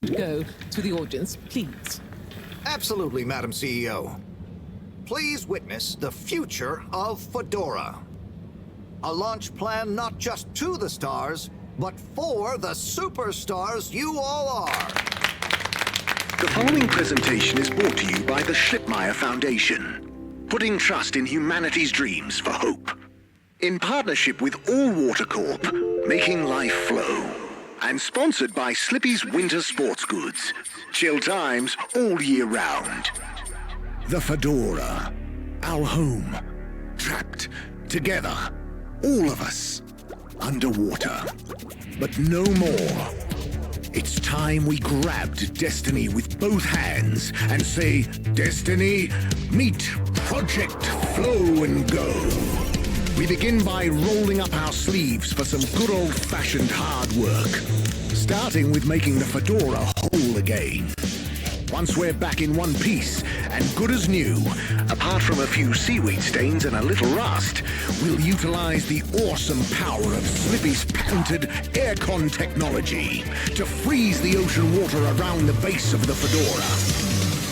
could go to the audience, please. Absolutely, Madam CEO. Please witness the future of Fedora. A launch plan not just to the stars, but for the superstars you all are. The following presentation is brought to you by the Schlippmeyer Foundation, putting trust in humanity's dreams for hope. In partnership with All Water Corp, making life flow. And sponsored by Slippy's Winter Sports Goods. Chill times all year round. The Fedora, our home, trapped together, all of us, underwater. But no more. It's time we grabbed destiny with both hands and say, Destiny, meet Project Flow and Go. We begin by rolling up our sleeves for some good old-fashioned hard work, starting with making the Fedora whole again. Once we're back in one piece and good as new, apart from a few seaweed stains and a little rust, we'll utilize the awesome power of Slippy's patented aircon technology to freeze the ocean water around the base of the Fedora.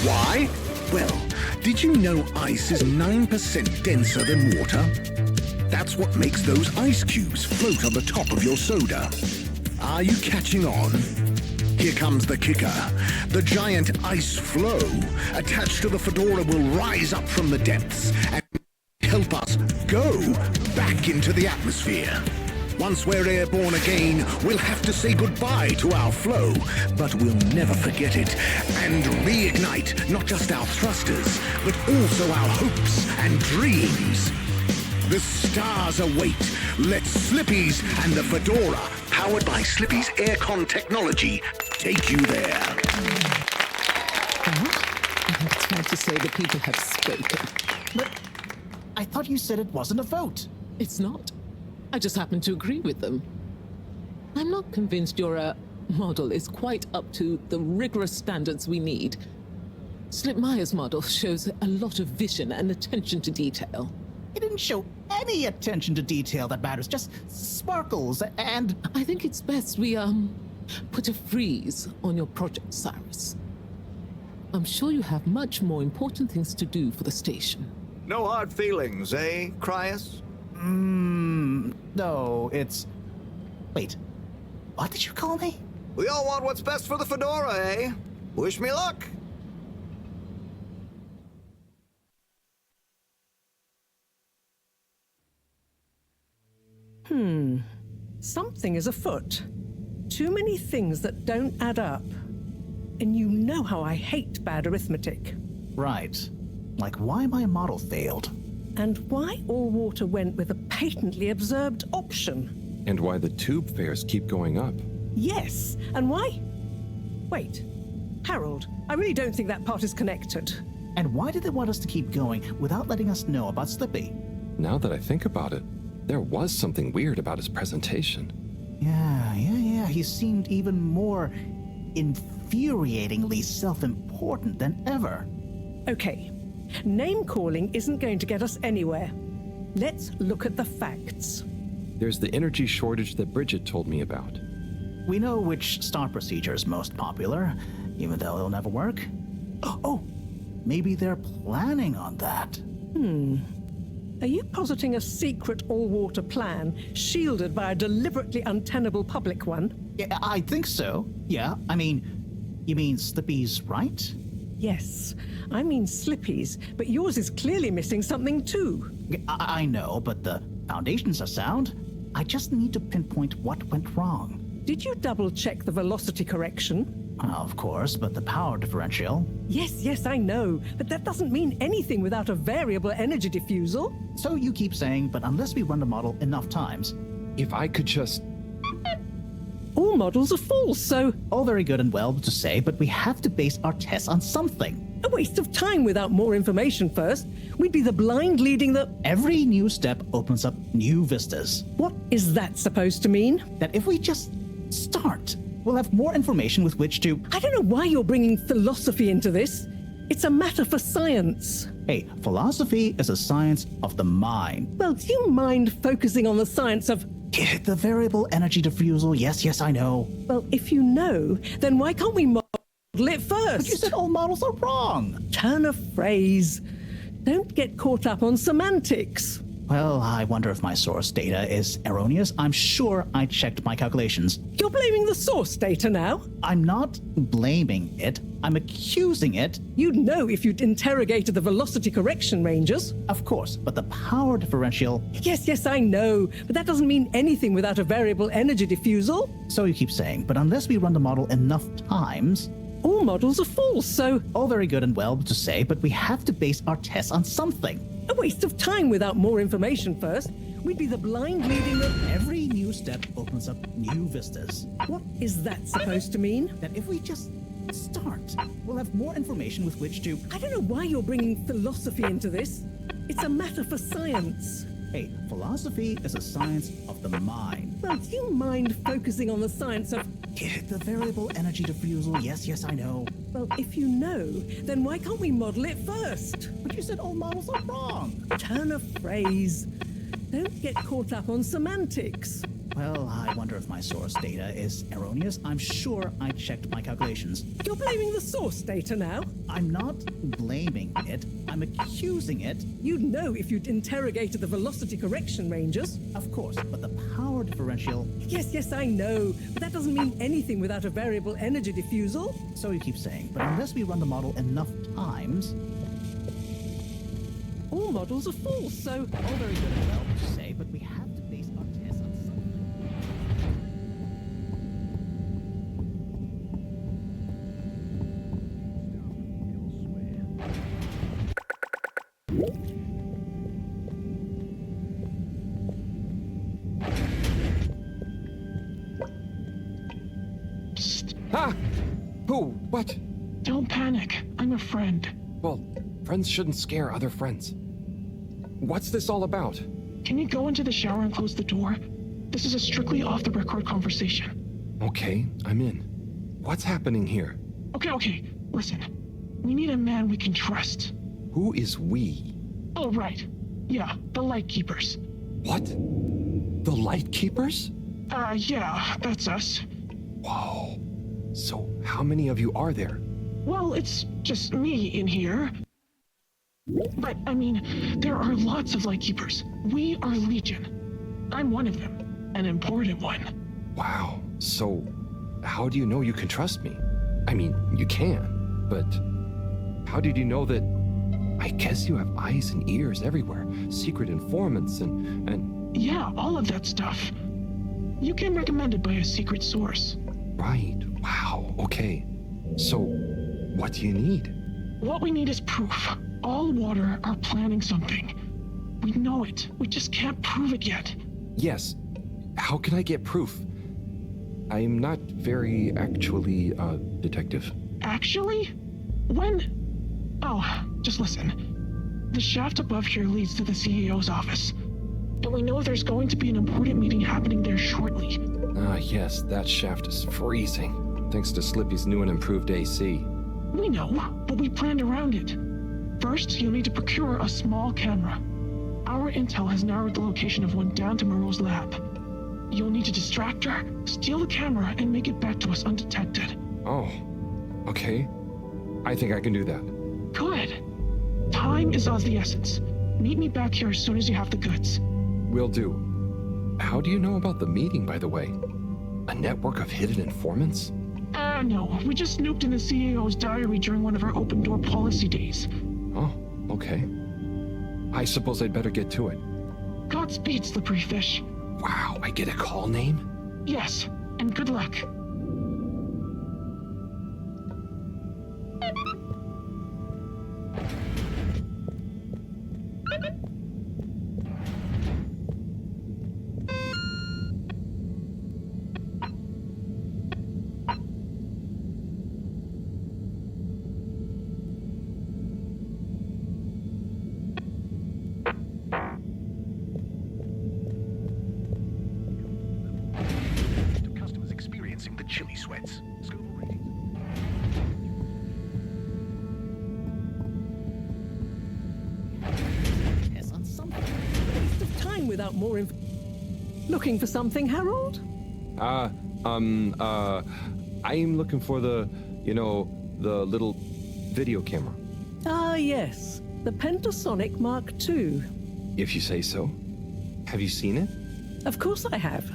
Why? Well, did you know ice is 9% denser than water? That's what makes those ice cubes float on the top of your soda. Are you catching on? Here comes the kicker. The giant ice flow attached to the Fedora will rise up from the depths and help us go back into the atmosphere. Once we're airborne again, we'll have to say goodbye to our flow, but we'll never forget it and reignite not just our thrusters, but also our hopes and dreams. The stars await. Let Slippy's and the Fedora, powered by Slippy's aircon technology, take you there. It's fair to say the people have spoken. But I thought you said it wasn't a vote. It's not. I just happen to agree with them. I'm not convinced your model is quite up to the rigorous standards we need. Schlippmeyer's model shows a lot of vision and attention to detail. It didn't show any attention to detail that matters, just sparkles and... I think it's best we, put a freeze on your project, Cyrus. I'm sure you have much more important things to do for the station. No hard feelings, eh, Cryus? No, it's... Wait, what did you call me? We all want what's best for the Fedora, eh? Wish me luck. Something is afoot. Too many things that don't add up. And you know how I hate bad arithmetic. Right. Like why my model failed. And why All Water went with a patently absurd option. And why the tube fares keep going up. Yes, and why? Wait, Harold, I really don't think that part is connected. And why did they want us to keep going without letting us know about Slippy? Now that I think about it, there was something weird about his presentation. Yeah. He seemed even more infuriatingly self-important than ever. Okay, name-calling isn't going to get us anywhere. Let's look at the facts. There's the energy shortage that Bridget told me about. We know which star procedure is most popular, even though it'll never work. Oh, maybe they're planning on that. Are you positing a secret all-water plan, shielded by a deliberately untenable public one? Yeah, I think so. Yeah, you mean Slippy's right? Yes, I mean Slippy's, but yours is clearly missing something too. I know, but the foundations are sound. I just need to pinpoint what went wrong. Did you double-check the velocity correction? Of course, but the power differential... Yes, I know, but that doesn't mean anything without a variable energy diffusal. So you keep saying, but unless we run the model enough times... If I could just... All models are false, so... All very good and well to say, but we have to base our tests on something. A waste of time without more information first. We'd be the blind leading the... Every new step opens up new vistas. What is that supposed to mean? That if we just start, we'll have more information with which to... I don't know why you're bringing philosophy into this. It's a matter for science. Hey, philosophy is a science of the mind. Well, do you mind focusing on the science of The variable energy diffusal, yes, I know. Well, if you know, then why can't we model it first? But you said all models are wrong. Turn a phrase. Don't get caught up on semantics. Well, I wonder if my source data is erroneous. I'm sure I checked my calculations. You're blaming the source data now? I'm not blaming it. I'm accusing it. You'd know if you'd interrogated the velocity correction ranges. Of course, but the power differential... Yes, I know. But that doesn't mean anything without a variable energy diffusal. So you keep saying, but unless we run the model enough times... All models are false, so... All very good and well to say, but we have to base our tests on something. A waste of time without more information first. We'd be the blind leading the... Every new step opens up new vistas. What is that supposed to mean? That if we just start, we'll have more information with which to... I don't know why you're bringing philosophy into this. It's a matter for science. Hey, philosophy is a science of the mind. Well, do you mind focusing on the science of... The variable energy diffusal, yes, I know. Well, if you know, then why can't we model it first? But you said all models are wrong. Turn a phrase. Don't get caught up on semantics. Well, I wonder if my source data is erroneous. I'm sure I checked my calculations. You're blaming the source data now? I'm not blaming it. I'm accusing it. You'd know if you'd interrogated the velocity correction ranges. Of course, but the power differential... Yes, I know. But that doesn't mean anything without a variable energy diffusal. So you keep saying, but unless we run the model enough times... All models are false, so... All very good and well to say, but we have to base our tests on something. Ah! Who? What? Don't panic. I'm a friend. Well, friends shouldn't scare other friends. What's this all about? Can you go into the shower and close the door? This is a strictly off-the-record conversation. Okay, I'm in. What's happening here? Okay. Listen. We need a man we can trust. Who is we? Oh, right. Yeah, the Lightkeepers. What? The Lightkeepers? Yeah, that's us. Whoa. So, how many of you are there? Well, it's just me in here. But, I mean, there are lots of Lightkeepers. We are Legion. I'm one of them. An important one. Wow. So, how do you know you can trust me? I mean, you can, but how did you know that... I guess you have eyes and ears everywhere. Secret informants and... Yeah, all of that stuff. You came recommended by a secret source. Right. Wow. Okay. So, what do you need? What we need is proof. All water are planning something. We know it. We just can't prove it yet. Yes. How can I get proof? I'm not very actually a detective. Actually? When? Oh, just listen. The shaft above here leads to the CEO's office. And we know there's going to be an important meeting happening there shortly. Ah, yes, that shaft is freezing. Thanks to Slippy's new and improved AC. We know, but we planned around it. First, you'll need to procure a small camera. Our intel has narrowed the location of one down to Moreau's lab. You'll need to distract her, steal the camera, and make it back to us undetected. Oh, okay. I think I can do that. Good. Time is of the essence. Meet me back here as soon as you have the goods. Will do. How do you know about the meeting, by the way? A network of hidden informants? No. We just snooped in the CEO's diary during one of our open-door policy days. Oh, okay. I suppose I'd better get to it. Godspeed, Slippery Fish. Wow, I get a call name? Yes, and good luck. To customers experiencing the chilly sweats. Scoville ratings. Tests on something. Waste of time without more Looking for something, Harold? I'm looking for the little video camera. Ah, yes. The Pentasonic Mark II. If you say so. Have you seen it? Of course I have.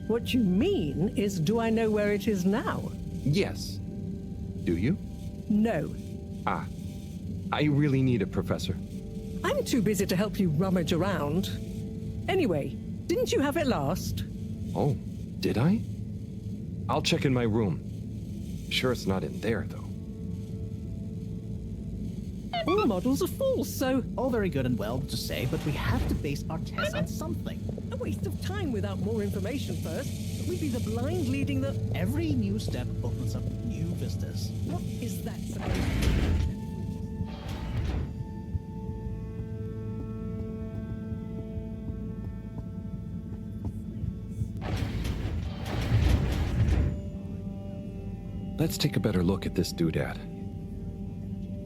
What you mean is, do I know where it is now? Yes. Do you? No. Ah. I really need it, Professor. I'm too busy to help you rummage around. Anyway, didn't you have it last? Oh, did I? I'll check in my room. Sure it's not in there, though. All models are full, so All very good and well to say, but we have to base our tests on something. a waste of time without more information first. We'd be the blind leading the... Every new step opens up new vistas. What is that supposed to be? Let's take a better look at this doodad.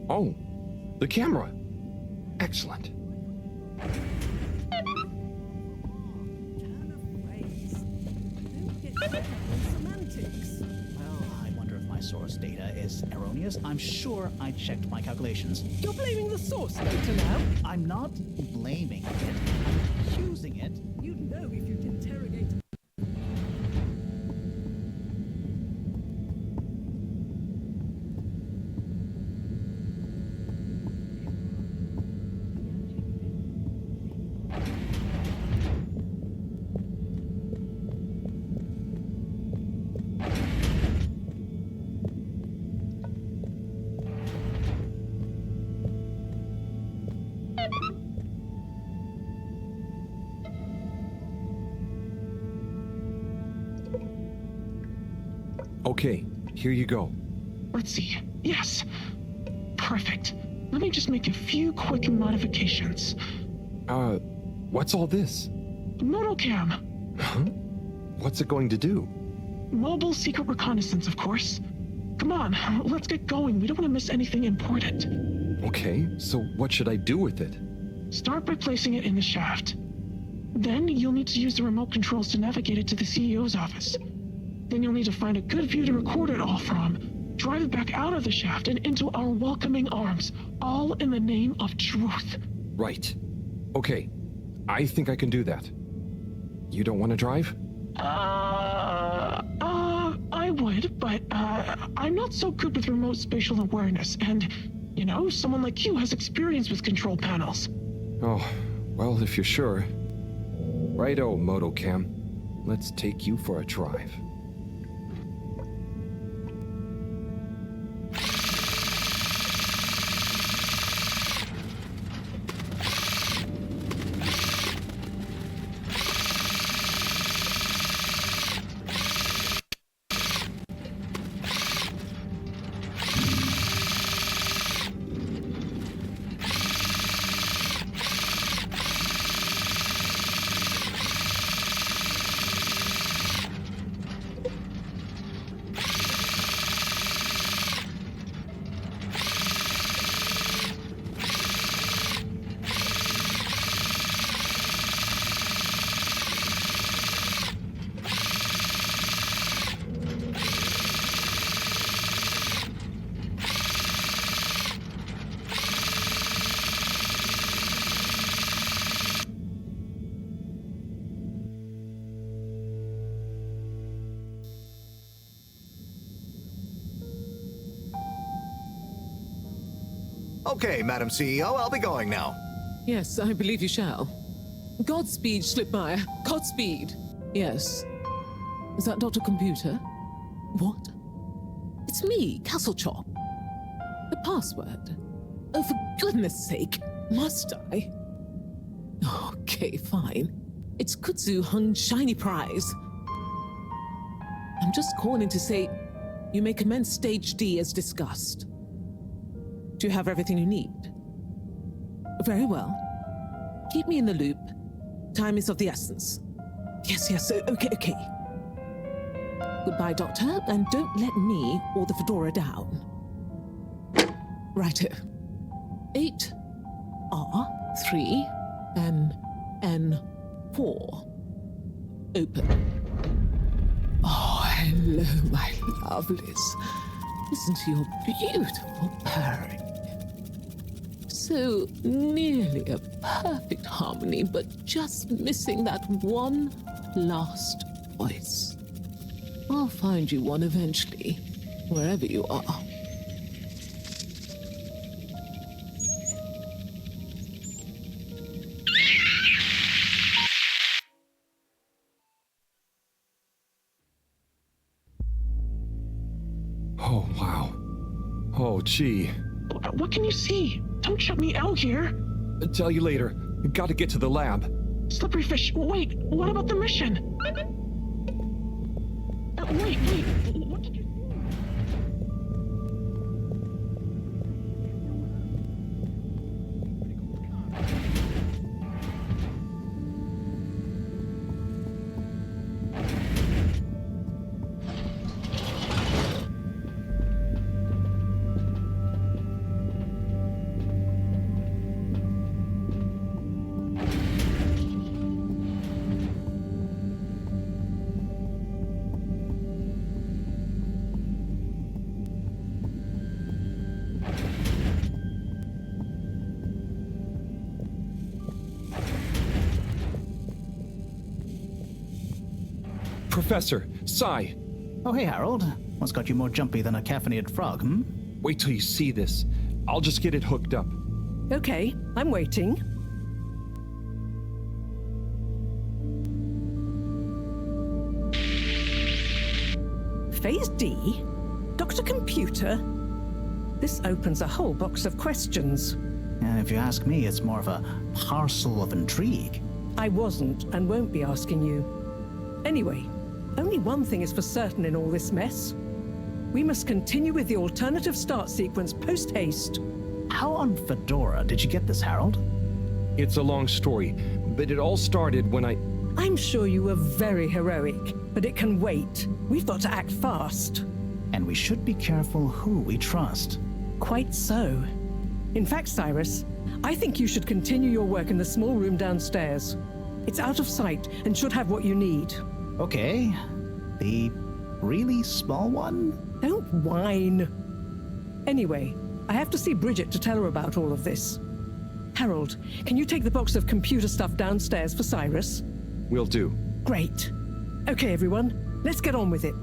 Oh, the camera. Excellent. Turn of phrase. Don't get stuck up on semantics. Well, I wonder if my source data is erroneous. I'm sure I checked my calculations. You're blaming the source data now. I'm not blaming it. I'm accusing it. You'd know if you'd interrogate. Okay, here you go. Let's see. Yes. Perfect. Let me just make a few quick modifications. What's all this? Modal cam. Huh? What's it going to do? Mobile secret reconnaissance, of course. Come on, let's get going. We don't want to miss anything important. Okay, so what should I do with it? Start by placing it in the shaft. Then you'll need to use the remote controls to navigate it to the CEO's office. Then you'll need to find a good view to record it all from. Drive it back out of the shaft and into our welcoming arms, all in the name of truth. Right. Okay, I think I can do that. You don't want to drive? I would, but, I'm not so good with remote spatial awareness, and, someone like you has experience with control panels. Oh, well, if you're sure. Righto, Motocam. Let's take you for a drive. Okay, Madam CEO, I'll be going now. Yes, I believe you shall. Godspeed, Schlipmeyer. Godspeed. Yes. Is that Dr. Computer? What? It's me, Castlechop. The password. Oh, for goodness sake. Must I? Okay, fine. It's Kutsu Hung Shiny Prize. I'm just calling to say you may commence Stage D as discussed. Do you have everything you need? Very well. Keep me in the loop. Time is of the essence. Yes, okay. Goodbye, Doctor, and don't let me or the Fedora down. Righto. 8 R 3 N 4. open. Oh, hello, my lovelies. Listen to your beautiful purring. So nearly a perfect harmony, but just missing that one last voice. I'll find you one eventually, wherever you are. Oh, wow. Oh, gee. What can you see? Don't shut me out here. Tell you later. Gotta get to the lab. Slippery fish. Wait, what about the mission? Wait. What did you... Professor, Sai, Oh, hey, Harold. What's got you more jumpy than a caffeinated frog, hmm? wait till you see this. I'll just get it hooked up. Okay, I'm waiting. Phase D? Dr. Computer? This opens a whole box of questions. And if you ask me, it's more of a parcel of intrigue. I wasn't and won't be asking you. Anyway, only one thing is for certain in all this mess. We must continue with the alternative start sequence post-haste. How on Fedora did you get this, Harold? It's a long story, but it all started when I... I'm sure you were very heroic, but it can wait. We've got to act fast. And we should be careful who we trust. Quite so. In fact, Cyrus, I think you should continue your work in the small room downstairs. It's out of sight and should have what you need. Okay. The really small one? Don't whine. Anyway, I have to see Bridget to tell her about all of this. Harold, can you take the box of computer stuff downstairs for Cyrus? Will do. Great. Okay, everyone, let's get on with it.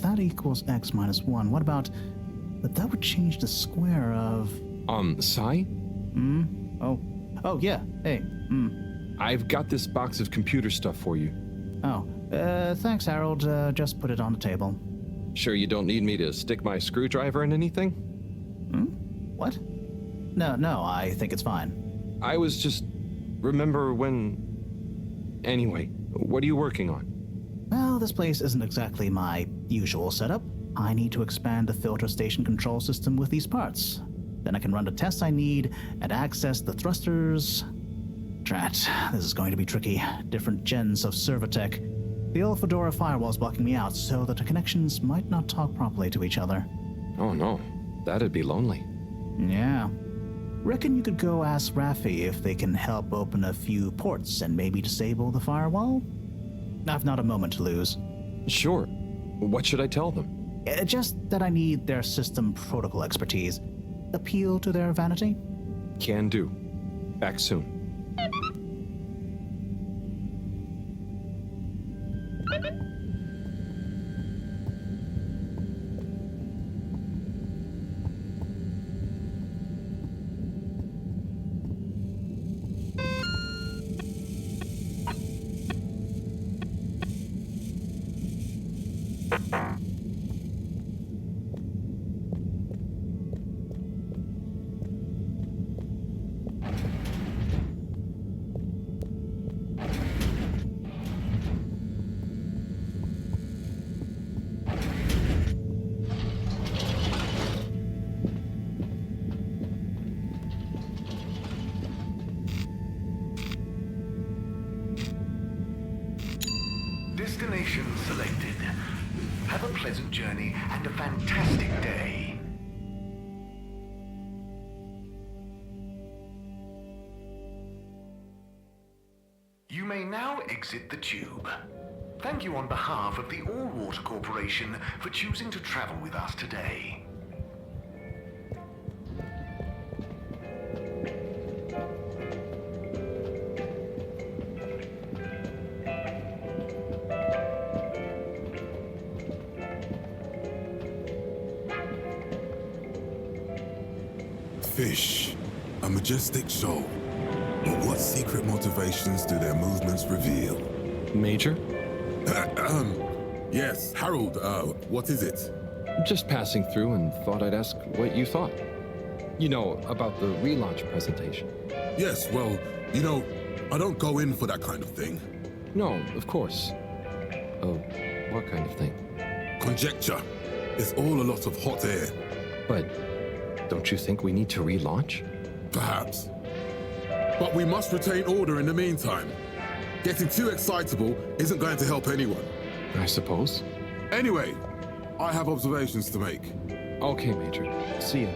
that equals x minus 1, what about... But that would change the square of... Sai? Oh, yeah. Hey, I've got this box of computer stuff for you. Oh, thanks, Harold. Just put it on the table. Sure you don't need me to stick my screwdriver in anything? What? No, I think it's fine. I was just... Remember when... Anyway, what are you working on? Well, this place isn't exactly my usual setup. I need to expand the filter station control system with these parts. Then I can run the tests I need and access the thrusters. Drat, this is going to be tricky. Different gens of server tech. The old Fedora firewall's blocking me out so that the connections might not talk properly to each other. Oh no, that'd be lonely. Yeah. Reckon you could go ask Raffi if they can help open a few ports and maybe disable the firewall? I've not a moment to lose. Sure. What should I tell them? Just that I need their system protocol expertise. Appeal to their vanity? Can do. Back soon. Destination selected. Have a pleasant journey and a fantastic day. You may now exit the tube. Thank you on behalf of the All Water Corporation for choosing to travel with us today. Fish, a majestic shoal. But what secret motivations do their movements reveal? Major? Yes, Harold, what is it? Just passing through and thought I'd ask what you thought. You know, about the relaunch presentation. Yes, well, you know, I don't go in for that kind of thing. No, of course. Oh, what kind of thing? Conjecture. It's all a lot of hot air. But don't you think we need to relaunch? Perhaps. But we must retain order in the meantime. Getting too excitable isn't going to help anyone. I suppose. Anyway, I have observations to make. Okay, Major. See ya.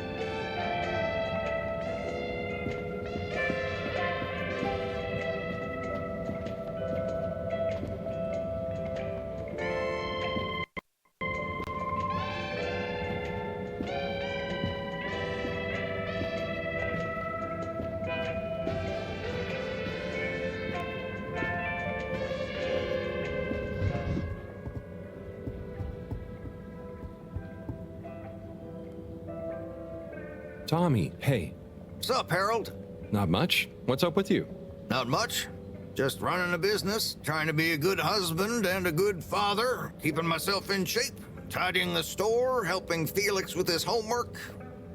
Tommy, hey. Sup, Harold? Not much. What's up with you? Not much. Just running a business, trying to be a good husband and a good father, keeping myself in shape, tidying the store, helping Felix with his homework.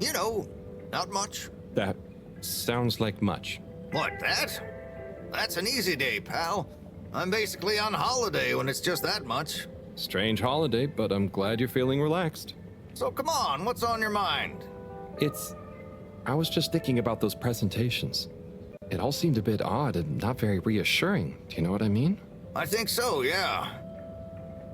You know, not much. That sounds like much. What, that? That's an easy day, pal. I'm basically on holiday when it's just that much. Strange holiday, but I'm glad you're feeling relaxed. So come on, what's on your mind? I was just thinking about those presentations. It all seemed a bit odd and not very reassuring. Do you know what I mean? I think so, yeah.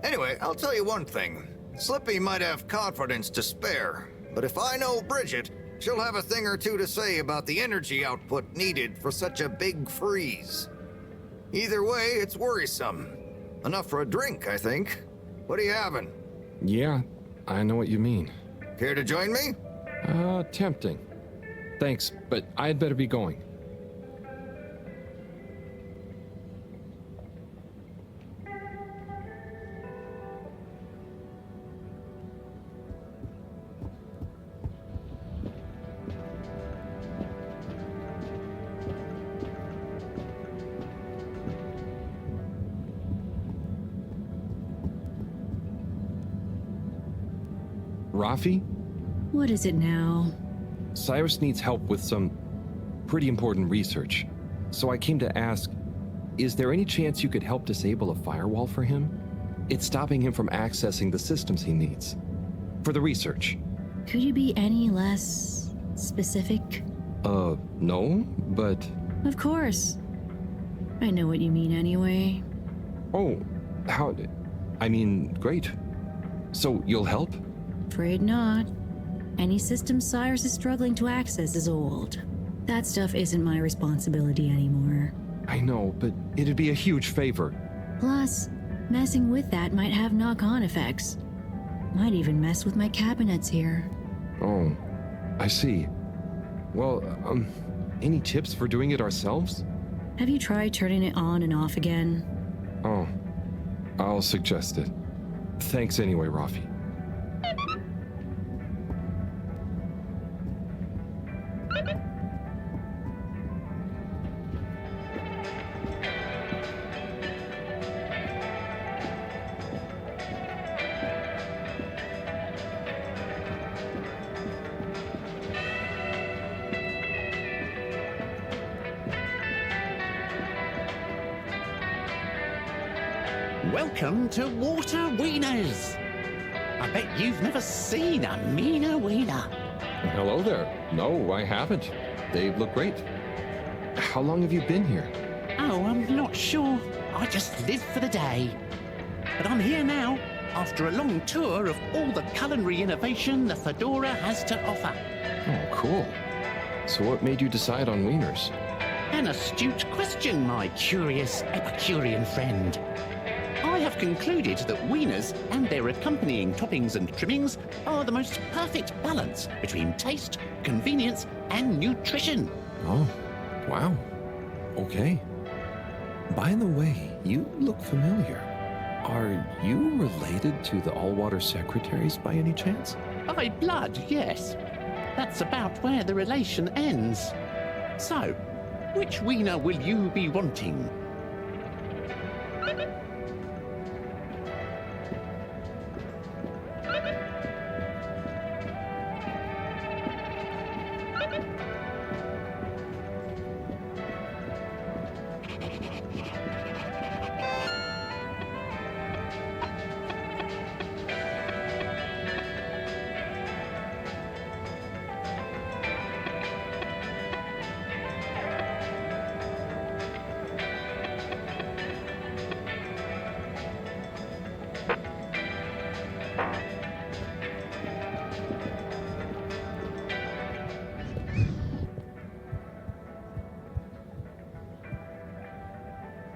Anyway, I'll tell you one thing. Slippy might have confidence to spare, but if I know Bridget, she'll have a thing or two to say about the energy output needed for such a big freeze. Either way, it's worrisome. Enough for a drink, I think. What are you having? Yeah, I know what you mean. Care to join me? Tempting. Thanks, but I'd better be going. Rafi? What is it now? Cyrus needs help with some pretty important research. So I came to ask, is there any chance you could help disable a firewall for him? It's stopping him from accessing the systems he needs. For the research. Could you be any less specific? No, but... Of course. I know what you mean anyway. Oh, how... I mean, great. So, you'll help? Afraid not. Any system Cyrus is struggling to access is old. That stuff isn't my responsibility anymore. I know, but it'd be a huge favor. Plus, messing with that might have knock-on effects. Might even mess with my cabinets here. Oh, I see. Well, any tips for doing it ourselves? Have you tried turning it on and off again? Oh, I'll suggest it. Thanks anyway, Rafi. Welcome to Water Wieners. I bet you've never seen a meaner wiener. Hello there. No, I haven't. They look great. How long have you been here? Oh, I'm not sure. I just live for the day. But I'm here now, after a long tour of all the culinary innovation the Fedora has to offer. Oh, cool. So what made you decide on wieners? An astute question, my curious Epicurean friend. I have concluded that wieners and their accompanying toppings and trimmings are the most perfect balance between taste, convenience, and nutrition. Oh, wow. Okay. By the way, you look familiar. Are you related to the Allwater Secretaries by any chance? By blood, yes. That's about where the relation ends. So, which wiener will you be wanting?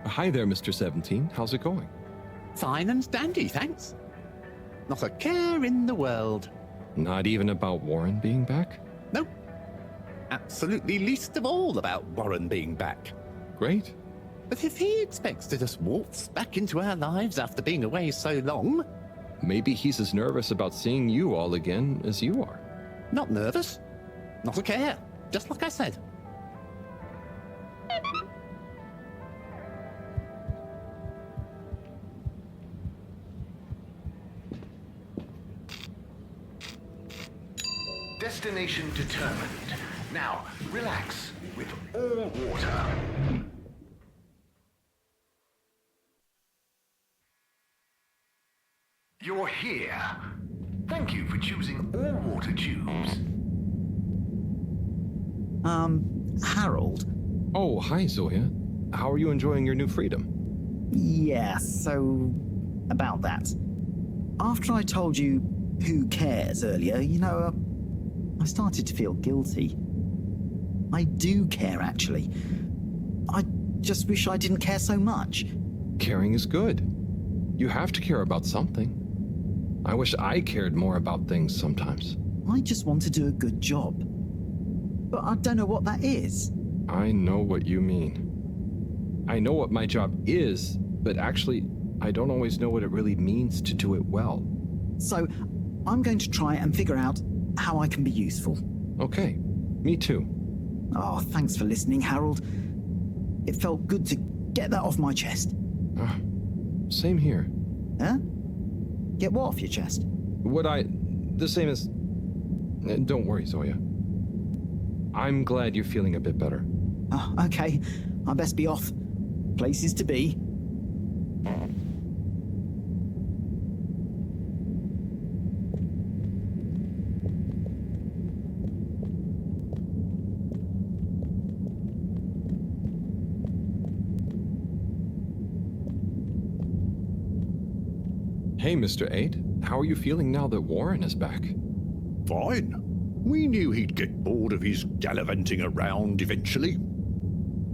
Hi there, Mr. 17. How's it going? Fine and dandy, thanks. Not a care in the world. Not even about Warren being back? Nope. Absolutely least of all about Warren being back. Great. But if he expects to just waltz back into our lives after being away so long... Maybe he's as nervous about seeing you all again as you are. Not nervous. Not a care. Just like I said. Destination determined. Now, relax with all water. You're here. Thank you for choosing all water tubes. Harold. Oh, hi, Zoya. How are you enjoying your new freedom? Yeah, so... about that. After I told you who cares earlier, I started to feel guilty. I do care, actually. I just wish I didn't care so much. Caring is good. You have to care about something. I wish I cared more about things sometimes. I just want to do a good job. But I don't know what that is. I know what you mean. I know what my job is, but actually, I don't always know what it really means to do it well. So, I'm going to try and figure out how I can be useful. Okay, me too. Oh, thanks for listening, Harold. It felt good to get that off my chest. Same here. Huh? Get what off your chest? the same as... Don't worry, Zoya. I'm glad you're feeling a bit better. Oh, okay. I best be off. Places to be. Hey, Mr. 8. How are you feeling now that Warren is back? Fine. We knew he'd get bored of his gallivanting around eventually.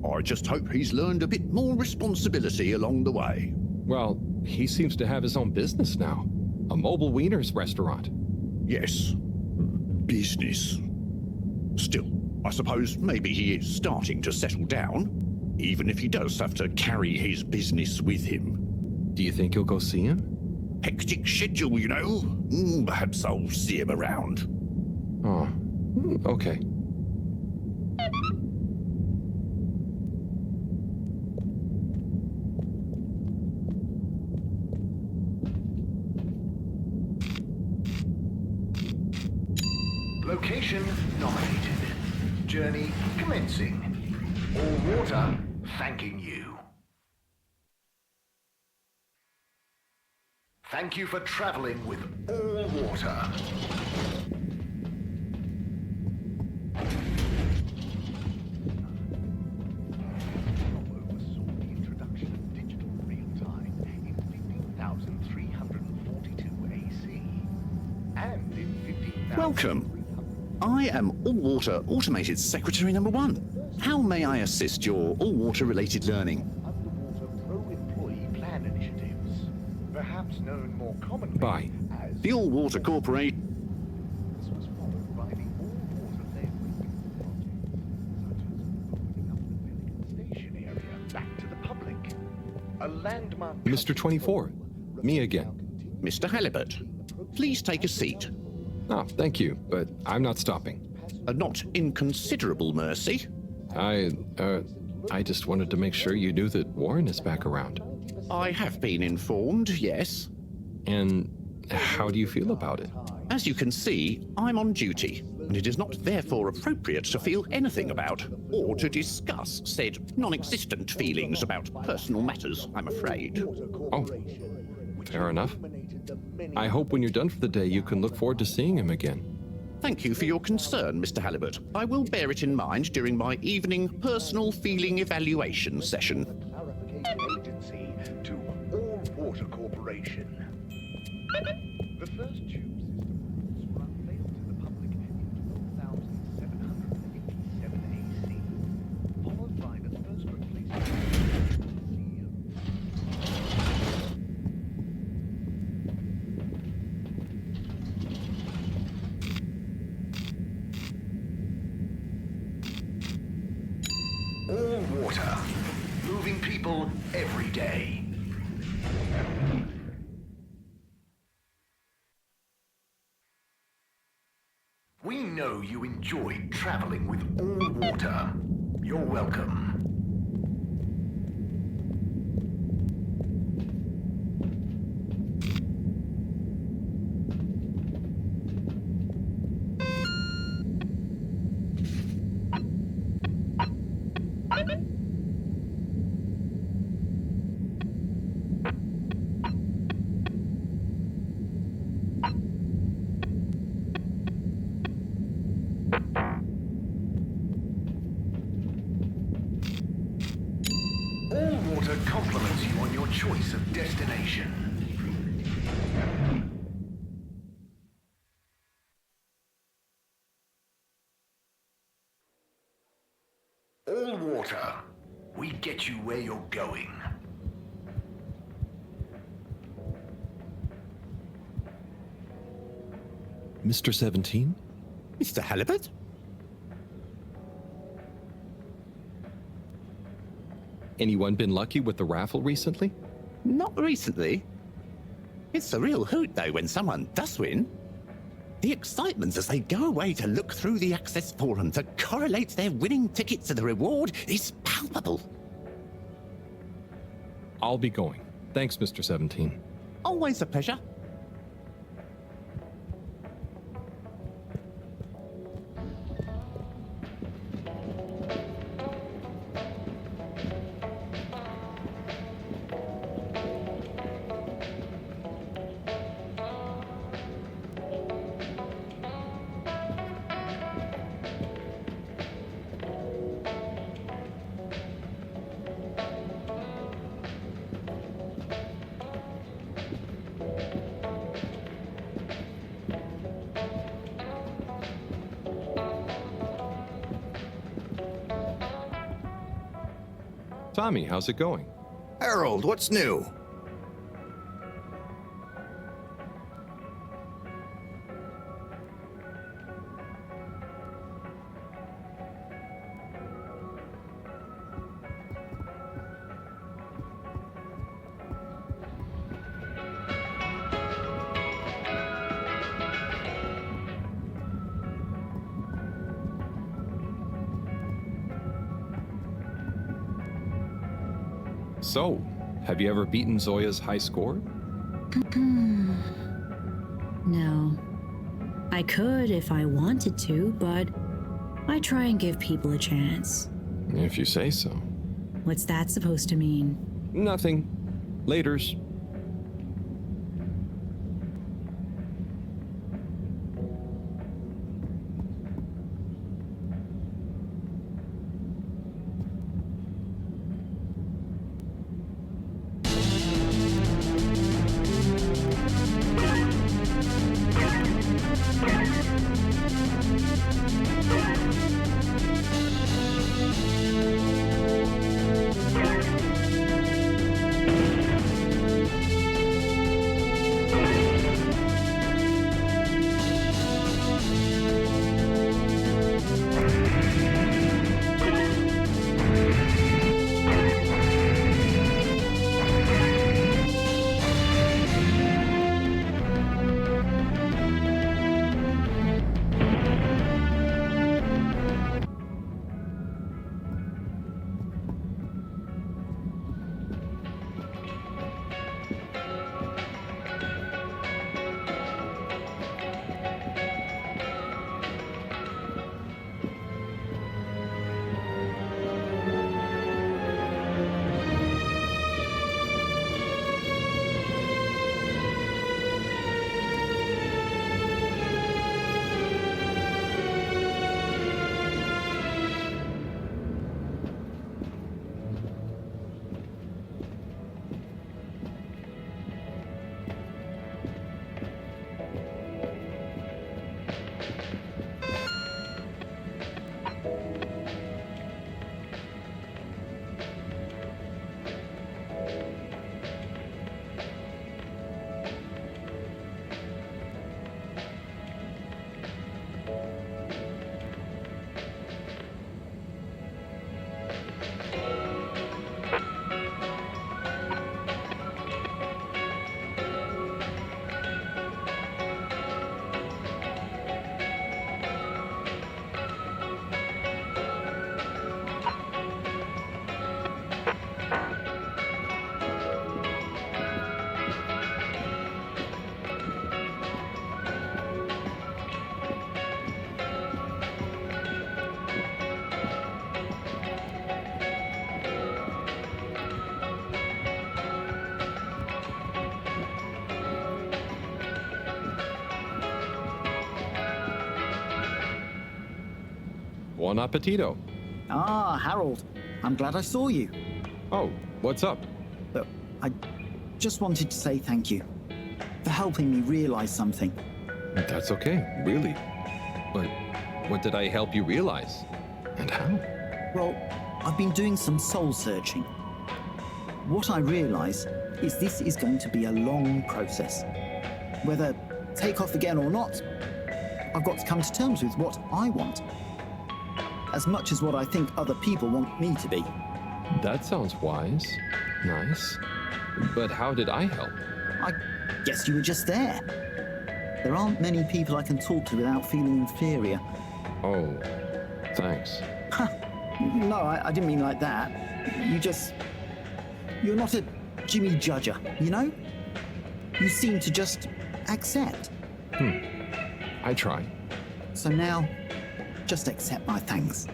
I just hope he's learned a bit more responsibility along the way. Well, he seems to have his own business now. A mobile wieners restaurant. Yes. Business. Still, I suppose maybe he is starting to settle down, even if he does have to carry his business with him. Do you think you'll go see him? Hectic schedule, you know. Perhaps I'll see him around. Oh, okay. Location nominated. Journey commencing. All water thanking you. Thank you for traveling with all water. Welcome. I am All-Water Automated Secretary number 1. How may I assist your all-water related learning? Underwater pro-employee plan initiatives, perhaps known more commonly Bye. as The All-Water Corporation. This was followed by the all-water-led project, such as opening up the Pelican Station area back to the public. A landmark. Mr. 24. Me again. Mr. Halibut, please take a seat. Oh, thank you, but I'm not stopping. A not inconsiderable mercy. I just wanted to make sure you knew that Warren is back around. I have been informed, yes. And how do you feel about it? As you can see, I'm on duty, and it is not therefore appropriate to feel anything about, or to discuss said non-existent feelings about personal matters, I'm afraid. Oh, fair enough. I hope when you're done for the day you can look forward to seeing him again. Thank you for your concern, Mr. Halibut. I will bear it in mind during my evening personal feeling evaluation session. Clarification agency to All Water Corporation. The first tube system were unveiled to the public in 12,787 AC, followed by the first replacement. All water, moving people every day. We know you enjoyed traveling with all water. You're welcome. All water compliments you on your choice of destination. All water, we get you where you're going. Mr. 17? Mr. Halibut? Anyone been lucky with the raffle recently? Not recently. It's a real hoot, though, when someone does win. The excitement as they go away to look through the access forum to correlate their winning ticket to the reward is palpable. I'll be going. Thanks, Mr. 17. Always a pleasure. Tommy, how's it going? Harold, what's new? So, have you ever beaten Zoya's high score? No. I could if I wanted to, but I try and give people a chance. If you say so. What's that supposed to mean? Nothing. Laters. Buon appetito. Ah, Harold. I'm glad I saw you. Oh, what's up? Look, I just wanted to say thank you for helping me realize something. That's okay, really. But what did I help you realize? And how? Well, I've been doing some soul searching. What I realize is this is going to be a long process. Whether take off again or not, I've got to come to terms with what I want. As much as what I think other people want me to be. That sounds wise. Nice. But how did I help? I guess you were just there. There aren't many people I can talk to without feeling inferior. Oh, thanks. No, I didn't mean like that. You're not a Jimmy Judger, you know? You seem to just accept. I try. So now, just accept my thanks.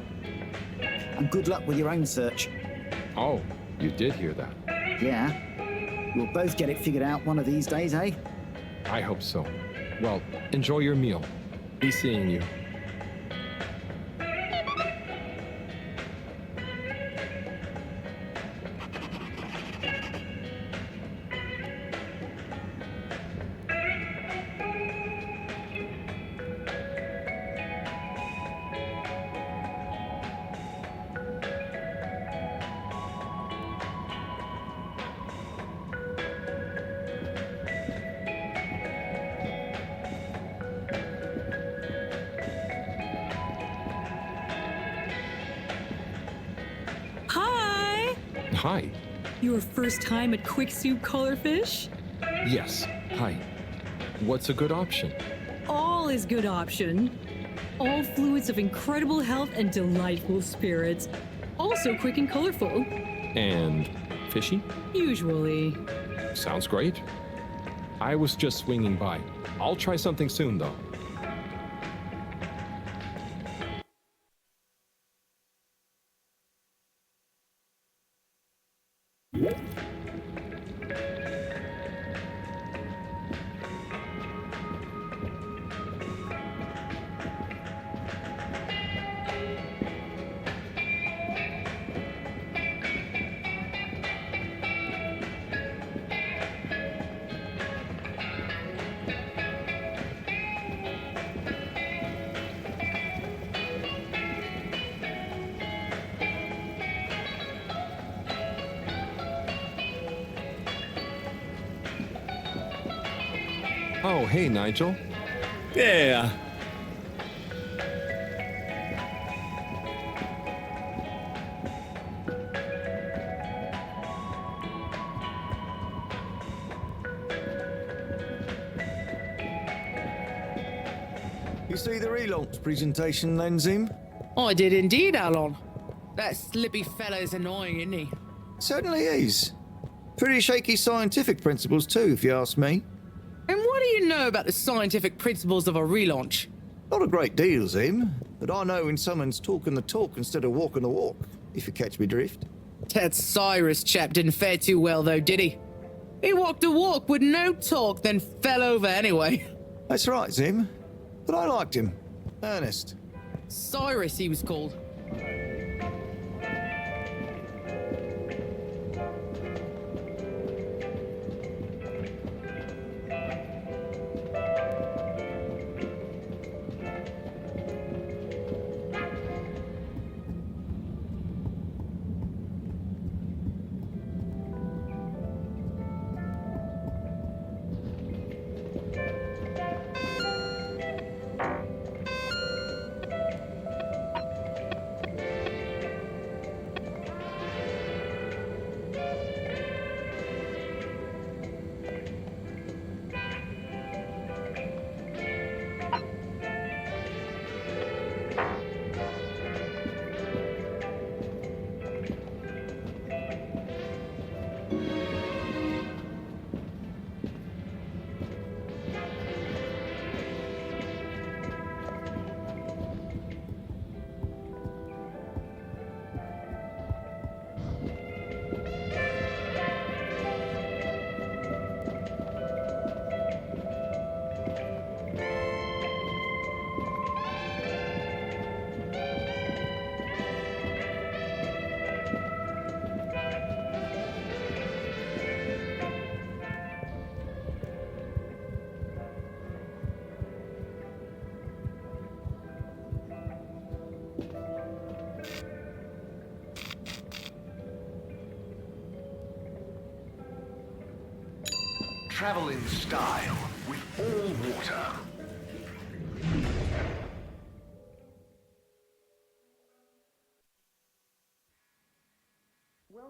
And good luck with your own search. Oh, you did hear that. Yeah. We'll both get it figured out one of these days, eh? I hope so. Well, enjoy your meal. Be seeing you. Hi. Your first time at Quick Soup Colorfish? Yes. Hi. What's a good option? All is good option. All fluids of incredible health and delightful spirits. Also quick and colorful. And fishy? Usually. Sounds great. I was just swinging by. I'll try something soon, though. Oh, hey, Nigel. Yeah. You see the relaunch presentation then, Zim? I did indeed, Alon. That slippy fellow's annoying, isn't he? Certainly is. Pretty shaky scientific principles too, if you ask me. And what do you know about the scientific principles of a relaunch? Not a great deal, Zim, but I know when someone's talking the talk instead of walking the walk, if you catch me drift. That Cyrus chap didn't fare too well, though, did he? He walked a walk with no talk, then fell over anyway. That's right, Zim. But I liked him. Ernest. Cyrus, he was called. Travel in style with all water.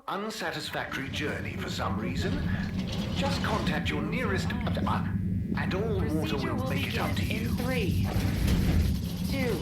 Unsatisfactory journey for some reason? Just contact your nearest and all water will make it up to you. 3, 2.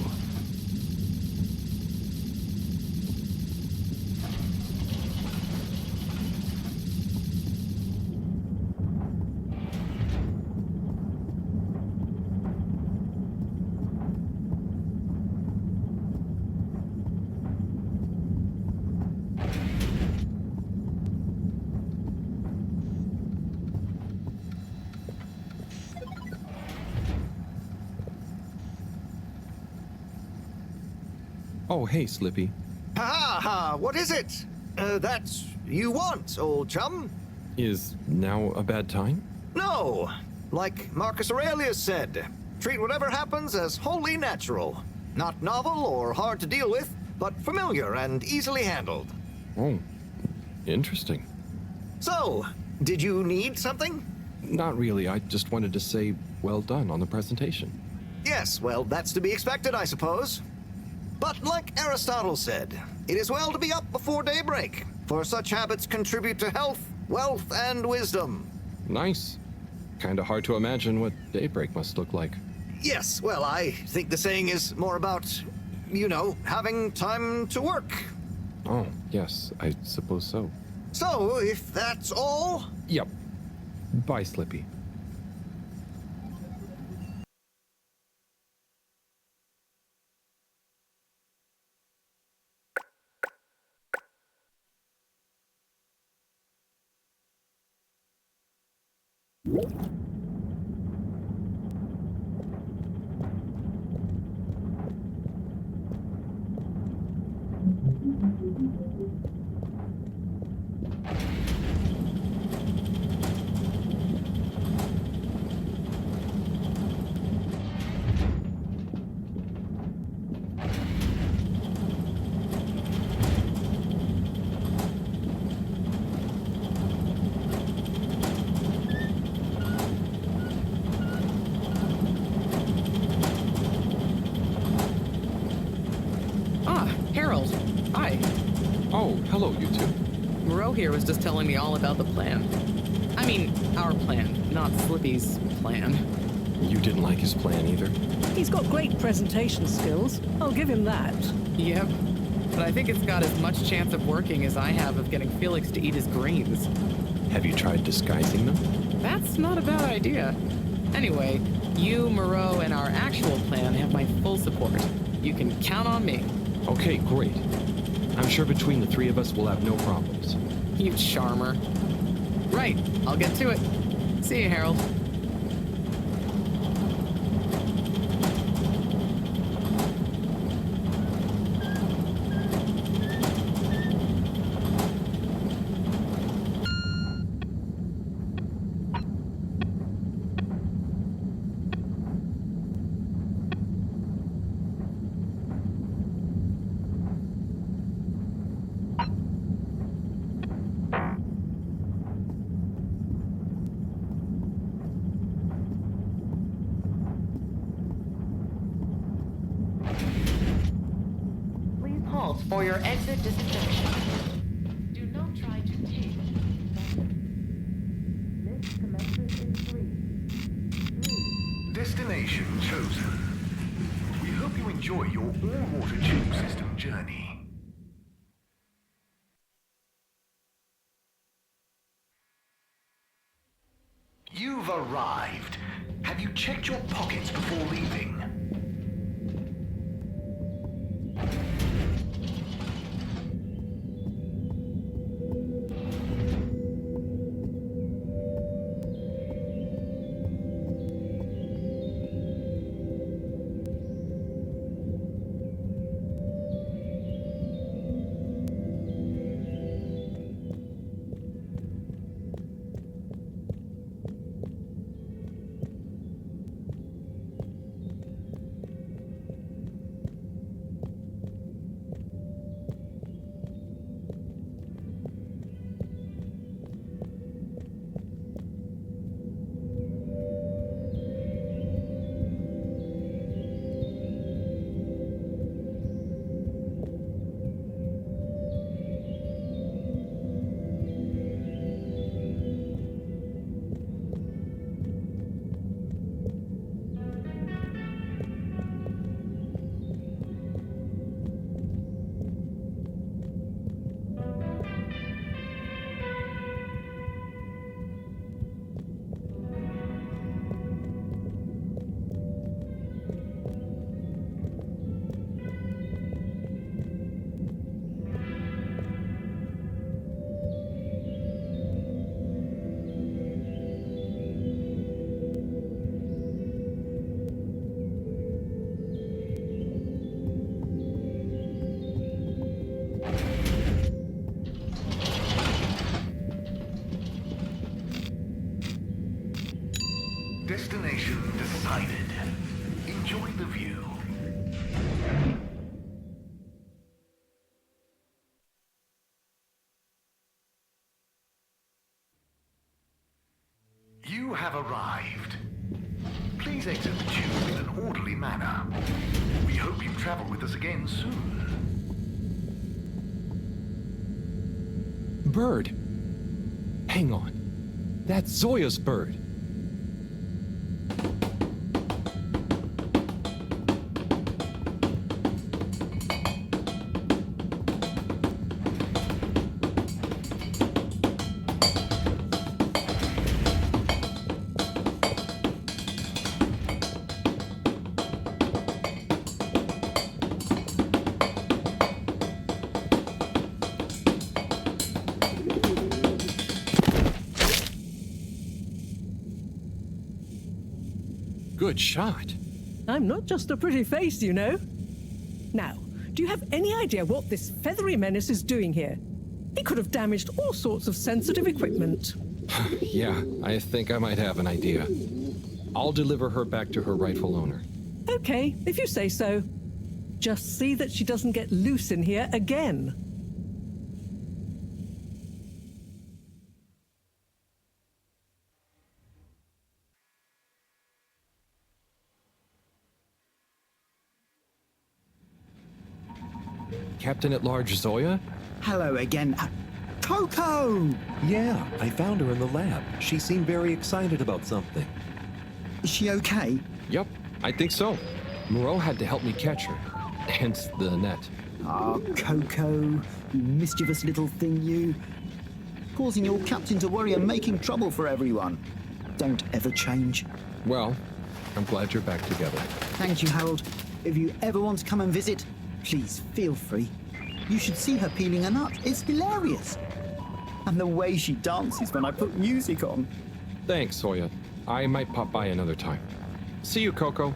Oh, hey, Slippy. Ha ha! What is it? That you want, old chum? Is now a bad time? No! Like Marcus Aurelius said, treat whatever happens as wholly natural. Not novel or hard to deal with, but familiar and easily handled. Oh, interesting. So, did you need something? Not really. I just wanted to say well done on the presentation. Yes, well, that's to be expected, I suppose. But like Aristotle said, it is well to be up before daybreak, for such habits contribute to health, wealth, and wisdom. Nice. Kinda hard to imagine what daybreak must look like. Yes, well, I think the saying is more about, you know, having time to work. Oh, yes, I suppose so. So, if that's all... Yep. Bye, Slippy. Harold, hi. Oh, hello, you two. Moreau here was just telling me all about the plan. I mean, our plan, not Slippy's plan. You didn't like his plan either? He's got great presentation skills. I'll give him that. Yep. But I think it's got as much chance of working as I have of getting Felix to eat his greens. Have you tried disguising them? That's not a bad idea. Anyway, you, Moreau, and our actual plan have my full support. You can count on me. Okay, great. I'm sure between the three of us we'll have no problems. You charmer. Right, I'll get to it. See you, Harold. For your exit disinfection. Do not try to take. This commences in 3. Destination chosen. We hope you enjoy your all-water tube system journey. You've arrived. Have you checked your pockets before leaving? Destination decided. Enjoy the view. You have arrived. Please exit the tube in an orderly manner. We hope you travel with us again soon. Bird. Hang on. That's Zoya's bird. Good shot. I'm not just a pretty face, you know. Now, do you have any idea what this feathery menace is doing here? He could have damaged all sorts of sensitive equipment. Yeah, I think I might have an idea. I'll deliver her back to her rightful owner. Okay, if you say so. Just see that she doesn't get loose in here again. Captain at Large Zoya? Hello again. Coco! Yeah, I found her in the lab. She seemed very excited about something. Is she okay? Yep, I think so. Moreau had to help me catch her. Hence the net. Ah, Coco, you mischievous little thing, you. Causing your captain to worry and making trouble for everyone. Don't ever change. Well, I'm glad you're back together. Thank you, Harold. If you ever want to come and visit, please feel free. You should see her peeling a nut. It's hilarious. And the way she dances when I put music on. Thanks, Zoya. I might pop by another time. See you, Coco.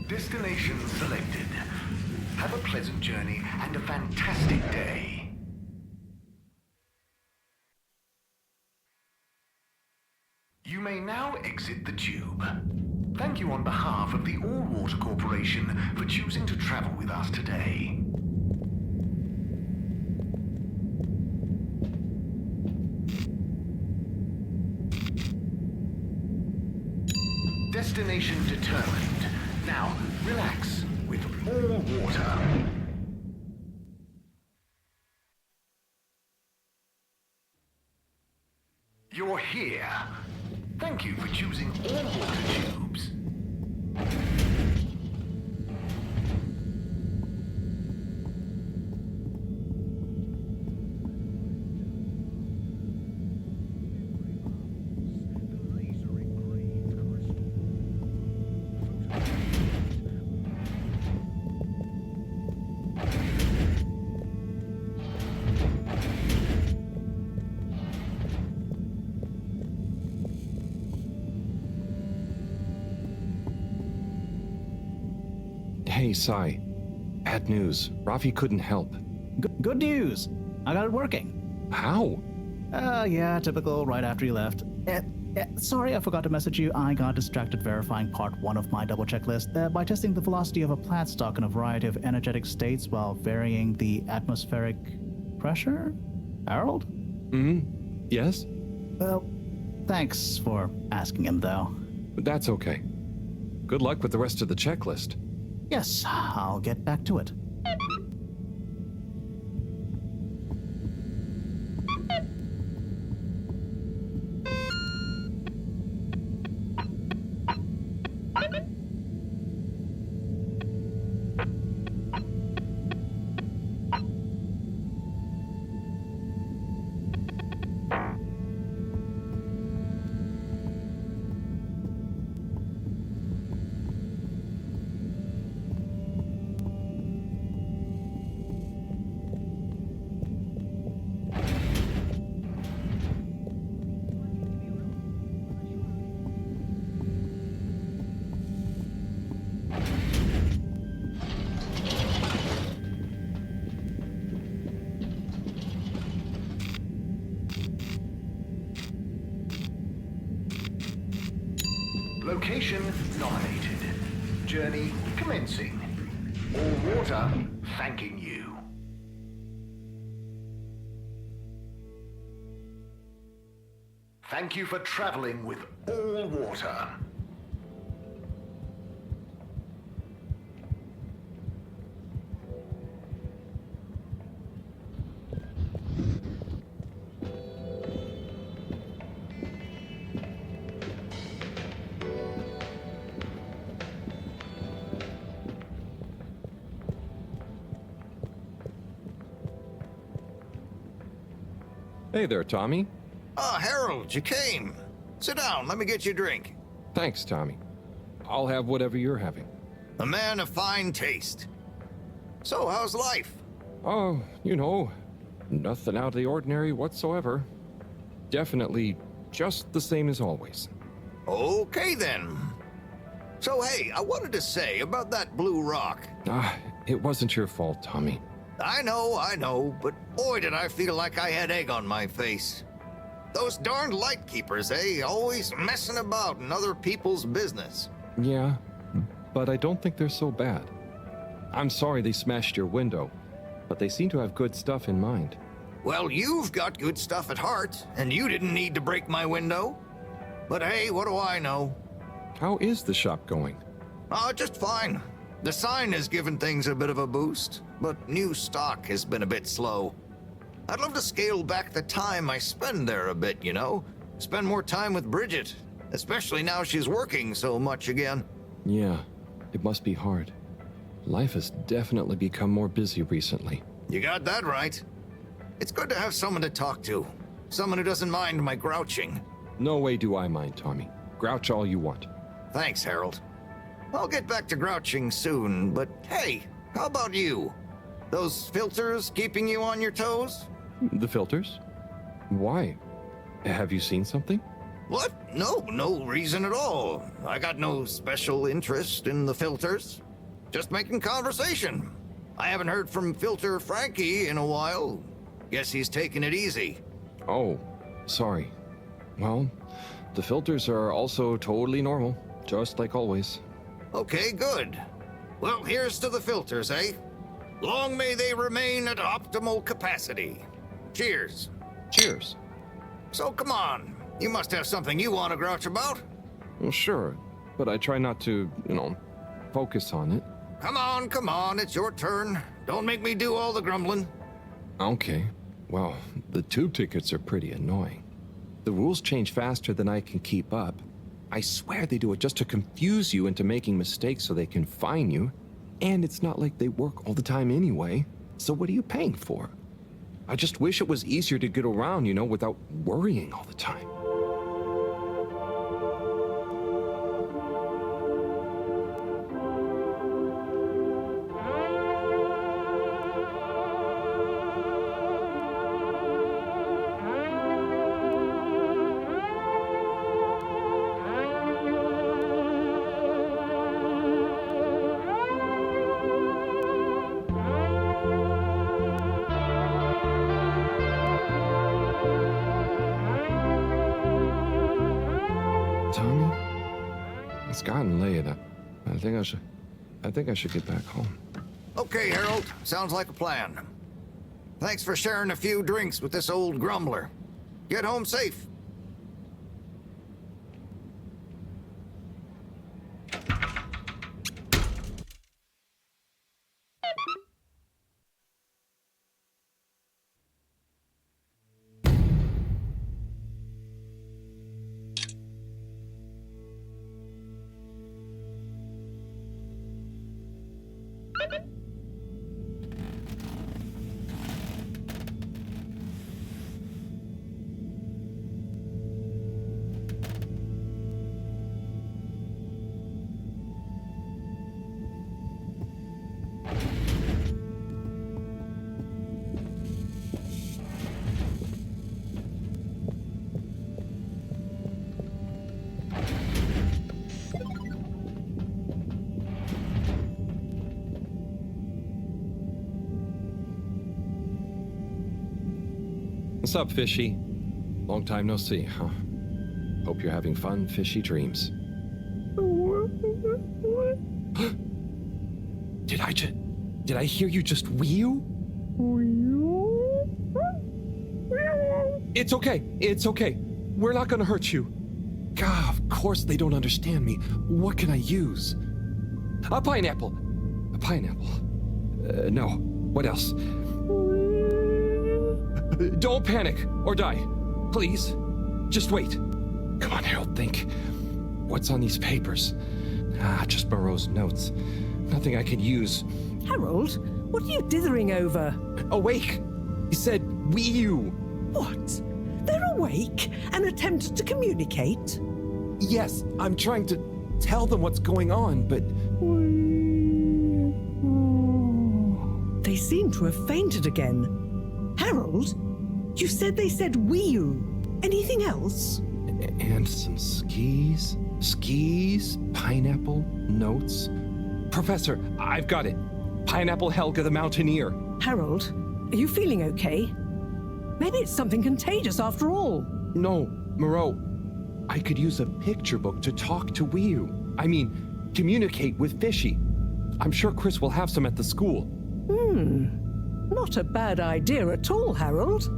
Destination selected. Have a pleasant journey and a fantastic day. You may now exit the tube. Thank you on behalf of the All-Water Corporation for choosing to travel with us today. Destination determined. Now, relax with more water. You're here. Thank you for choosing all water tubes. Hey, Sai. Bad news. Rafi couldn't help. Good news. I got it working. How? Yeah, typical right after you left. Sorry, I forgot to message you. I got distracted verifying part 1 of my double checklist by testing the velocity of a plant stock in a variety of energetic states while varying the atmospheric pressure? Harold? Yes? Well, thanks for asking him, though. That's okay. Good luck with the rest of the checklist. Yes, I'll get back to it. terminated. Journey commencing. All water thanking you. Thank you for traveling with all water. Hey there, Tommy. Ah, Harold, you came. Sit down, let me get you a drink. Thanks, Tommy. I'll have whatever you're having. A man of fine taste. So, how's life? Oh, you know, nothing out of the ordinary whatsoever. Definitely just the same as always. Okay, then. So, hey, I wanted to say about that blue rock. It wasn't your fault, Tommy. I know, but boy did I feel like I had egg on my face. Those darned lightkeepers, always messing about in other people's business. Yeah, but I don't think they're so bad. I'm sorry they smashed your window, but they seem to have good stuff in mind. Well, you've got good stuff at heart, and you didn't need to break my window. But hey, what do I know? How is the shop going? Just fine. The sign has given things a bit of a boost, but new stock has been a bit slow. I'd love to scale back the time I spend there a bit, you know? Spend more time with Bridget, especially now she's working so much again. Yeah, it must be hard. Life has definitely become more busy recently. You got that right. It's good to have someone to talk to. Someone who doesn't mind my grouching. No way do I mind, Tommy. Grouch all you want. Thanks, Harold. I'll get back to grouching soon, but hey, how about you? Those filters keeping you on your toes? The filters? Why? Have you seen something? What? No reason at all. I got no special interest in the filters. Just making conversation. I haven't heard from Filter Frankie in a while. Guess he's taking it easy. Oh, sorry. Well, the filters are also totally normal, just like always. Okay, good. Well, here's to the filters, eh? Long may they remain at optimal capacity. Cheers. Cheers. So come on, you must have something you want to grouch about. Well, sure, but I try not to, focus on it. Come on, it's your turn. Don't make me do all the grumbling. Okay. Well, the tube tickets are pretty annoying. The rules change faster than I can keep up. I swear they do it just to confuse you into making mistakes so they can fine you. And it's not like they work all the time anyway. So what are you paying for? I just wish it was easier to get around, without worrying all the time. Tommy? It's gotten late. I think I should get back home. Okay, Harold. Sounds like a plan. Thanks for sharing a few drinks with this old grumbler. Get home safe. What's up, Fishy? Long time no see, huh? Hope you're having fun, fishy dreams. Did I hear you just wee-oo? It's okay. It's okay. We're not gonna hurt you. God, of course they don't understand me. What can I use? A pineapple. A pineapple. No. What else? Don't panic or die. Please. Just wait. Come on, Harold, think. What's on these papers? Just Moreau's notes. Nothing I could use. Harold, what are you dithering over? Awake! He said, wee-oo. What? They're awake and attempted to communicate? Yes, I'm trying to tell them what's going on, but... They seem to have fainted again. Harold, you said they said wee-oo. Anything else? And some skis. Skis, pineapple, notes. Professor, I've got it. Pineapple Helga the Mountaineer. Harold, are you feeling okay? Maybe it's something contagious after all. No, Moreau. I could use a picture book to talk to Wii-oo. I mean, communicate with Fishy. I'm sure Chris will have some at the school. Not a bad idea at all, Harold.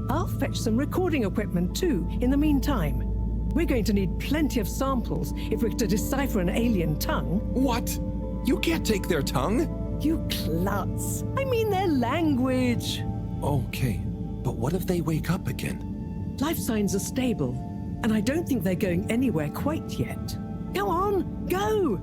I'll fetch some recording equipment too, in the meantime. We're going to need plenty of samples if we're to decipher an alien tongue. What? You can't take their tongue? You klutz. I mean their language. Okay, but what if they wake up again? Life signs are stable, and I don't think they're going anywhere quite yet. Go on, go!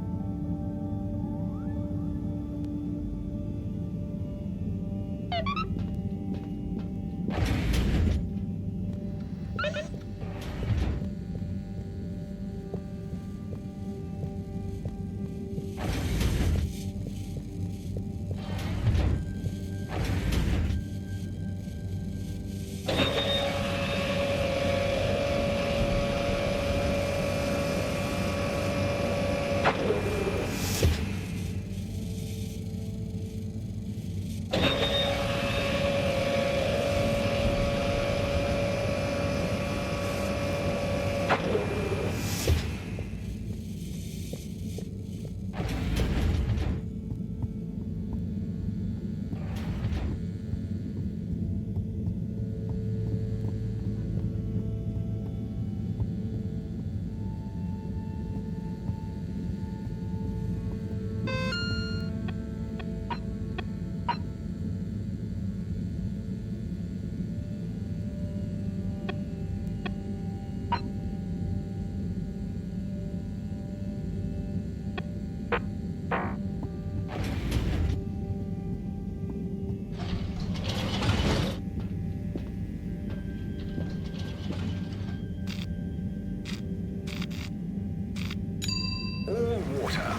All water.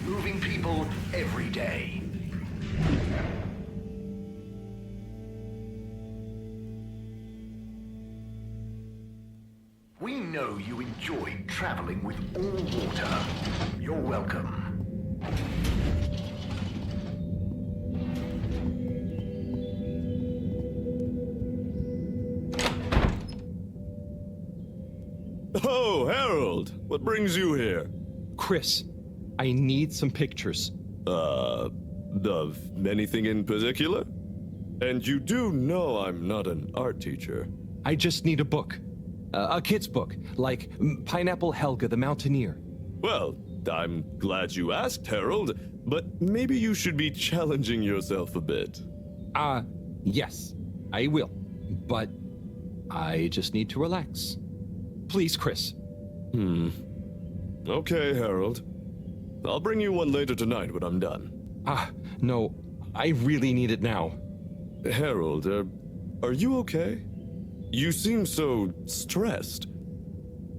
Moving people every day. We know you enjoyed traveling with all water. You're welcome. Oh, Harold! What brings you here? Chris, I need some pictures. Of anything in particular? And you do know I'm not an art teacher. I just need a book. A kid's book, like Pineapple Helga the Mountaineer. Well, I'm glad you asked, Harold, but maybe you should be challenging yourself a bit. Yes, I will. But I just need to relax. Please, Chris. Okay, Harold. I'll bring you one later tonight when I'm done. No, I really need it now. Harold, are you okay? You seem so stressed.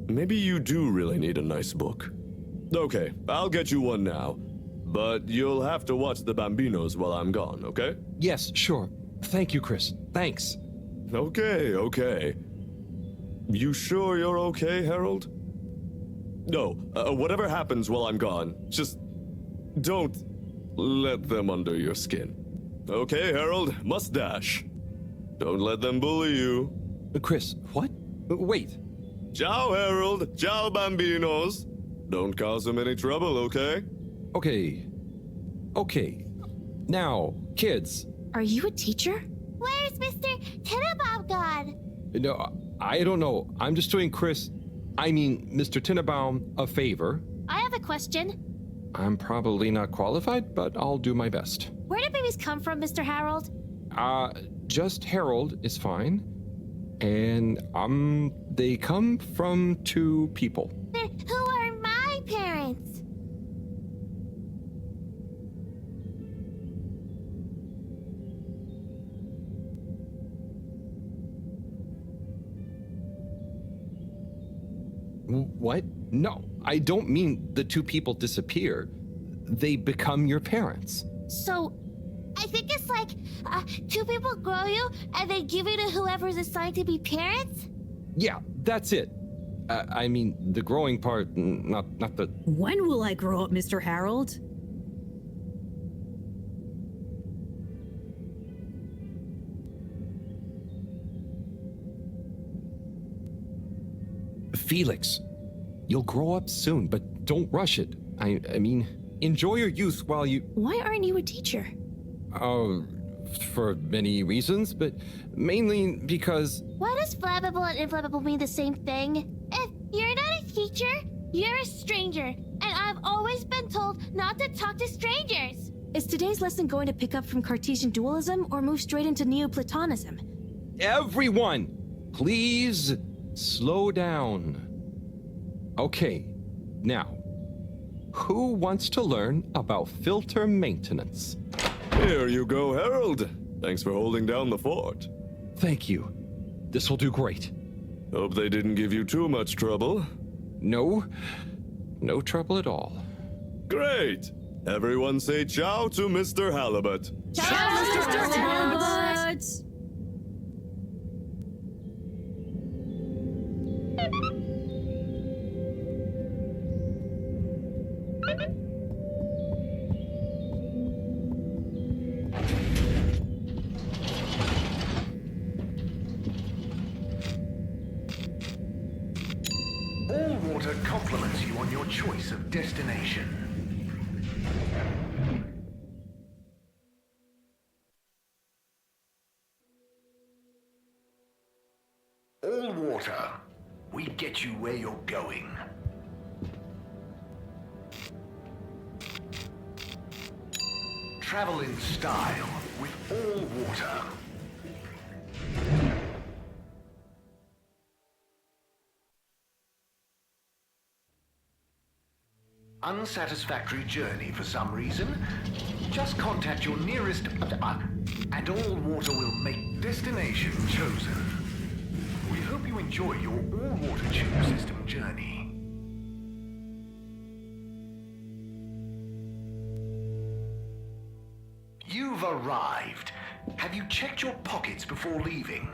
Maybe you do really need a nice book. Okay, I'll get you one now. But you'll have to watch the Bambinos while I'm gone, okay? Yes, sure. Thank you, Chris. Thanks. Okay. You sure you're okay, Harold? No, whatever happens while I'm gone, just don't let them under your skin. Okay, Harold? Mustache. Don't let them bully you. Chris, what? Wait. Ciao, Harold. Ciao, Bambinos. Don't cause them any trouble, okay? Okay. Okay. Now, kids. Are you a teacher? Where's Mr. Tenenbaum gone? No, I don't know. I'm just doing Mr. Tenenbaum a favor. I have a question. I'm probably not qualified, but I'll do my best. Where do babies come from, Mr. Harold? Just Harold is fine. And, they come from 2 people. Who are my parents? What? No, I don't mean the 2 people disappear. They become your parents. So, I think it's like 2 people grow you and they give you to whoever's assigned to be parents? Yeah, that's it. I mean, the growing part, not the... When will I grow up, Mr. Harold? Felix, you'll grow up soon, but don't rush it. I mean, enjoy your youth while you... Why aren't you a teacher? For many reasons, but mainly because... Why does flammable and inflammable mean the same thing? If you're not a teacher, you're a stranger, and I've always been told not to talk to strangers. Is today's lesson going to pick up from Cartesian dualism or move straight into Neoplatonism? Everyone, please slow down. Okay, now, who wants to learn about filter maintenance? Here you go, Harold. Thanks for holding down the fort. Thank you. This will do great. Hope they didn't give you too much trouble. No trouble at all. Great! Everyone say ciao to Mr. Halibut. Ciao, Mr. Halibut! All water compliments you on your choice of destination. All water, we get you where you're going. Travel in style with all water. Unsatisfactory journey for some reason? Just contact your nearest and all water will make destination chosen. We hope you enjoy your all-water tube system journey. You've arrived. Have you checked your pockets before leaving?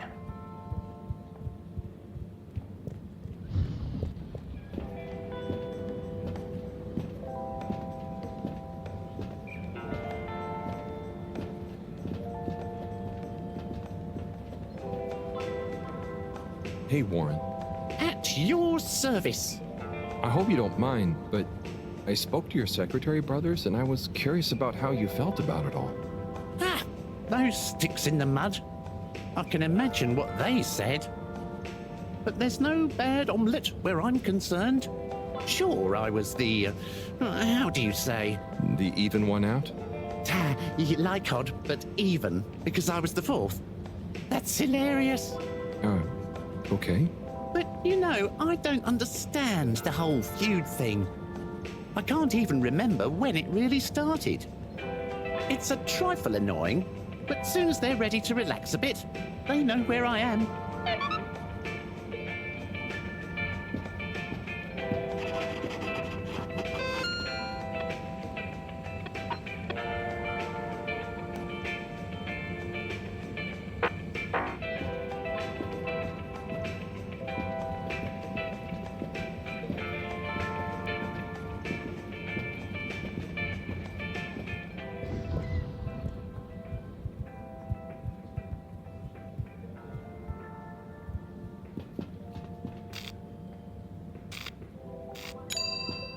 Hey, Warren. At your service. I hope you don't mind, but I spoke to your secretary brothers and I was curious about how you felt about it all. Ah, those sticks in the mud. I can imagine what they said. But there's no bad omelette where I'm concerned. Sure, I was the, how do you say? The even one out? Like odd, but even, because I was the 4th. That's hilarious. Okay. But, you know, I don't understand the whole feud thing. I can't even remember when it really started. It's a trifle annoying, but soon as they're ready to relax a bit, they know where I am.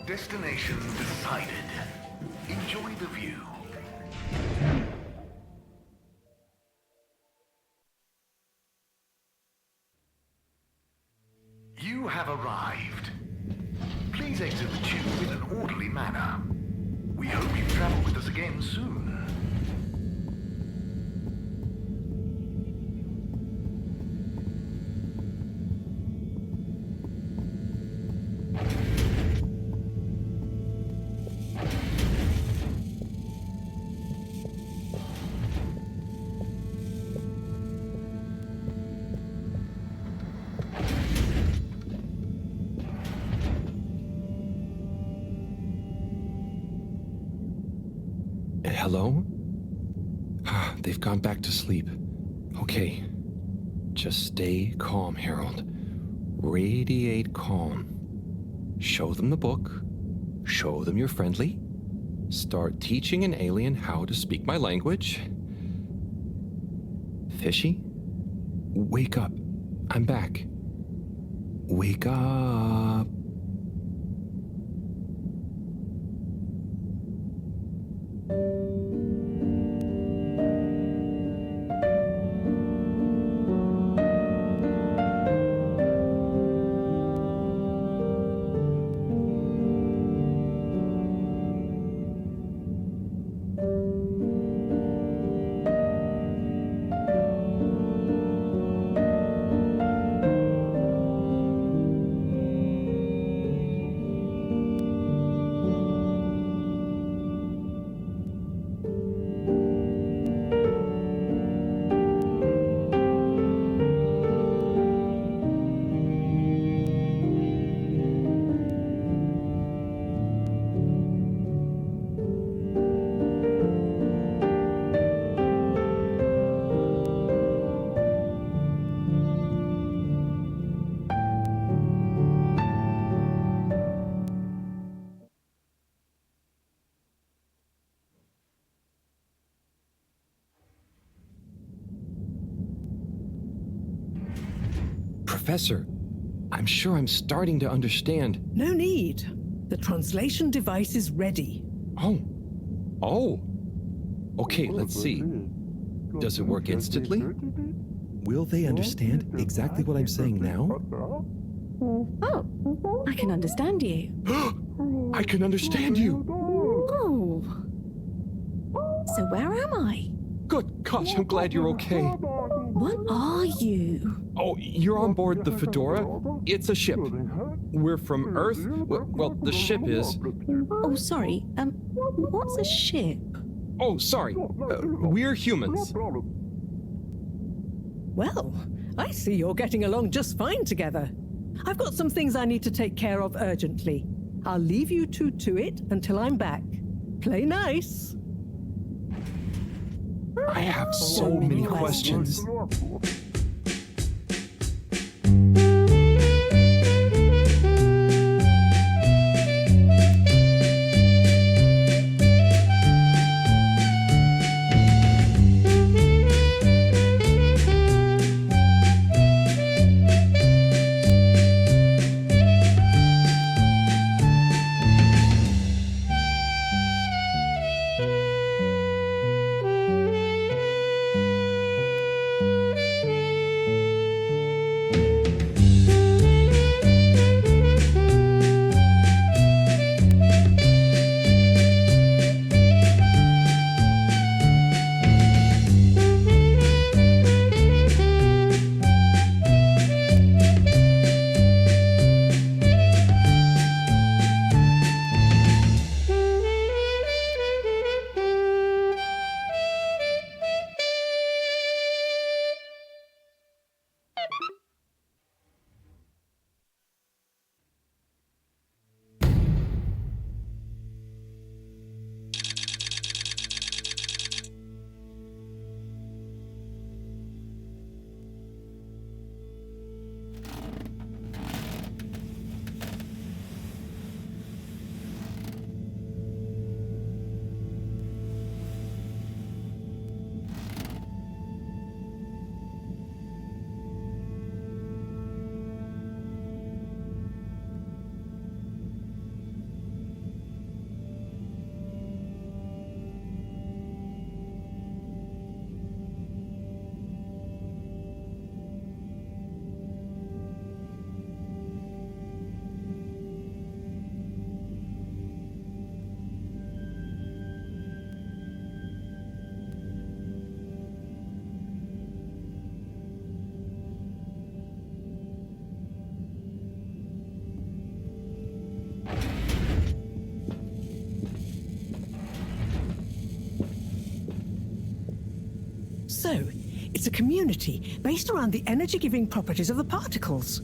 Destination decided. Enjoy the view. You have arrived. Please exit the tube in an orderly manner. We hope you travel with us again soon. Hello? They've gone back to sleep. Okay. Just stay calm, Harold. Radiate calm. Show them the book. Show them you're friendly. Start teaching an alien how to speak my language. Fishy? Wake up. I'm back. Wake up. Professor, I'm sure I'm starting to understand. No need. The translation device is ready. Oh. Okay, let's see. Does it work instantly? Will they understand exactly what I'm saying now? Oh, I can understand you. I can understand you. Oh. So where am I? Good gosh, I'm glad you're okay. What are you? Oh, you're on board the Fedora? It's a ship. We're from Earth. Well, the ship is. Oh, sorry. What's a ship? Oh, sorry. We're humans. Well, I see you're getting along just fine together. I've got some things I need to take care of urgently. I'll leave you two to it until I'm back. Play nice. I have so many questions. So, it's a community based around the energy-giving properties of the particles.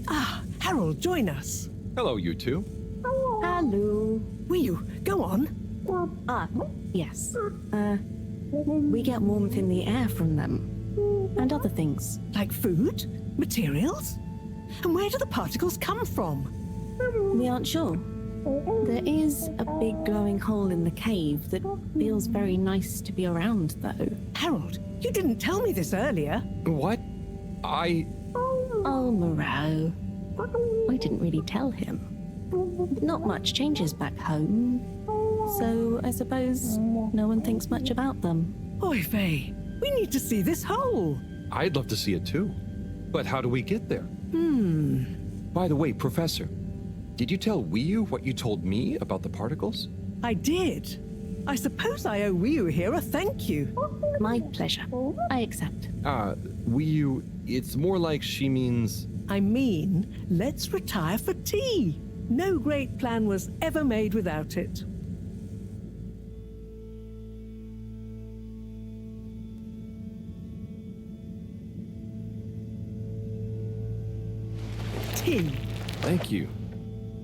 Ah, Harold, join us. Hello, you two. Hello. Wiyu, go on. Yes. We get warmth in the air from them. And other things. Like food? Materials? And where do the particles come from? We aren't sure. There is a big glowing hole in the cave that feels very nice to be around, though. Harold, you didn't tell me this earlier. What? Oh, Moreau. I didn't really tell him. Not much changes back home. So I suppose no one thinks much about them. Oy vey, we need to see this hole. I'd love to see it too. But how do we get there? By the way, Professor, did you tell Wiyu what you told me about the particles? I did. I suppose I owe Wiyu here a thank you. My pleasure. I accept. Wiyu, it's more like she means... I mean, let's retire for tea. No great plan was ever made without it. Tea. Thank you.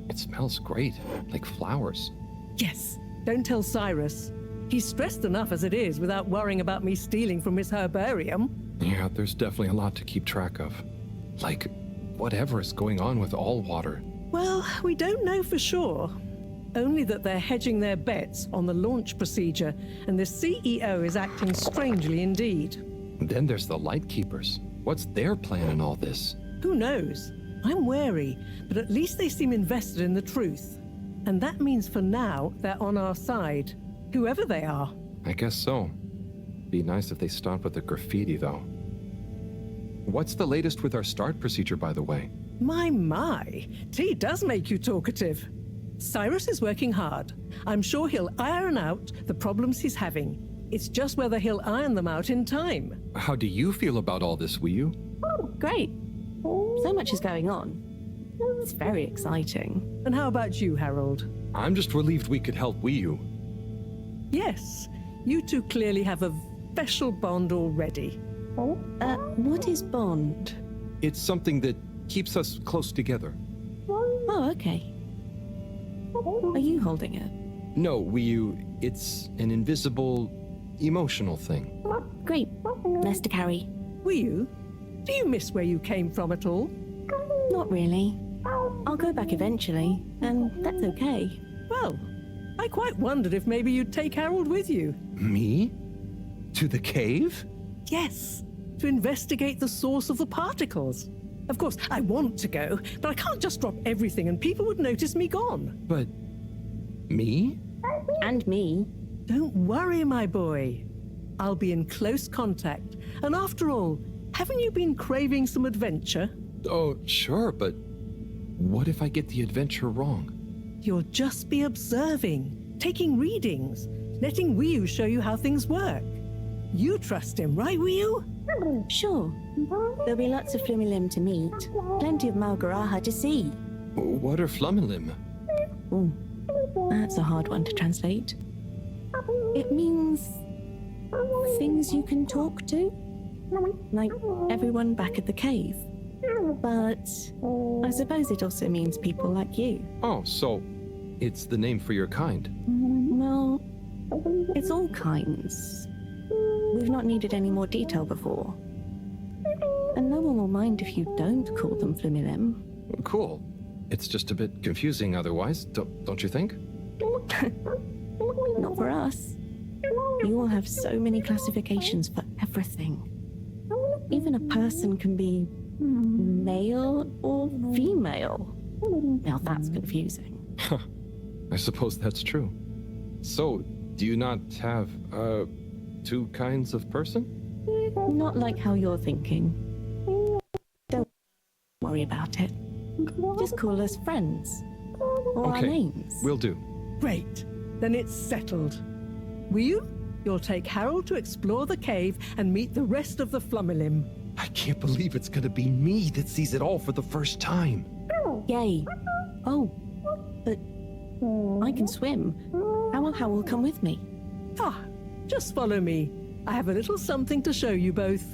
It smells great, like flowers. Yes, don't tell Cyrus. He's stressed enough as it is without worrying about me stealing from his herbarium. Yeah, there's definitely a lot to keep track of. Like, whatever is going on with all water. Well, we don't know for sure. Only that they're hedging their bets on the launch procedure, and the CEO is acting strangely indeed. And then there's the Lightkeepers. What's their plan in all this? Who knows? I'm wary, but at least they seem invested in the truth. And that means for now, they're on our side, whoever they are. I guess so. Be nice if they stopped with the graffiti, though. What's the latest with our start procedure, by the way? My, tea does make you talkative. Cyrus is working hard. I'm sure he'll iron out the problems he's having. It's just whether he'll iron them out in time. How do you feel about all this, Wiyu? Great. So much is going on. It's very exciting. And how about you, Harold? I'm just relieved we could help Wiyu. Yes, you two clearly have a special bond already. What is bond? It's something that keeps us close together. Oh, okay. Are you holding it? No, Wiyu, it's an invisible, emotional thing. Great. Less to carry. Wiyu, do you miss where you came from at all? Not really. I'll go back eventually, and that's okay. Well, I quite wondered if maybe you'd take Harold with you. Me? To the cave? Yes, to investigate the source of the particles. Of course, I want to go, but I can't just drop everything and people would notice me gone. But... me? And me. Don't worry, my boy. I'll be in close contact. And after all, haven't you been craving some adventure? Oh, sure, but what if I get the adventure wrong? You'll just be observing, taking readings, letting Wiyu show you how things work. You trust him, right, Wiyu? Sure. There'll be lots of Flumilim to meet. Plenty of Malgaraha to see. What are Flumilim? That's a hard one to translate. It means things you can talk to. Like everyone back at the cave. But I suppose it also means people like you. Oh, so it's the name for your kind. Well, it's all kinds. We've not needed any more detail before. And no one will mind if you don't call them Flumilim. Cool. It's just a bit confusing otherwise, don't you think? Not for us. You all have so many classifications for everything. Even a person can be male or female. Now that's confusing. I suppose that's true. So, do you not have, two kinds of person? Not like how you're thinking. Don't worry about it. Just call us friends. Or our Okay, names. will do. Great. Then it's settled. Wiyu, you'll take Harold to explore the cave and meet the rest of the Flumilim. I can't believe it's gonna be me that sees it all for the first time. Yay. Oh, but I can swim. How will come with me? Ah, just follow me. I have a little something to show you both.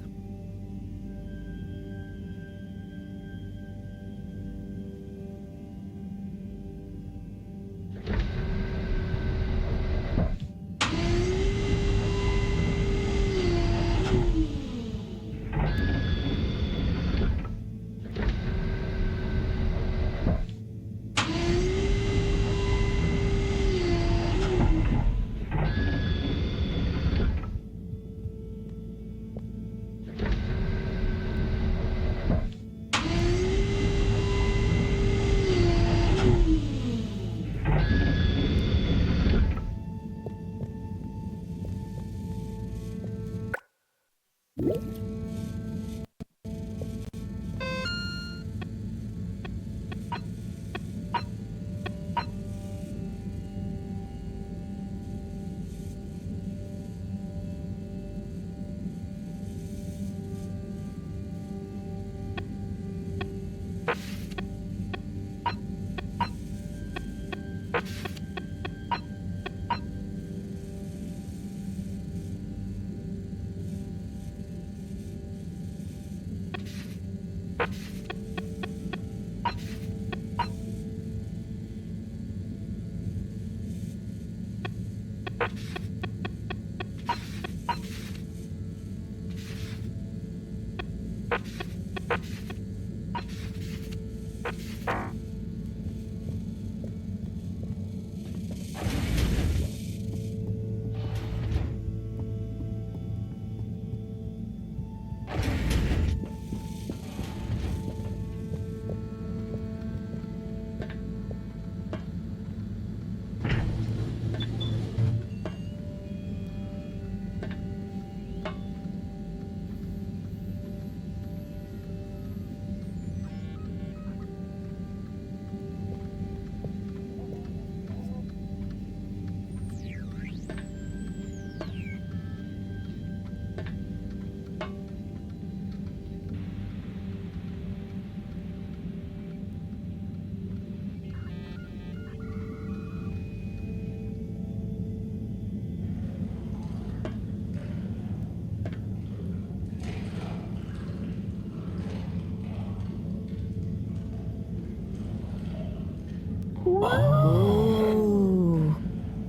Oh.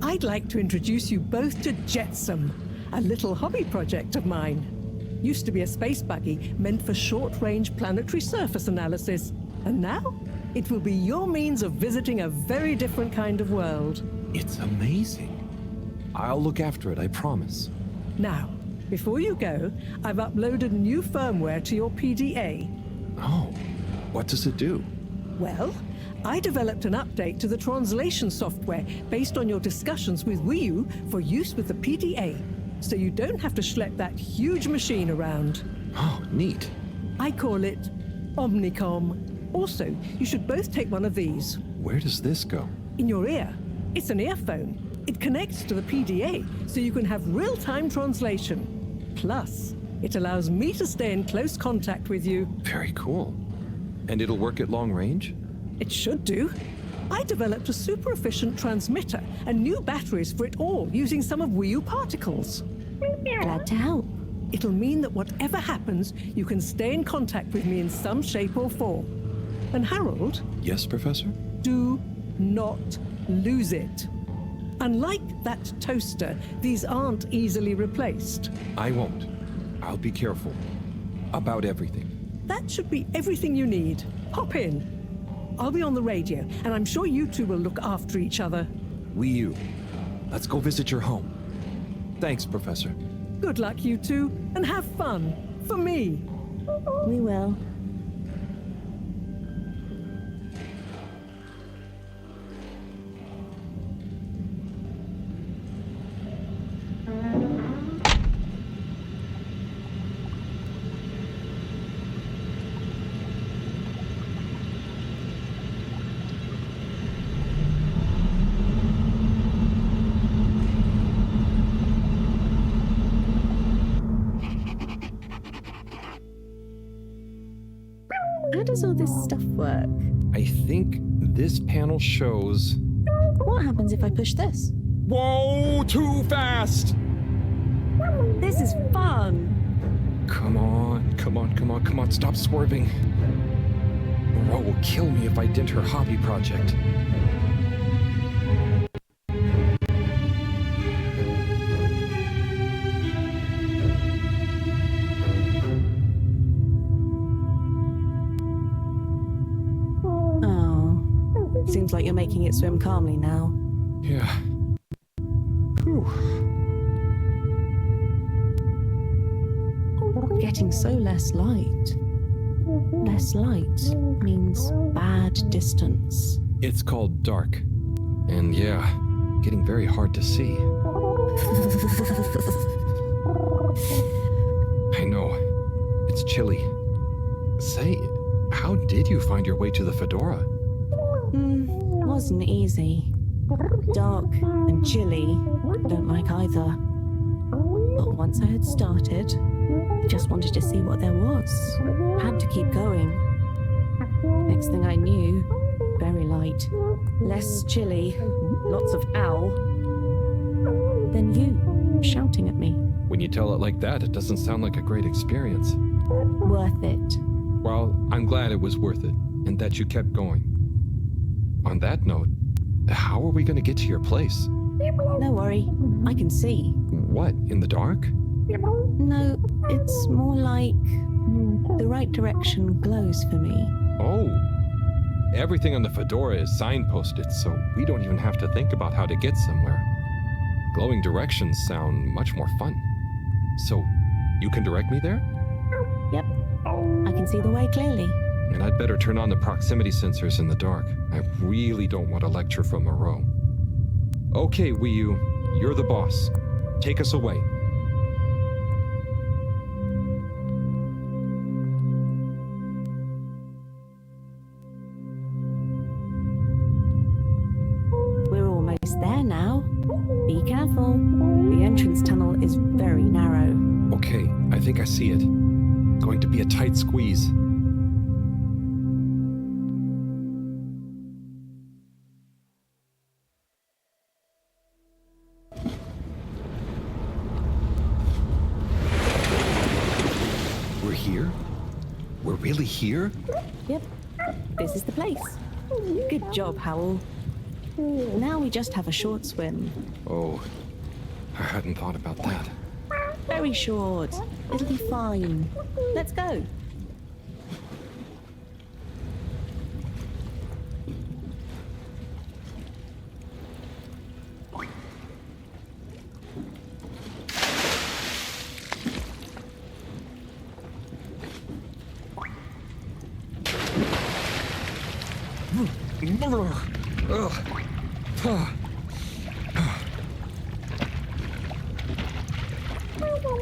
I'd like to introduce you both to Jetsam, a little hobby project of mine. Used to be a space buggy meant for short-range planetary surface analysis, and now it will be your means of visiting a very different kind of world. It's amazing. I'll look after it, I promise. Now, before you go, I've uploaded new firmware to your PDA. Oh, what does it do? Well, I developed an update to the translation software based on your discussions with Wii U for use with the PDA, so you don't have to schlep that huge machine around. Oh, neat. I call it Omnicom. Also, you should both take one of these. Where does this go? In your ear. It's an earphone. It connects to the PDA, so you can have real-time translation. Plus, it allows me to stay in close contact with you. Very cool. And it'll work at long range? It should do. I developed a super efficient transmitter and new batteries for it all using some of Wii U particles. Glad to help. It'll mean that whatever happens, you can stay in contact with me in some shape or form. And Harold? Yes, Professor? Do not lose it. Unlike that toaster, these aren't easily replaced. I won't. I'll be careful. About everything. That should be everything you need. Hop in. I'll be on the radio, and I'm sure you two will look after each other. Wii U. Let's go visit your home. Thanks, Professor. Good luck, you two, and have fun. For me. We will. How does all this stuff work? I think this panel shows... What happens if I push this? Whoa, too fast! This is fun. Come on, come on, come on, come on, stop swerving. Ro will kill me if I dent her hobby project. Oh, seems like you're making it swim calmly now. Yeah. Whew. Getting so less light. Less light means bad distance. It's called dark. And yeah, getting very hard to see. I know. It's chilly. Say, how did you find your way to the Fedora? Wasn't easy. Dark and chilly. Don't like either. But once I had started, just wanted to see what there was. Had to keep going. Next thing I knew, very light, less chilly, lots of ow. Then you, shouting at me. When you tell it like that, it doesn't sound like a great experience. Worth it. Well, I'm glad it was worth it, and that you kept going. On that note, how are we going to get to your place? No worry, I can see. What, in the dark? No, it's more like the right direction glows for me. Oh. Everything on the Fedora is signposted, so we don't even have to think about how to get somewhere. Glowing directions sound much more fun. So, you can direct me there? Yep, I can see the way clearly. And I'd better turn on the proximity sensors in the dark. I really don't want a lecture from Moreau. Okay, Wii U, you're the boss. Take us away. We're almost there now. Be careful. The entrance tunnel is very narrow. Okay, I think I see it. Going to be a tight squeeze. We're here? We're really here? Yep, this is the place. Good job, Howell. Now we just have a short swim. Oh, I hadn't thought about that. Very short. It'll be fine. Let's go.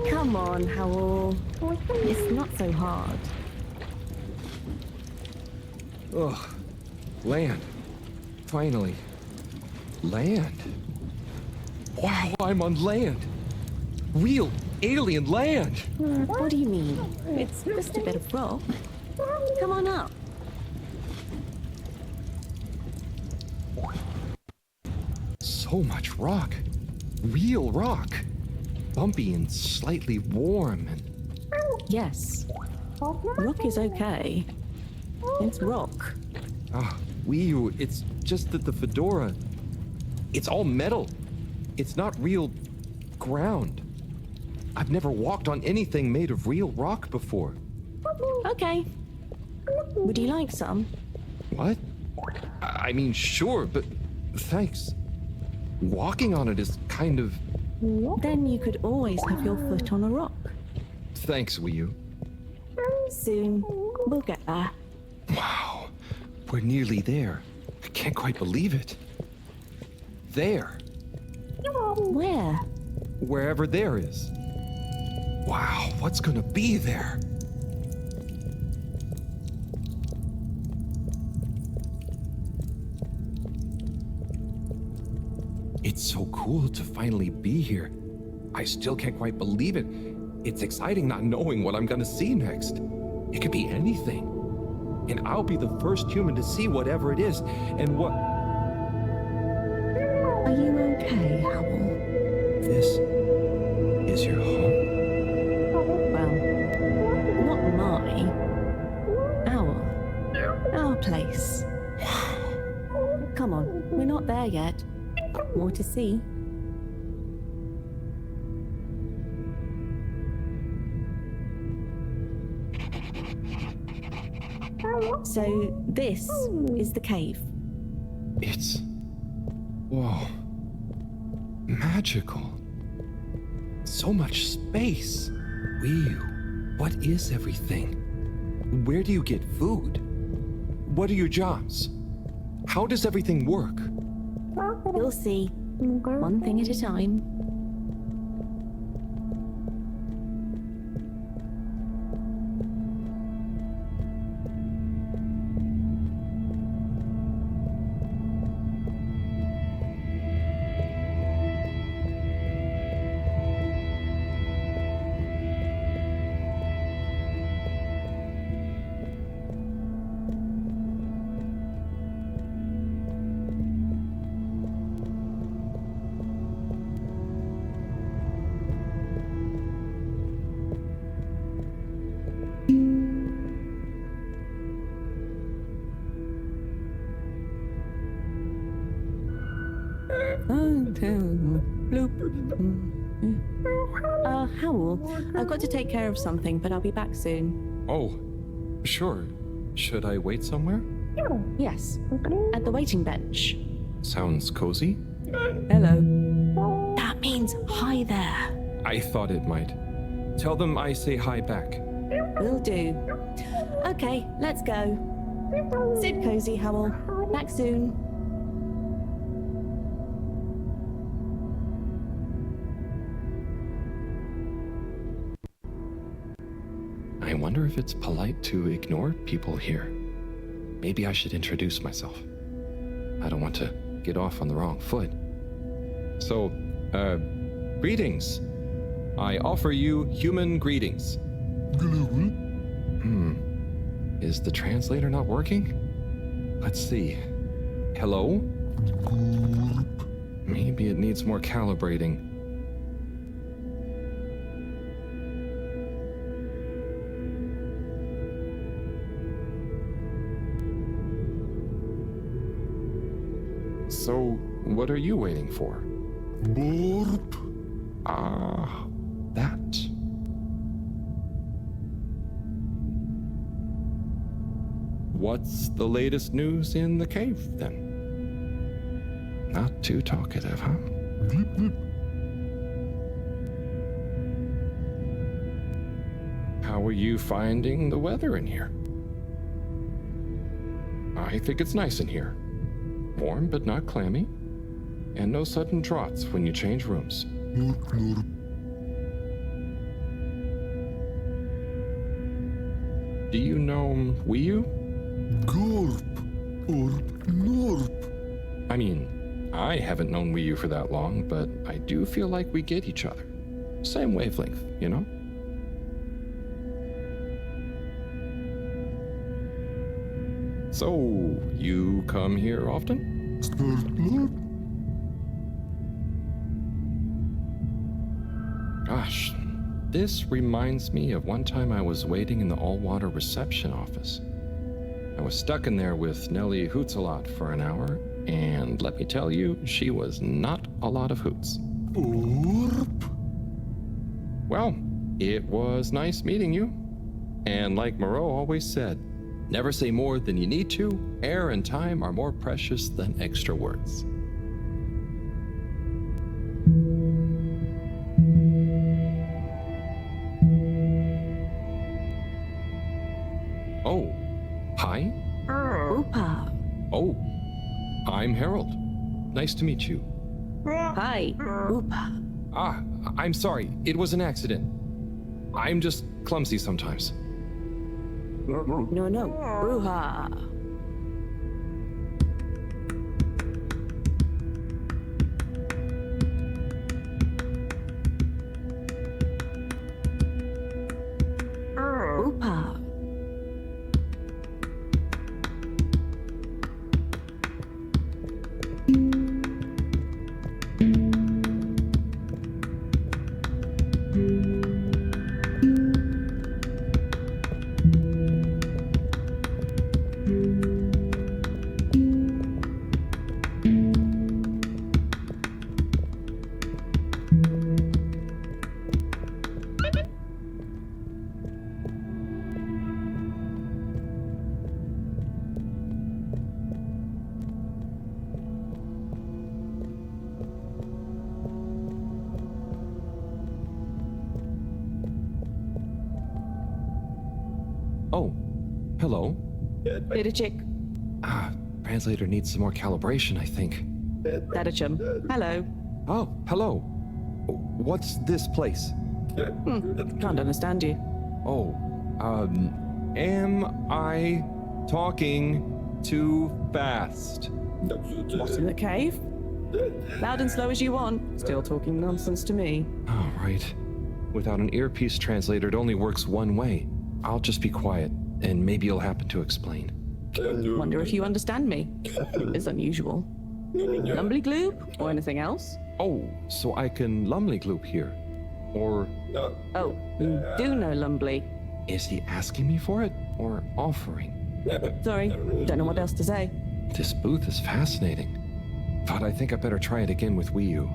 Come on, Howell. It's not so hard. Ugh. Land. Finally. Land. Wow, I'm on land. Real alien land. What do you mean? It's just a bit of rock. Come on up. So much rock. Real rock. Bumpy and slightly warm and... Yes. Rock is okay. It's rock. Ah, Wii U, it's just that the Fedora... It's all metal. It's not real ground. I've never walked on anything made of real rock before. Okay. Would you like some? What? I mean, sure, but thanks. Walking on it is kind of... Then you could always have your foot on a rock. Thanks, Wii U. Soon, we'll get there. Wow, we're nearly there. I can't quite believe it. There. Where? Wherever there is. Wow, what's gonna be there? It's so cool to finally be here. I still can't quite believe it. It's exciting not knowing what I'm gonna see next. It could be anything. And I'll be the first human to see whatever it is, and what... Are you okay, Howell? This is your home. not there yet. More to see. So, this is the cave. It's... whoa. Magical. So much space. Whew. What is everything? Where do you get food? What are your jobs? How does everything work? You'll see. One thing at a time. Howell, I've got to take care of something, but I'll be back soon. Oh, sure. Should I wait somewhere? Yes, at the waiting bench. Sounds cozy. Hello. That means hi there. I thought it might. Tell them I say hi back. Will do. Okay, let's go. Sit cozy, Howell. Back soon. I wonder if it's polite to ignore people here. Maybe I should introduce myself. I don't want to get off on the wrong foot. So, greetings. I offer you human greetings. Is the translator not working? Let's see. Hello? Maybe it needs more calibrating. So, what are you waiting for? Ah, that. What's the latest news in the cave, then? Not too talkative, huh? How are you finding the weather in here? I think it's nice in here. Warm but not clammy. And no sudden draughts when you change rooms. Do you know Wiyu? I mean, I haven't known Wiyu for that long, but I do feel like we get each other. Same wavelength, you know? So, you come here often? Gosh, this reminds me of one time I was waiting in the all-water reception office. I was stuck in there with Nellie Hootsalot for an hour, and let me tell you, she was not a lot of hoots. Well, it was nice meeting you. And like Moreau always said, never say more than you need to. Air and time are more precious than extra words. Oh, hi. Oopa. Oh, I'm Harold. Nice to meet you. Hi. Oopa. Ah, I'm sorry. It was an accident. I'm just clumsy sometimes. No. Bruha. Oopa. Hello? Didichik. Translator needs some more calibration, I think. Dadachum. Hello. Oh, hello. What's this place? Can't understand you. Oh, am I talking too fast? What's in the cave? Loud and slow as you want. Still talking nonsense to me. Oh, right. Without an earpiece translator, it only works one way. I'll just be quiet, and maybe you'll happen to explain. Wonder if you understand me. It's unusual. Lumbly gloop or anything else? Oh, so I can Lumley Gloop here. Or... Oh, you do know Lumbly. Is he asking me for it, or offering? Sorry, don't know what else to say. This booth is fascinating. But I think I better try it again with Wii U.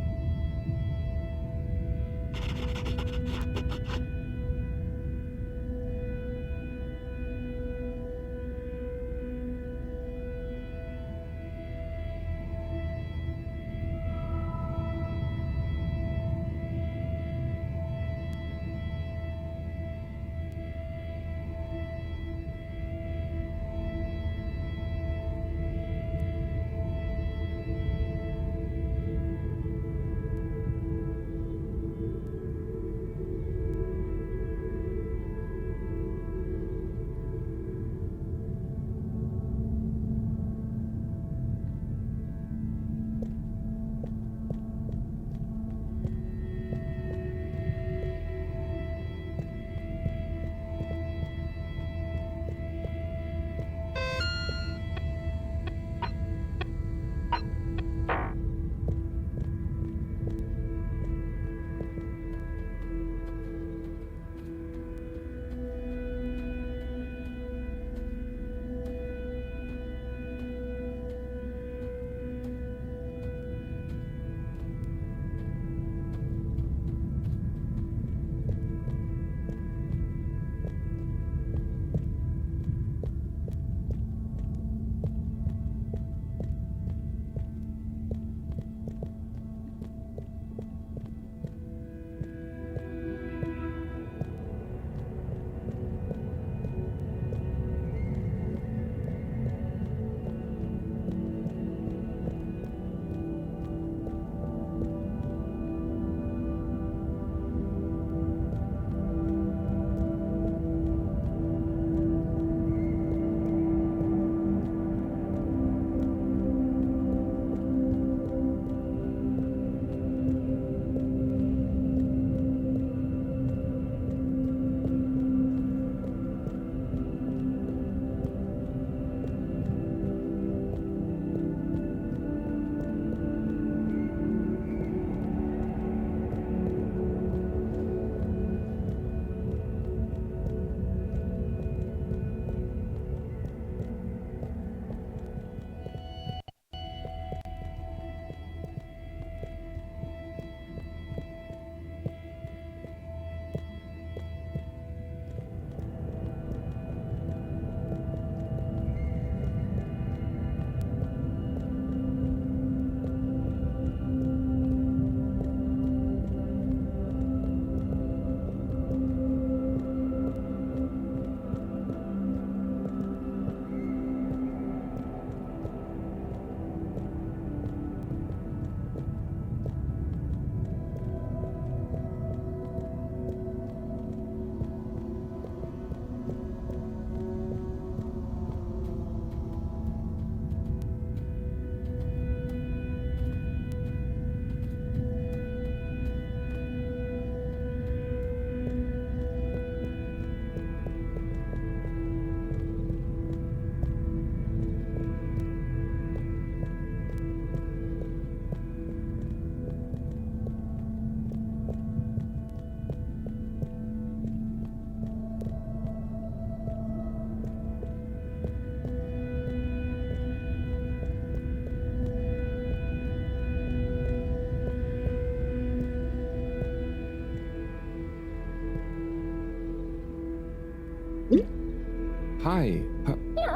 Hi.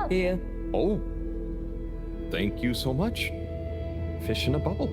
Here. Oh. Thank you so much. Fish in a bubble.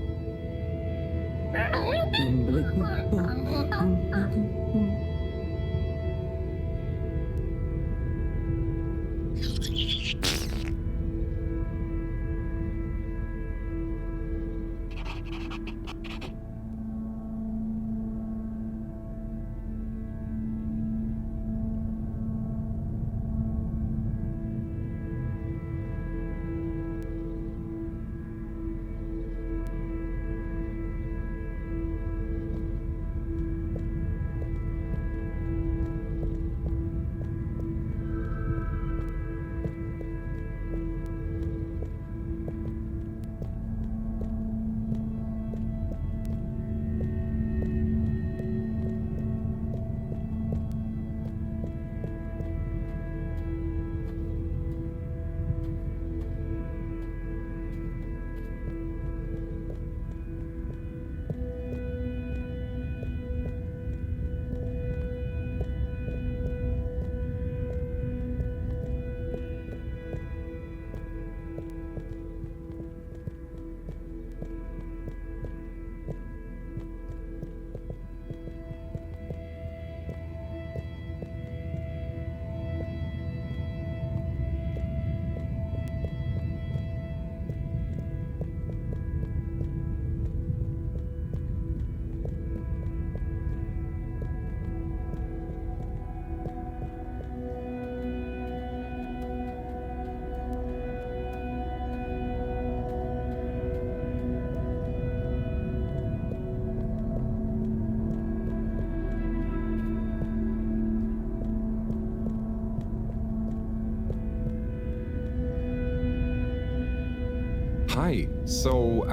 Hi. So,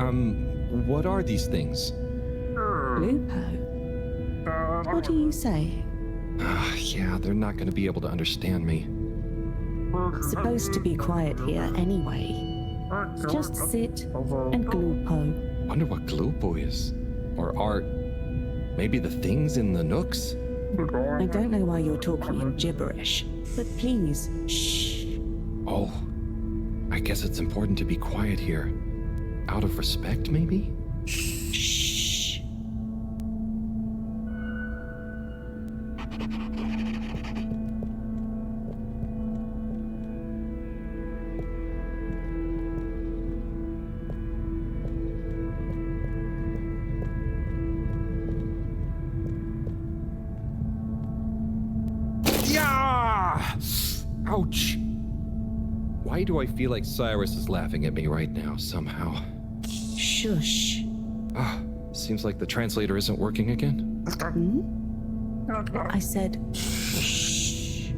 what are these things? Lupo. What do you say? Yeah, they're not going to be able to understand me. Supposed to be quiet here anyway. Just sit and glupo. Wonder what Glupo is. Or are maybe the things in the nooks? I don't know why you're talking in gibberish, but please, shh. Oh, I guess it's important to be quiet here. Out of respect, maybe? Shh. Yeah! Ouch! Why do I feel like Cyrus is laughing at me right now, somehow? Shush. Seems like the translator isn't working again. I said, shh.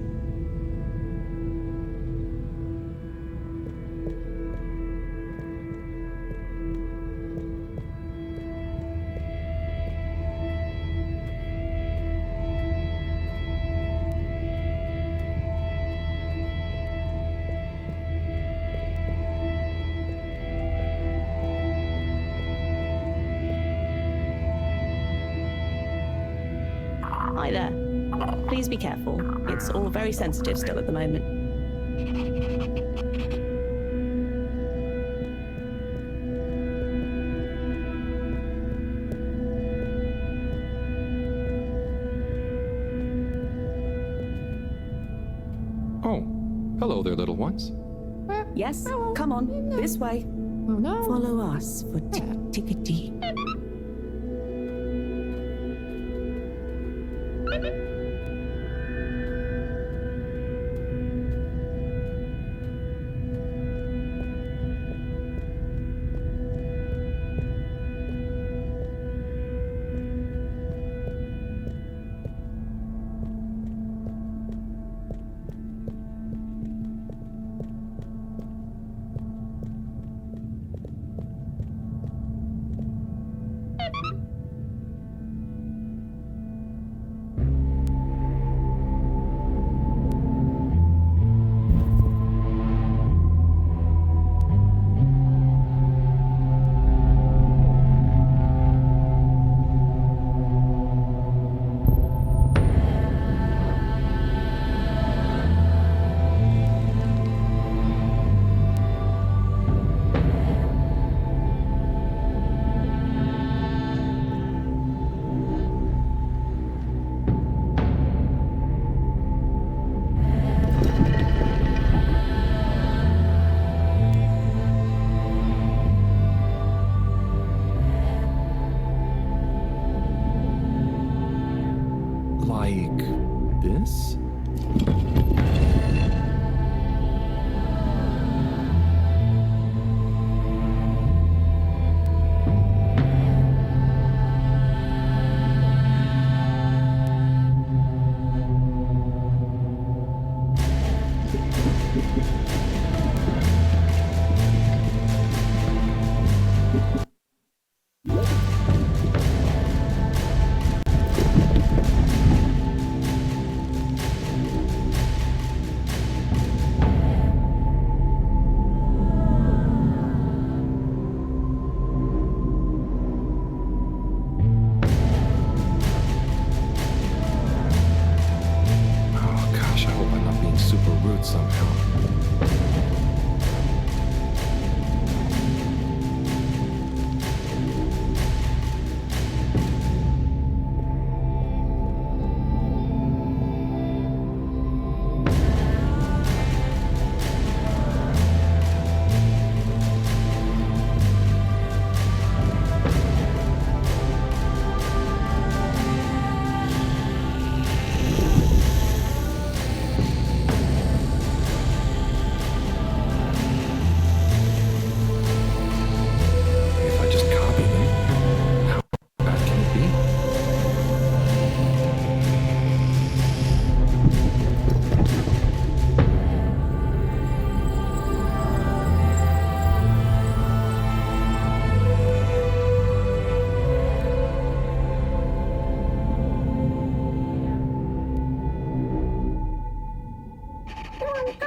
Hi there. Please be careful. It's all very sensitive still at the moment. Oh, hello there, little ones. Yes, come on, this way. Follow us for tickety. Like this?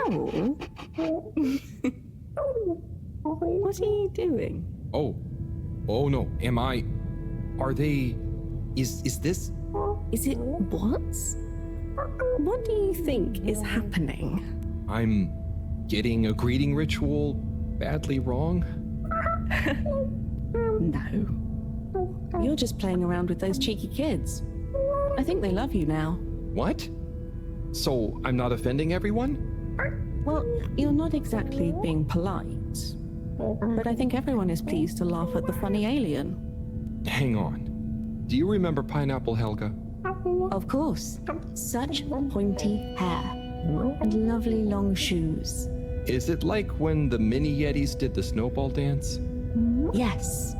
Harold? What are you doing? Oh. Oh no. Am I... Are they... Is this... Is it what? What do you think is happening? I'm getting a greeting ritual badly wrong? No. You're just playing around with those cheeky kids. I think they love you now. What? So I'm not offending everyone? Well, you're not exactly being polite. But I think everyone is pleased to laugh at the funny alien. Hang on. Do you remember Pineapple Helga? Of course. Such pointy hair. And lovely long shoes. Is it like when the mini Yetis did the snowball dance? Yes.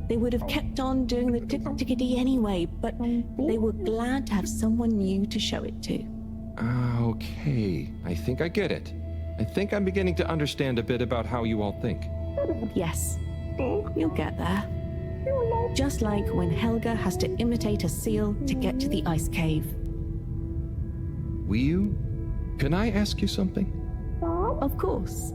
They would have kept on doing the tick-tickety anyway, but they were glad to have someone new to show it to. Okay. I think I get it. I think I'm beginning to understand a bit about how you all think. Yes. You'll get there. Just like when Helga has to imitate a seal to get to the ice cave. Wiyu, can I ask you something? Of course.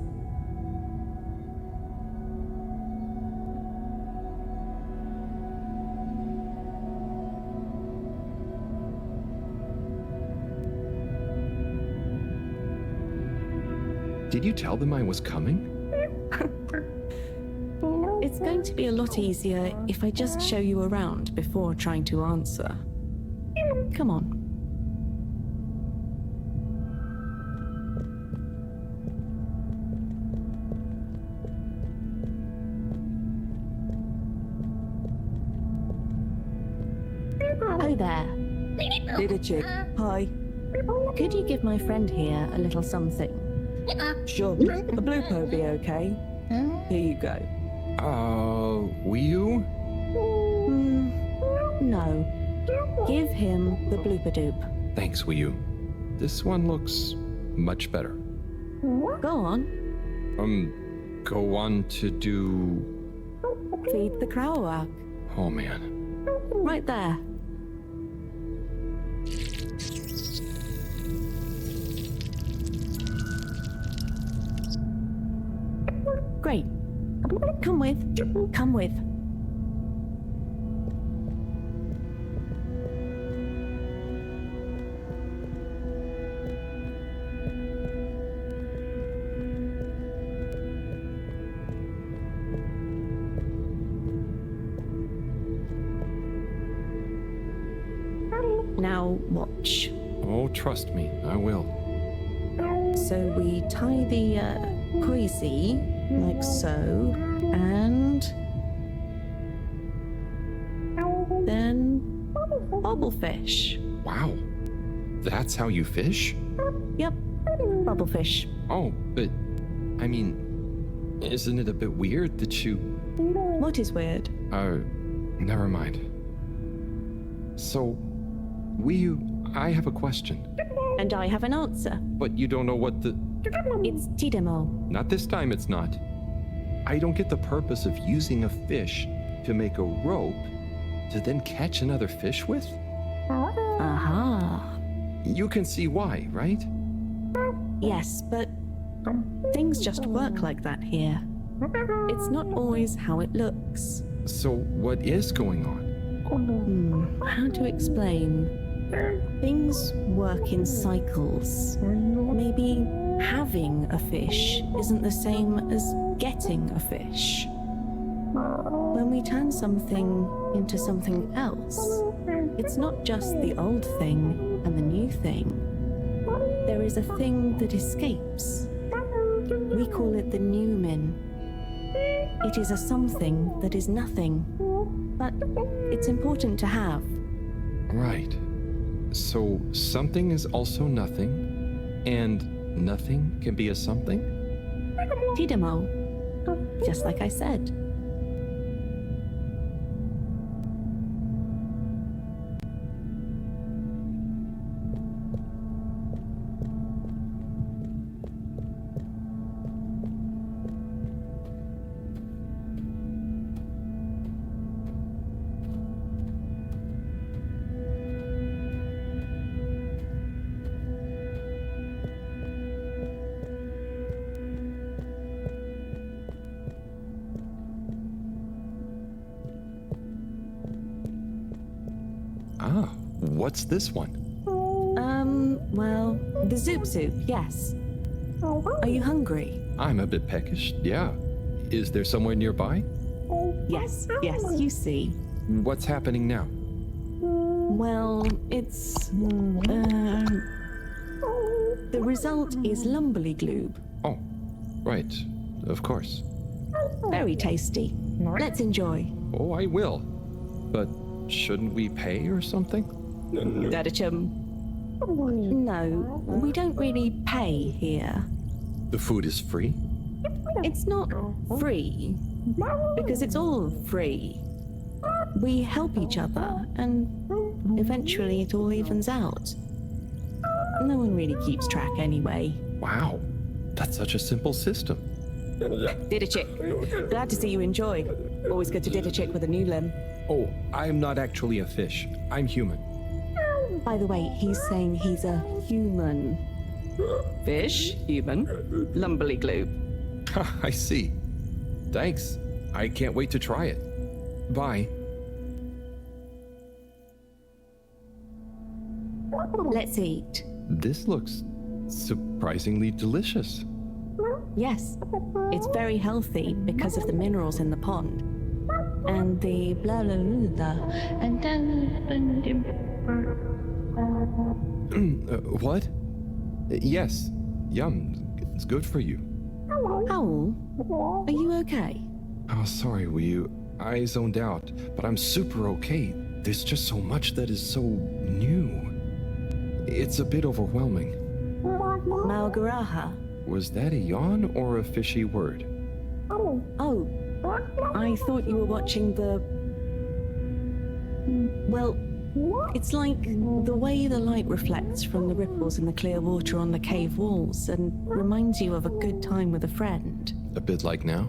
Did you tell them I was coming? It's going to be a lot easier if I just show you around before trying to answer. Come on. Hi there. Little chick. Hi. Could you give my friend here a little something? Sure. The blooper will be okay. Here you go. Wiyu? No. Give him the blooper doop. Thanks, Wiyu. This one looks much better. Go on. Go on to do... Feed the Krauak. Oh, man. Right there. Great. Come with. Come with. Now watch. Oh, trust me, I will. So we tie the koizi like so, and then bubblefish. Wow. That's how you fish? Yep, bubblefish. Oh, but, I mean, isn't it a bit weird that you... What is weird? Never mind. So, Wiyu, I have a question. And I have an answer. But you don't know what the... It's Tidemo. Not this time, it's not. I don't get the purpose of using a fish to make a rope to then catch another fish with? Aha. You can see why, right? Yes, but things just work like that here. It's not always how it looks. So what is going on? How to explain? Things work in cycles. Maybe having a fish isn't the same as getting a fish. When we turn something into something else, it's not just the old thing and the new thing. There is a thing that escapes. We call it the Newman. It is a something that is nothing, but it's important to have. Right. So something is also nothing, and nothing can be a something? Tidemo. Just like I said. What's this one? Well, the Zoop Zoop, yes. Are you hungry? I'm a bit peckish, yeah. Is there somewhere nearby? Yes, you see. What's happening now? Well, it's... the result is Lumberly Gloob. Oh, right. Of course. Very tasty. Let's enjoy. Oh, I will. But shouldn't we pay or something? Dadachum. No, we don't really pay here. The food is free? It's not free, because it's all free. We help each other, and eventually it all evens out. No one really keeps track anyway. Wow, that's such a simple system. Didachik, glad to see you enjoy. Always good to Didachik with a new limb. Oh, I'm not actually a fish. I'm human. By the way, he's saying he's a human. Fish, human, Lumberly Gloob. I see. Thanks. I can't wait to try it. Bye. Let's eat. This looks surprisingly delicious. Yes, it's very healthy because of the minerals in the pond. And the blah blah blah blah. And then... What? Yes. Yum. It's good for you. Howl, are you okay? Oh, sorry, Wii. I zoned out, but I'm super okay. There's just so much that is so new. It's a bit overwhelming. Malgaraha. Was that a yawn or a fishy word? Oh, I thought you were watching the... Well, it's like the way the light reflects from the ripples in the clear water on the cave walls and reminds you of a good time with a friend. A bit like now?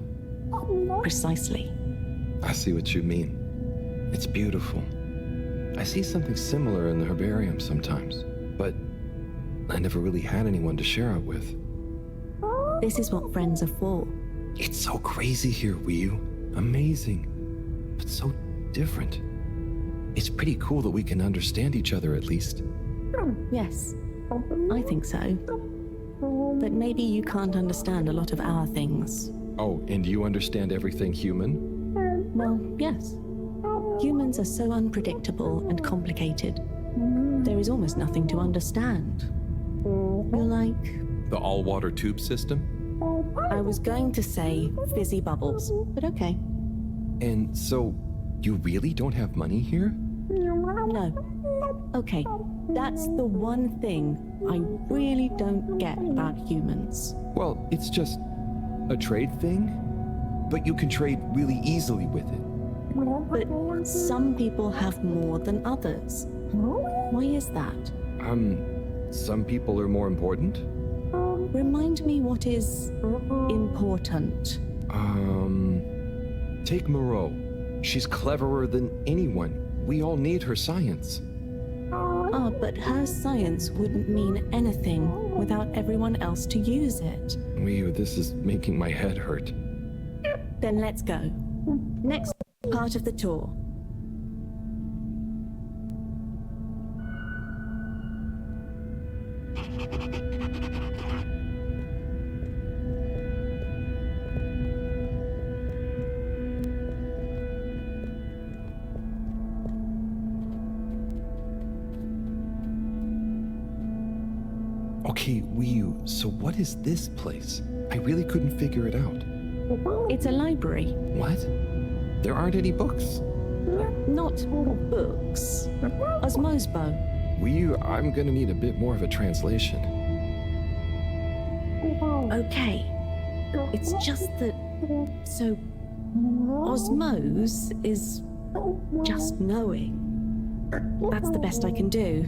Precisely. I see what you mean. It's beautiful. I see something similar in the herbarium sometimes, but I never really had anyone to share it with. This is what friends are for. It's so crazy here, Wii. Amazing, but so different. It's pretty cool that we can understand each other at least. Yes, I think so. But maybe you can't understand a lot of our things. Oh, and you understand everything human? Well, yes. Humans are so unpredictable and complicated. There is almost nothing to understand. You're like... The all-water tube system? I was going to say fizzy bubbles, but okay. And so, you really don't have money here? No. Okay, that's the one thing I really don't get about humans. Well, it's just a trade thing, but you can trade really easily with it. But some people have more than others. Why is that? Some people are more important? Remind me what is important. Take Moreau. She's cleverer than anyone. We all need her science. But her science wouldn't mean anything without everyone else to use it. This is making my head hurt. Then let's go. Next part of the tour. Okay, Wii, so what is this place? I really couldn't figure it out. It's a library. What? There aren't any books? Not books. Osmosbo. Wii, I'm gonna need a bit more of a translation. Okay. It's just that... So... Osmose is... just knowing. That's the best I can do.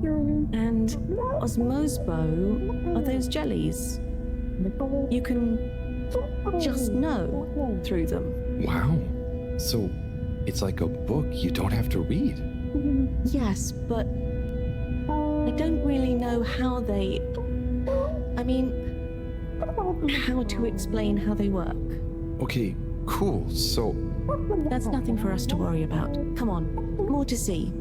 And Osmosbo are those jellies. You can just know through them. Wow. So it's like a book you don't have to read. Yes, but I don't really know how they... I mean, how to explain how they work. Okay, cool. So... That's nothing for us to worry about. Come on, more to see.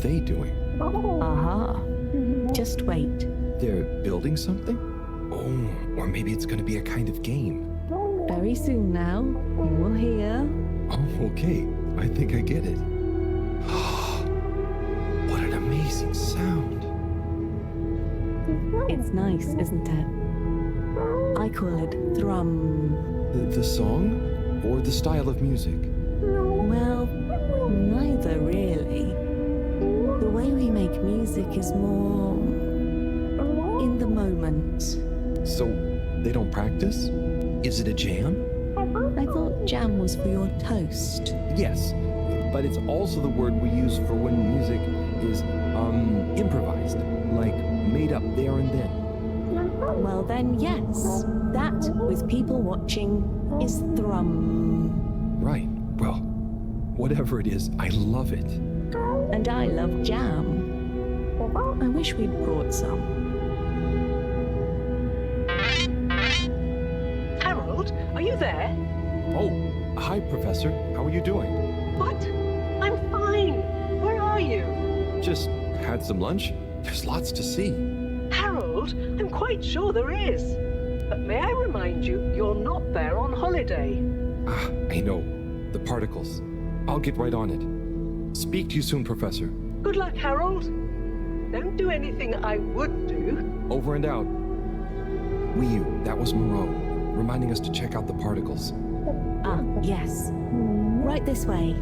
they doing? Aha. Just wait. They're building something? Oh, or maybe it's gonna be a kind of game. Very soon now, you will hear. Oh, okay. I think I get it. What an amazing sound. It's nice, isn't it? I call it thrum. The song? Or the style of music? Well, neither really. The way we make music is more in the moment. So, they don't practice? Is it a jam? I thought jam was for your toast. Yes, but it's also the word we use for when music is, improvised, like made up there and then. Well then, yes. That, with people watching, is thrum. Right, well, whatever it is, I love it. And I love jam. I wish we'd brought some. Harold, are you there? Oh, hi, Professor. How are you doing? What? I'm fine. Where are you? Just had some lunch. There's lots to see. Harold, I'm quite sure there is. But may I remind you, you're not there on holiday. Ah, I know. The particles. I'll get right on it. Speak to you soon, Professor. Good luck, Harold. Don't do anything I would do. Over and out. Wiyu, that was Moreau, reminding us to check out the particles. Ah, yes. Right this way.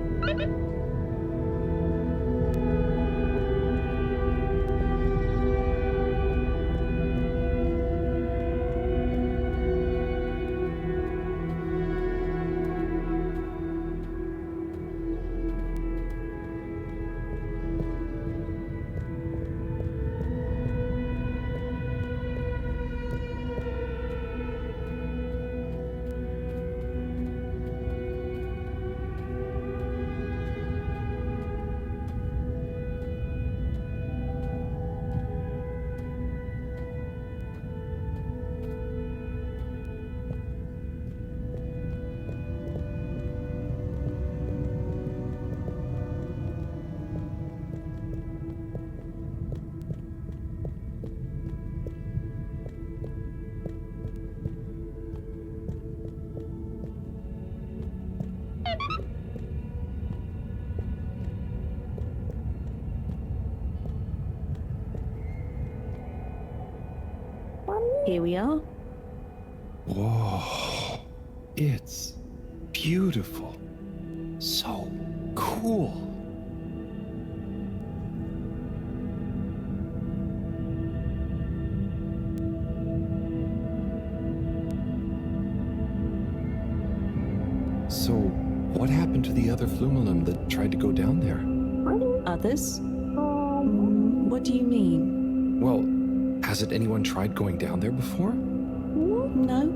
Here we are. Whoa. It's beautiful. So cool. So, what happened to the other Flumelum that tried to go down there? Others? What do you mean? Well, hasn't anyone tried going down there before? No.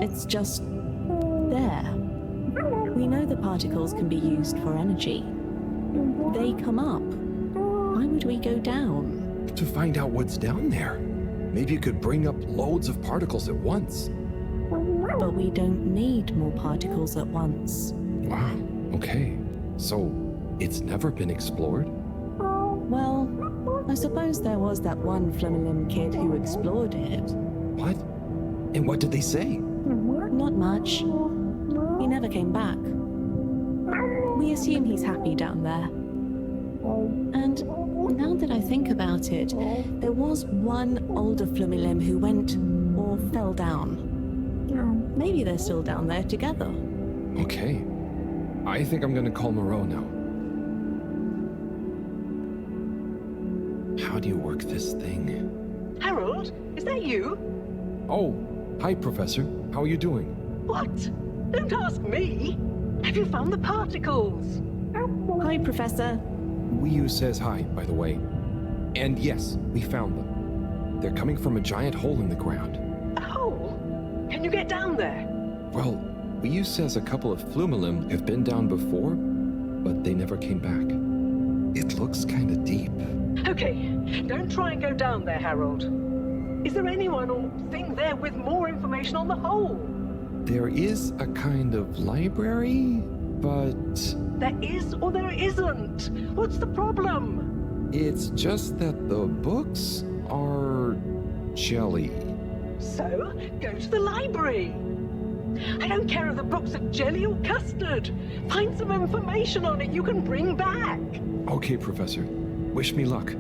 It's just there. We know the particles can be used for energy. They come up. Why would we go down? To find out what's down there. Maybe you could bring up loads of particles at once. But we don't need more particles at once. Wow, okay. So, it's never been explored? Well, I suppose there was that one Flumelum kid who explored it. What? And what did they say? Not much. He never came back. We assume he's happy down there. And now that I think about it, there was one older Flumelum who went or fell down. Maybe they're still down there together. Okay. I think I'm gonna call Moreau now. How do you work this thing? Harold, is that you? Oh, hi, Professor. How are you doing? What? Don't ask me. Have you found the particles? Hi, Professor. Wiyu says hi, by the way. And yes, we found them. They're coming from a giant hole in the ground. A hole? Can you get down there? Well, Wiyu says a couple of Flumelum have been down before, but they never came back. It looks kind of deep. Okay, don't try and go down there, Harold. Is there anyone or thing there with more information on the hole? There is a kind of library, But There is or there isn't. What's the problem? it's just that the books are jelly. So, go to the library. I don't care if the books are jelly or custard. Find some information on it you can bring back. Okay, Professor. Wish me luck.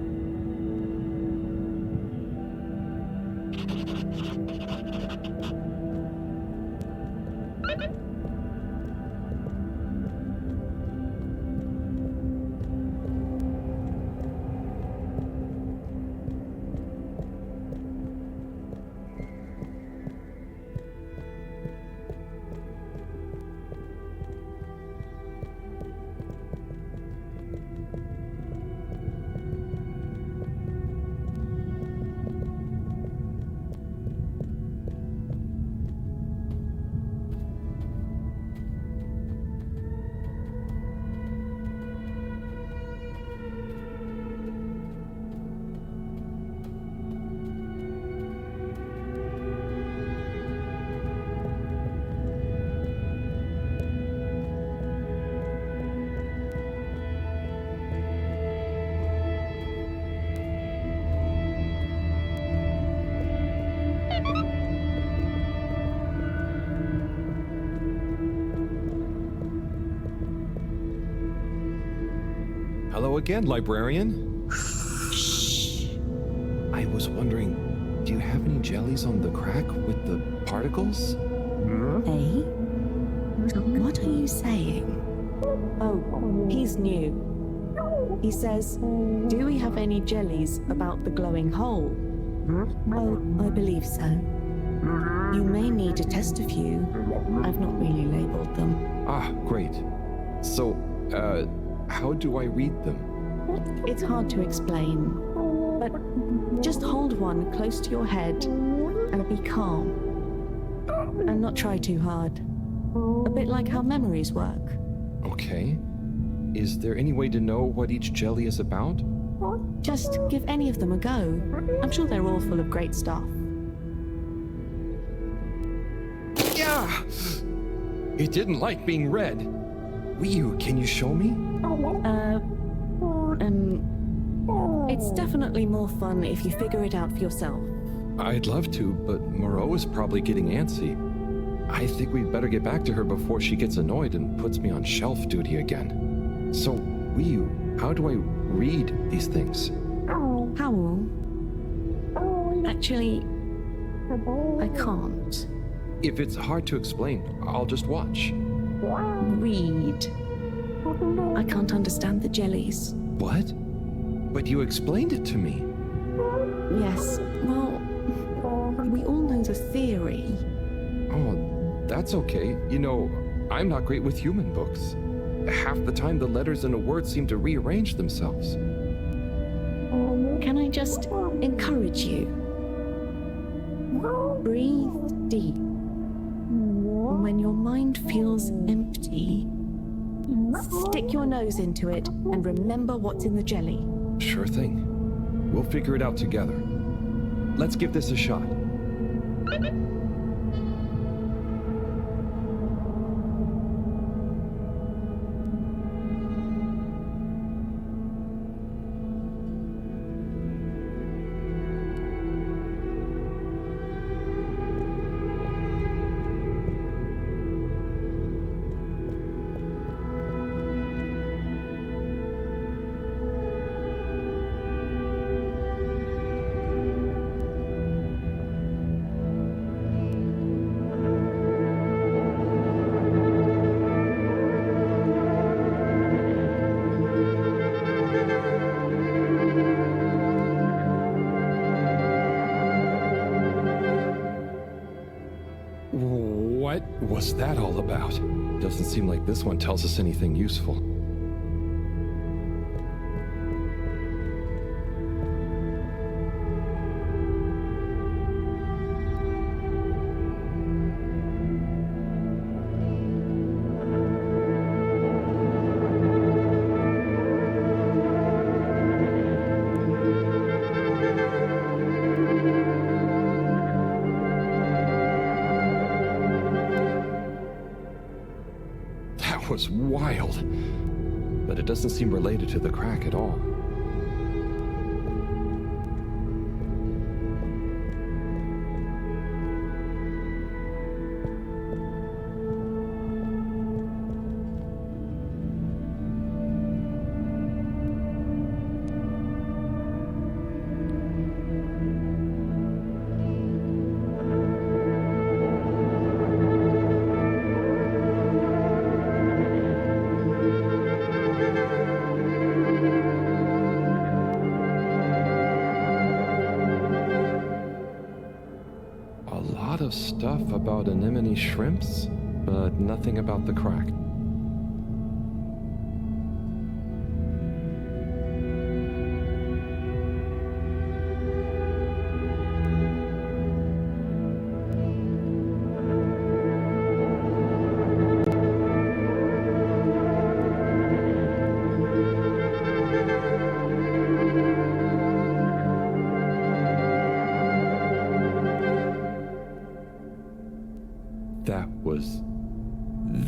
Hello again, librarian. Shh. I was wondering, do you have any jellies on the crack with the particles? Hey? What are you saying? Oh, he's new. He says, do we have any jellies about the glowing hole? Oh, I believe so. You may need to test a few. I've not really labeled them. Ah, great. So, how do I read them? It's hard to explain, but just hold one close to your head and be calm. And not try too hard. A bit like how memories work. Okay. Is there any way to know what each jelly is about? Just give any of them a go. I'm sure they're all full of great stuff. Yeah! It didn't like being read. Wii, can you show me? It's definitely more fun if you figure it out for yourself. I'd love to, but Moreau is probably getting antsy. I think we'd better get back to her before she gets annoyed and puts me on shelf duty again. So, Wii, how do I read these things? Howell? Actually, I can't. If it's hard to explain, I'll just watch. Read. I can't understand the jellies. What? But you explained it to me. Yes, well, we all know the theory. Oh, that's okay. You know, I'm not great with human books. Half the time the letters in a word seem to rearrange themselves. Can I just encourage you? Breathe deep. When your mind feels empty, stick your nose into it and remember what's in the jelly. Sure thing. We'll figure it out together. Let's give this a shot. What was that all about? Doesn't seem like this one tells us anything useful. was wild. But it doesn't seem related to the crack at all. Of stuff about anemone shrimps, but nothing about the crack.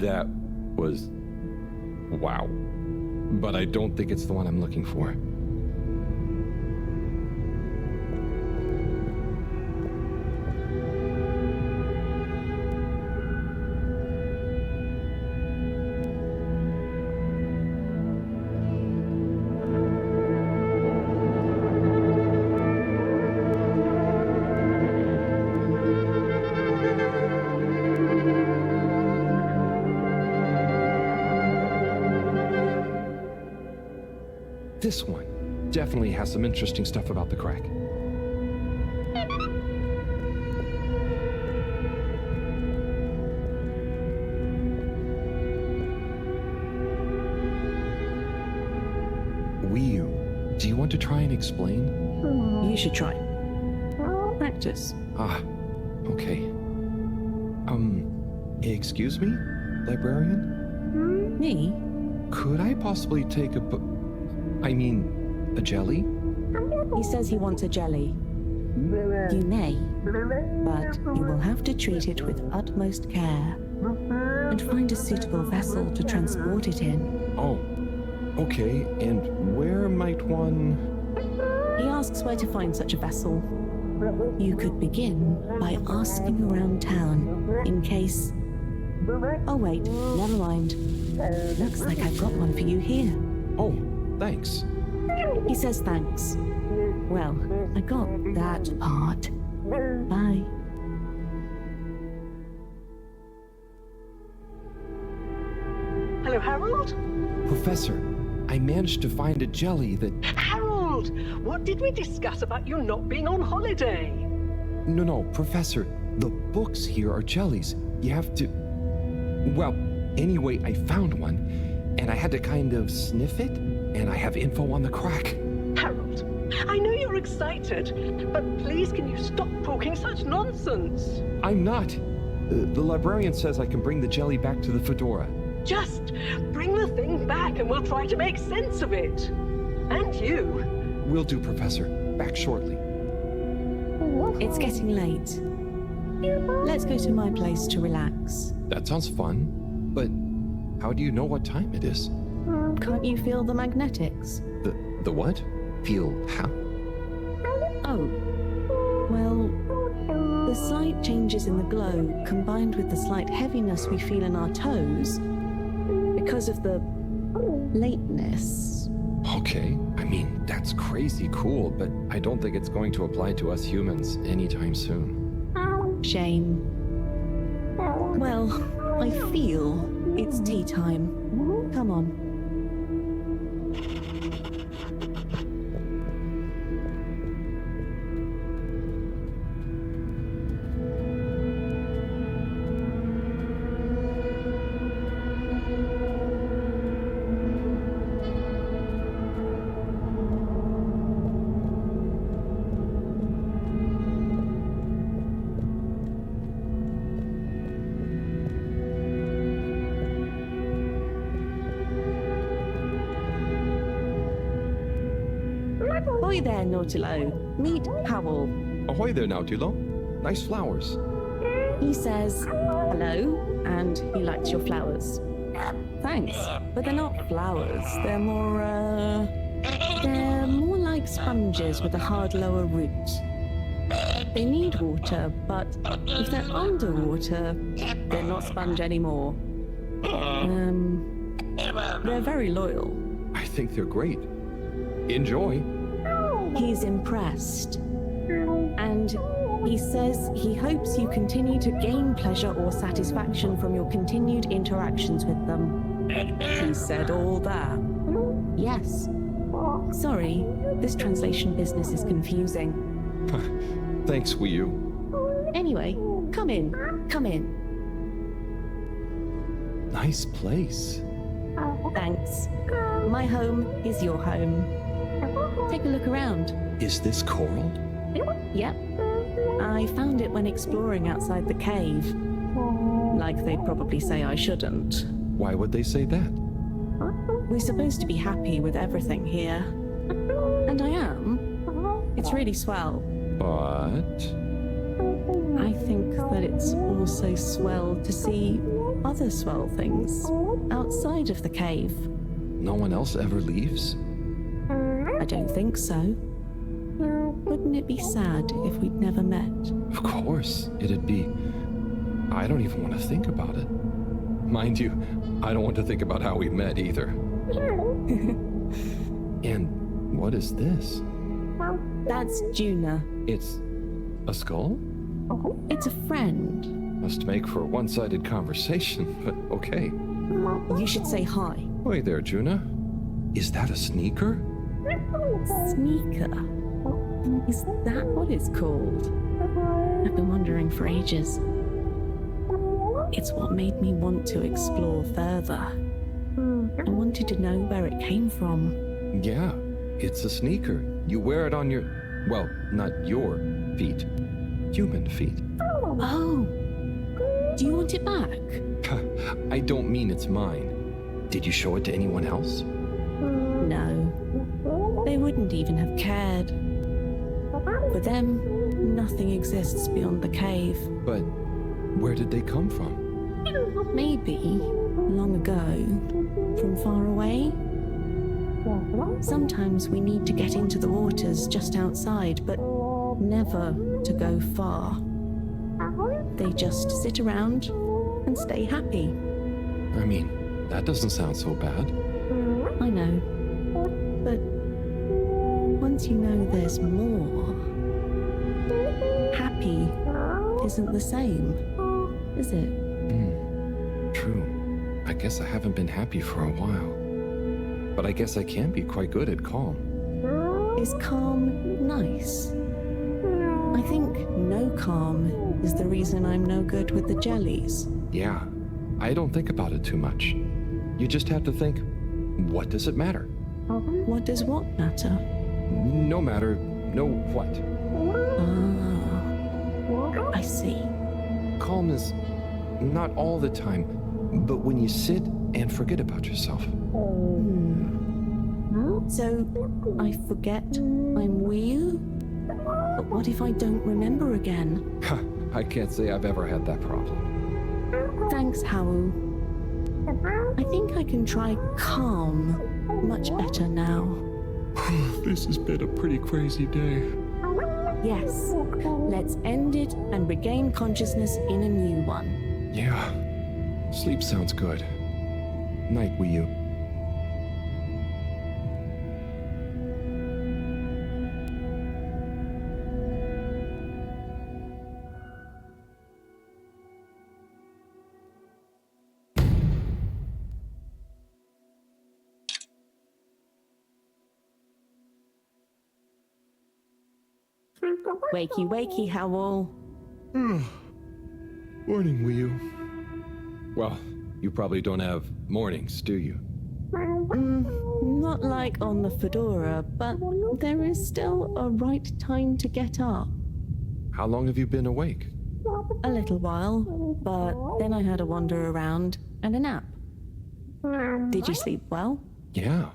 That was wow. But I don't think it's the one I'm looking for. This one definitely has some interesting stuff about the crack. Do you want to try and explain? You should try. Practice. Ah, okay. Excuse me, librarian? Me? Could I possibly take a a jelly? He says he wants a jelly. You may, but you will have to treat it with utmost care and find a suitable vessel to transport it in. Oh, okay. And where might one... He asks where to find such a vessel. You could begin by asking around town in case... Oh wait, never mind. Looks like I've got one for you here. Oh, thanks. He says thanks. Well, I got that part. Bye. Hello, Harold? Professor, I managed to find a jelly that... Harold! What did we discuss about you not being on holiday? No, Professor. The books here are jellies. You have to... Well, anyway, I found one, and I had to kind of sniff it, and I have info on the crack. Harold, I know you're excited, but please can you stop talking such nonsense? I'm not. The librarian says I can bring the jelly back to the Fedora. Just bring the thing back and we'll try to make sense of it. And you. Will do, Professor. Back shortly. It's getting late. Let's go to my place to relax. That sounds fun, but how do you know what time it is? Can't you feel the magnetics? The what? Feel how? Oh. Well, the slight changes in the glow combined with the slight heaviness we feel in our toes because of the lateness. Okay, I mean, that's crazy cool, but I don't think it's going to apply to us humans anytime soon. Shame. Well, I feel it's tea time. Come on. Ahoy there, Nautilo. Meet Howell. Ahoy there, Nautilo. Nice flowers. He says hello, and he likes your flowers. Thanks, but they're not flowers. They're more like sponges with a hard lower root. They need water, but if they're underwater, they're not sponge anymore. They're very loyal. I think they're great. Enjoy. He's impressed. And he says he hopes you continue to gain pleasure or satisfaction from your continued interactions with them. He said all that. Yes. Sorry, this translation business is confusing. Thanks, Wii U. Anyway, come in. Nice place. Thanks. My home is your home. Take a look around. Is this coral? Yep. I found it when exploring outside the cave. Like they'd probably say I shouldn't. Why would they say that? We're supposed to be happy with everything here. And I am. It's really swell. But... I think that it's also swell to see other swell things outside of the cave. No one else ever leaves? I don't think so. Wouldn't it be sad if we'd never met? Of course, it'd be... I don't even want to think about it. Mind you, I don't want to think about how we met either. And what is this? That's Juna. It's a skull? It's a friend. Must make for a one-sided conversation, but okay. You should say hi. Hey there, Juna. Is that a sneaker? Sneaker? Is that what it's called? I've been wondering for ages. It's what made me want to explore further. I wanted to know where it came from. Yeah, it's a sneaker. You wear it on your... well, not your feet. Human feet. Oh! Do you want it back? I don't mean it's mine. Did you show it to anyone else? No. They wouldn't even have cared. For them, nothing exists beyond the cave. But where did they come from? Maybe, long ago, from far away. Sometimes we need to get into the waters just outside, but never to go far. They just sit around and stay happy. I mean, that doesn't sound so bad. I know. But once you know there's more, happy isn't the same, is it? True. I guess I haven't been happy for a while. But I guess I can be quite good at calm. Is calm nice? I think no calm is the reason I'm no good with the jellies. Yeah, I don't think about it too much. You just have to think, what does it matter? What does what matter? No matter, no what. Ah, I see. Calm is not all the time, but when you sit and forget about yourself. So, I forget I'm Wii? But what if I don't remember again? I can't say I've ever had that problem. Thanks, Howell. I think I can try calm much better now. This has been a pretty crazy day. Yes, let's end it and regain consciousness in a new one. Yeah, sleep sounds good. Night, Wii U. Wakey, wakey, Howell. Morning, Wii U. Well, you probably don't have mornings, do you? Not like on the Fedora, but there is still a right time to get up. How long have you been awake? A little while, but then I had a wander around and a nap. Did you sleep well? Yeah,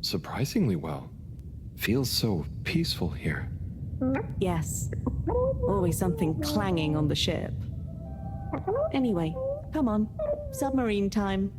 surprisingly well. Feels so peaceful here. Yes. Always something clanging on the ship. Anyway, come on. Submarine time.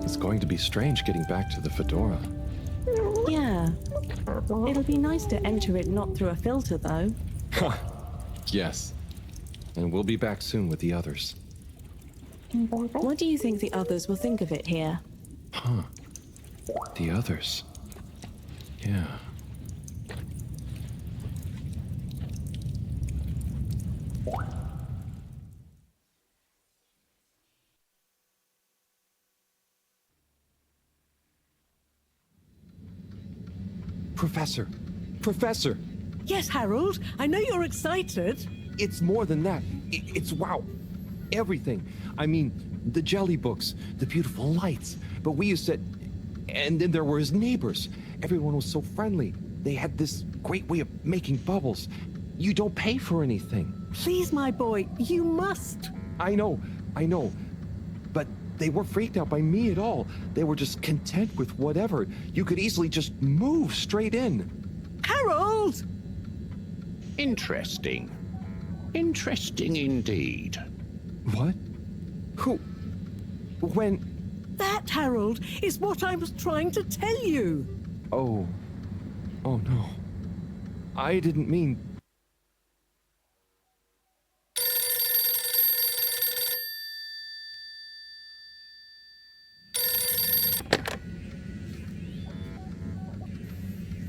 It's going to be strange getting back to the Fedora. Yeah. It'll be nice to enter it not through a filter, though. Yes. And we'll be back soon with the others. What do you think the others will think of it here? Huh. The others. Yeah. Professor! Professor! Yes, Harold, I know you're excited. It's more than that. It's wow. Everything. I mean, the jelly books, the beautiful lights. But we used to... And then there were his neighbors. Everyone was so friendly. They had this great way of making bubbles. You don't pay for anything. Please, my boy, you must. I know. But they weren't freaked out by me at all. They were just content with whatever. You could easily just move straight in. Harold! Interesting. Interesting indeed. What? Who? When? That, Harold, is what I was trying to tell you. Oh. Oh no. I didn't mean...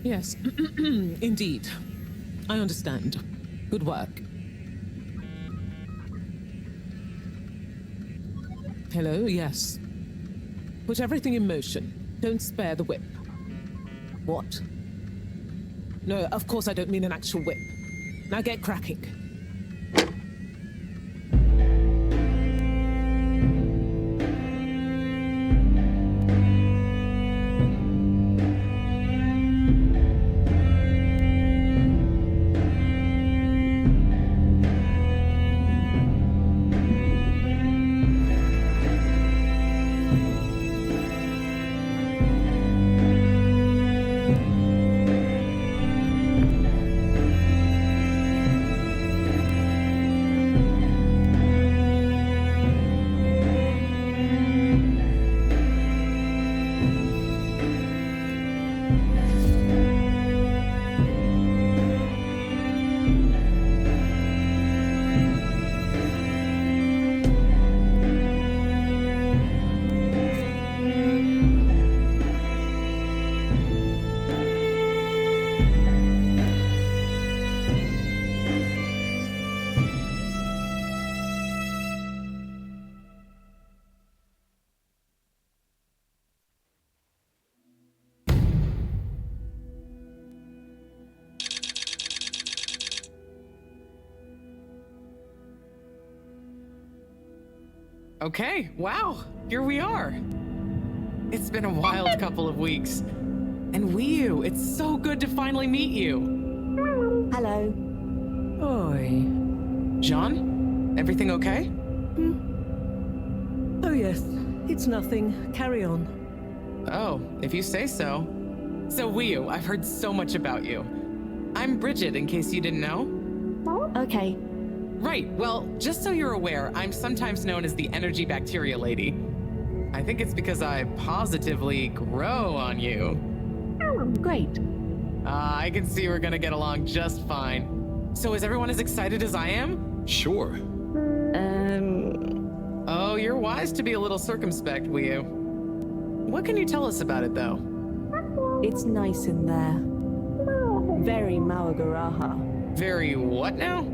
Yes, indeed. I understand. Good work. Hello, yes. Put everything in motion. Don't spare the whip. What? No, of course I don't mean an actual whip. Now get cracking. Okay, wow, here we are. It's been a wild couple of weeks. And Wiyu, it's so good to finally meet you. Hello. Oi. John, everything okay? Oh, yes, it's nothing. Carry on. Oh, if you say so. So Wiyu, I've heard so much about you. I'm Bridget, in case you didn't know. Okay. Right, well, just so you're aware, I'm sometimes known as the energy bacteria lady. I think it's because I positively grow on you. Great. I can see we're gonna get along just fine. So is everyone as excited as I am? Sure. Oh, you're wise to be a little circumspect, Wiyu. What can you tell us about it, though? It's nice in there. Very Mawagaraha. Very what now?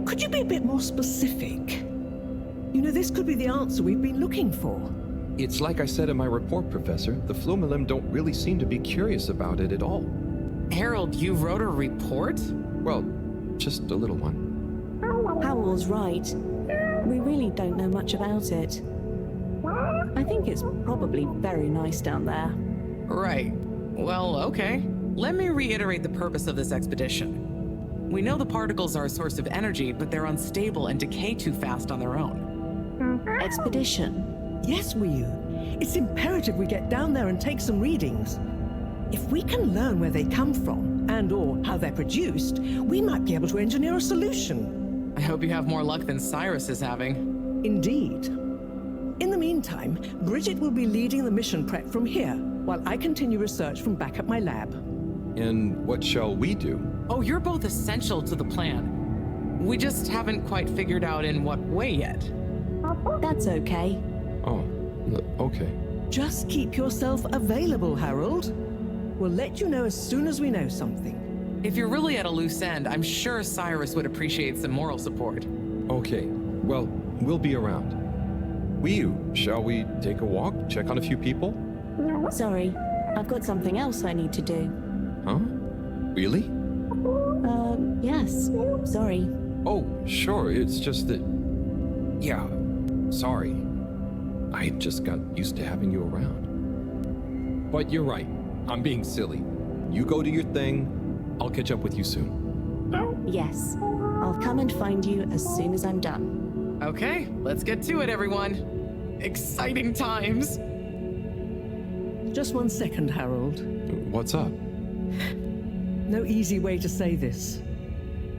Could you be a bit more specific? You know, this could be the answer we've been looking for. It's like I said in my report, Professor. The Flumilim don't really seem to be curious about it at all. Harold, you wrote a report? Well, just a little one. Howell's right. We really don't know much about it. I think it's probably very nice down there. Right. Well, okay. Let me reiterate the purpose of this expedition. We know the particles are a source of energy, but they're unstable and decay too fast on their own. Expedition? Yes, Wiyu. It's imperative we get down there and take some readings. If we can learn where they come from, and/or how they're produced, we might be able to engineer a solution. I hope you have more luck than Cyrus is having. Indeed. In the meantime, Bridget will be leading the mission prep from here, while I continue research from back at my lab. And what shall we do? Oh, you're both essential to the plan. We just haven't quite figured out in what way yet. That's okay. Oh, okay. Just keep yourself available, Harold. We'll let you know as soon as we know something. If you're really at a loose end, I'm sure Cyrus would appreciate some moral support. Okay, well, we'll be around. Shall we take a walk, check on a few people? Sorry, I've got something else I need to do. Huh? Really? Yes. Sorry. Oh, sure, it's just that... Yeah, sorry. I just got used to having you around. But you're right, I'm being silly. You go do your thing, I'll catch up with you soon. Yes. I'll come and find you as soon as I'm done. Okay, let's get to it, everyone. Exciting times. Just 1 second, Harold. What's up? No easy way to say this.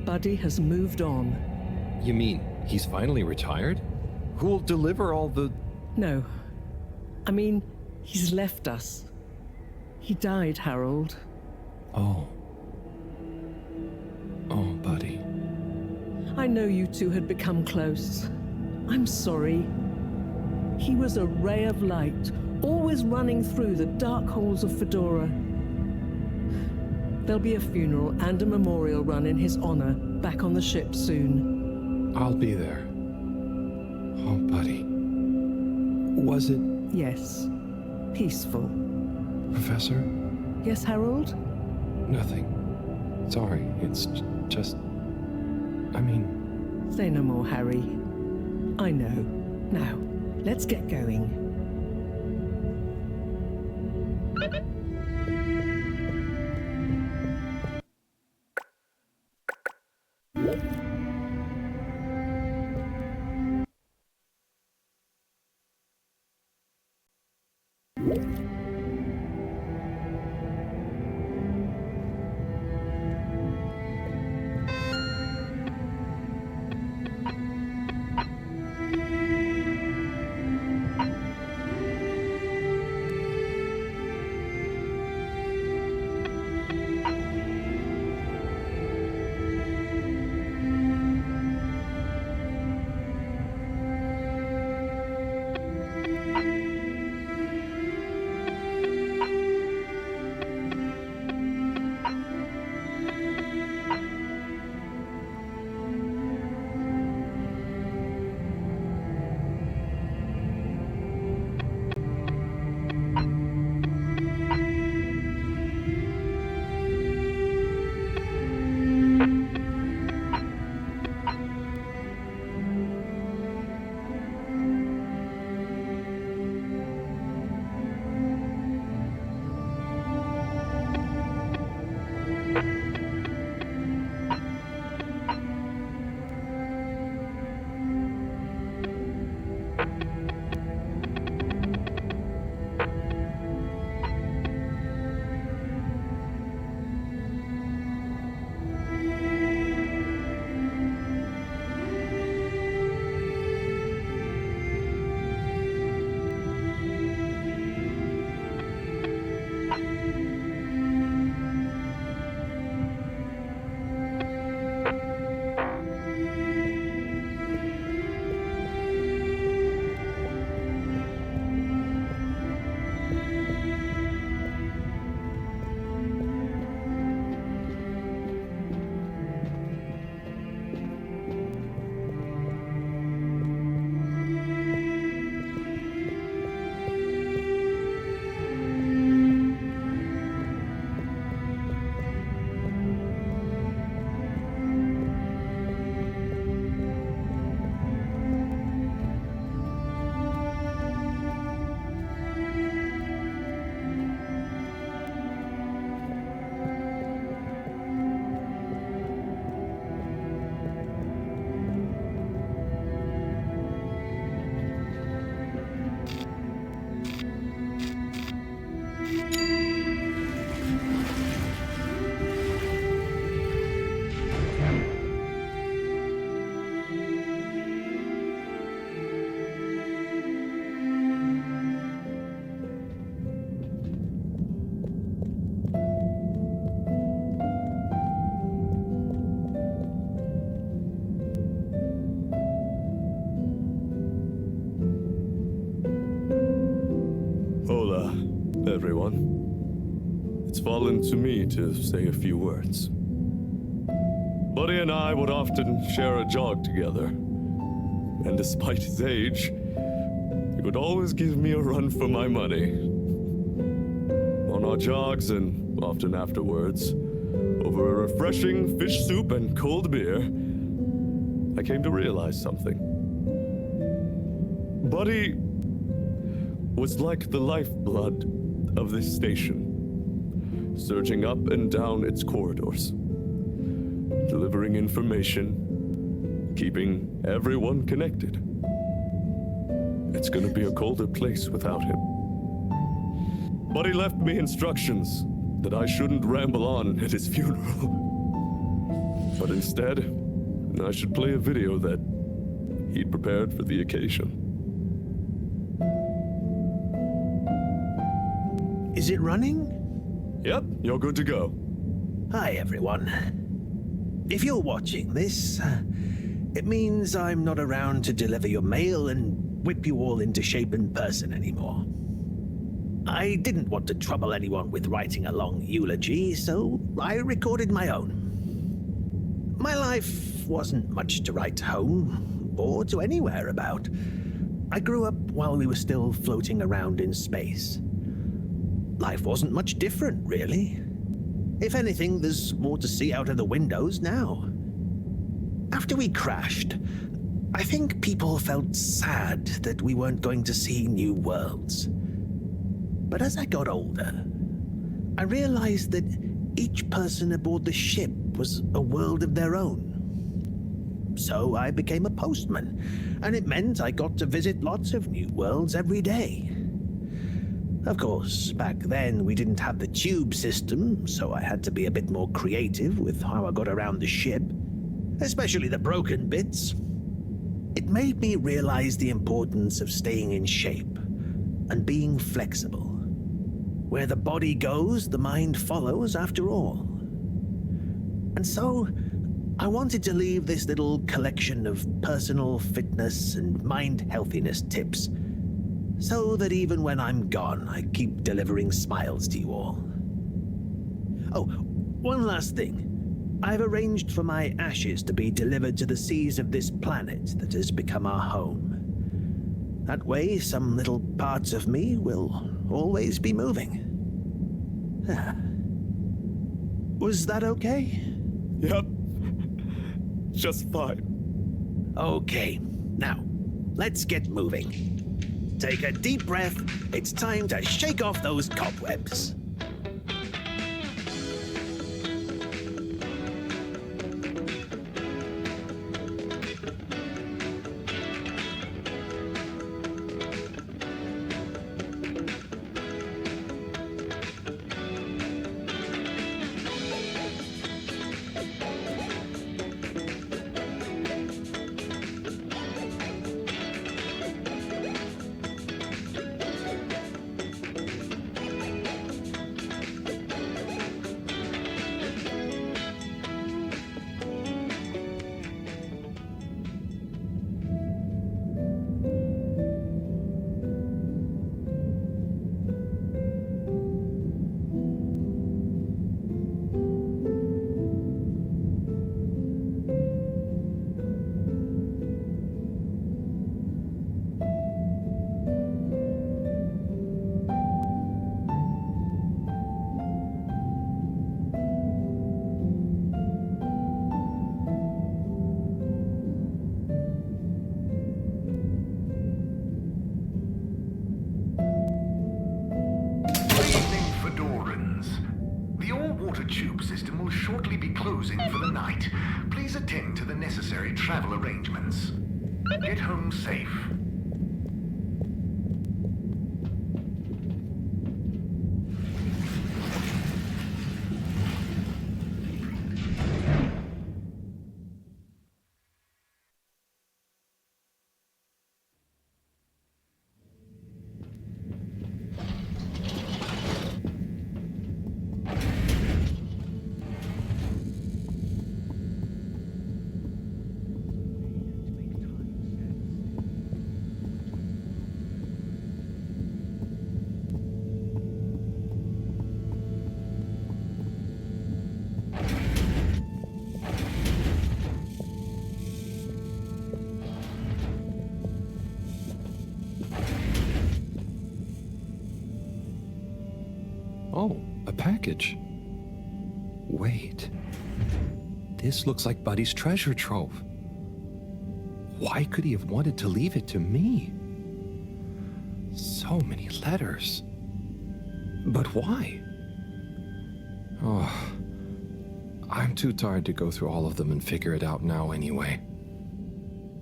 Buddy has moved on. You mean he's finally retired? Who'll deliver all the... No. I mean, he's left us. He died, Harold. Oh. Oh, buddy. I know you two had become close. I'm sorry. He was a ray of light, always running through the dark halls of Fedora. There'll be a funeral and a memorial run in his honor back on the ship soon. I'll be there. Oh, buddy. Was it... Yes. Peaceful. Professor? Yes, Harold? Nothing. Sorry, it's just... I mean... Say no more, Harry. I know. Now, let's get going. everyone. It's fallen to me to say a few words. Buddy and I would often share a jog together. And despite his age, he would always give me a run for my money. On our jogs and often afterwards, over a refreshing fish soup and cold beer, I came to realize something. Buddy was like the lifeblood of this station, surging up and down its corridors, delivering information, keeping everyone connected. It's gonna be a colder place without him. Buddy left me instructions that I shouldn't ramble on at his funeral. But instead, I should play a video that he'd prepared for the occasion. Is it running? Yep, you're good to go. Hi, everyone. If you're watching this, it means I'm not around to deliver your mail and whip you all into shape in person anymore. I didn't want to trouble anyone with writing a long eulogy, so I recorded my own. My life wasn't much to write home, or to anywhere about. I grew up while we were still floating around in space. Life wasn't much different, really. If anything, there's more to see out of the windows now. After we crashed, I think people felt sad that we weren't going to see new worlds. But as I got older, I realized that each person aboard the ship was a world of their own. So I became a postman, and it meant I got to visit lots of new worlds every day. Of course, back then we didn't have the tube system, so I had to be a bit more creative with how I got around the ship, especially the broken bits. It made me realize the importance of staying in shape and being flexible. Where the body goes, the mind follows after all. And so, I wanted to leave this little collection of personal fitness and mind healthiness tips, so that even when I'm gone, I keep delivering smiles to you all. Oh, one last thing. I've arranged for my ashes to be delivered to the seas of this planet that has become our home. That way, some little parts of me will always be moving. Was that okay? Yep. Just fine. Okay, now, let's get moving. Take a deep breath. It's time to shake off those cobwebs. tube system will shortly be closing for the night. Please attend to the necessary travel arrangements. Get home safe. package. Wait. This looks like Buddy's treasure trove. Why could he have wanted to leave it to me? So many letters. But why? Oh, I'm too tired to go through all of them and figure it out now anyway.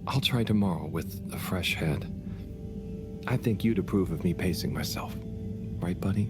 I'll try tomorrow with a fresh head. I think you'd approve of me pacing myself. Right, buddy?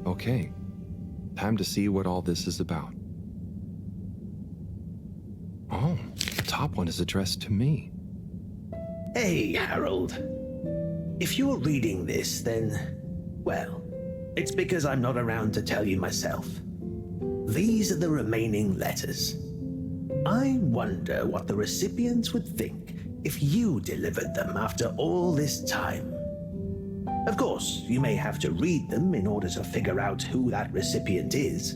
Okay, time to see what all this is about. Oh, the top one is addressed to me. Hey, Harold. If you're reading this, then, well, it's because I'm not around to tell you myself. These are the remaining letters. I wonder what the recipients would think if you delivered them after all this time. Of course, you may have to read them in order to figure out who that recipient is.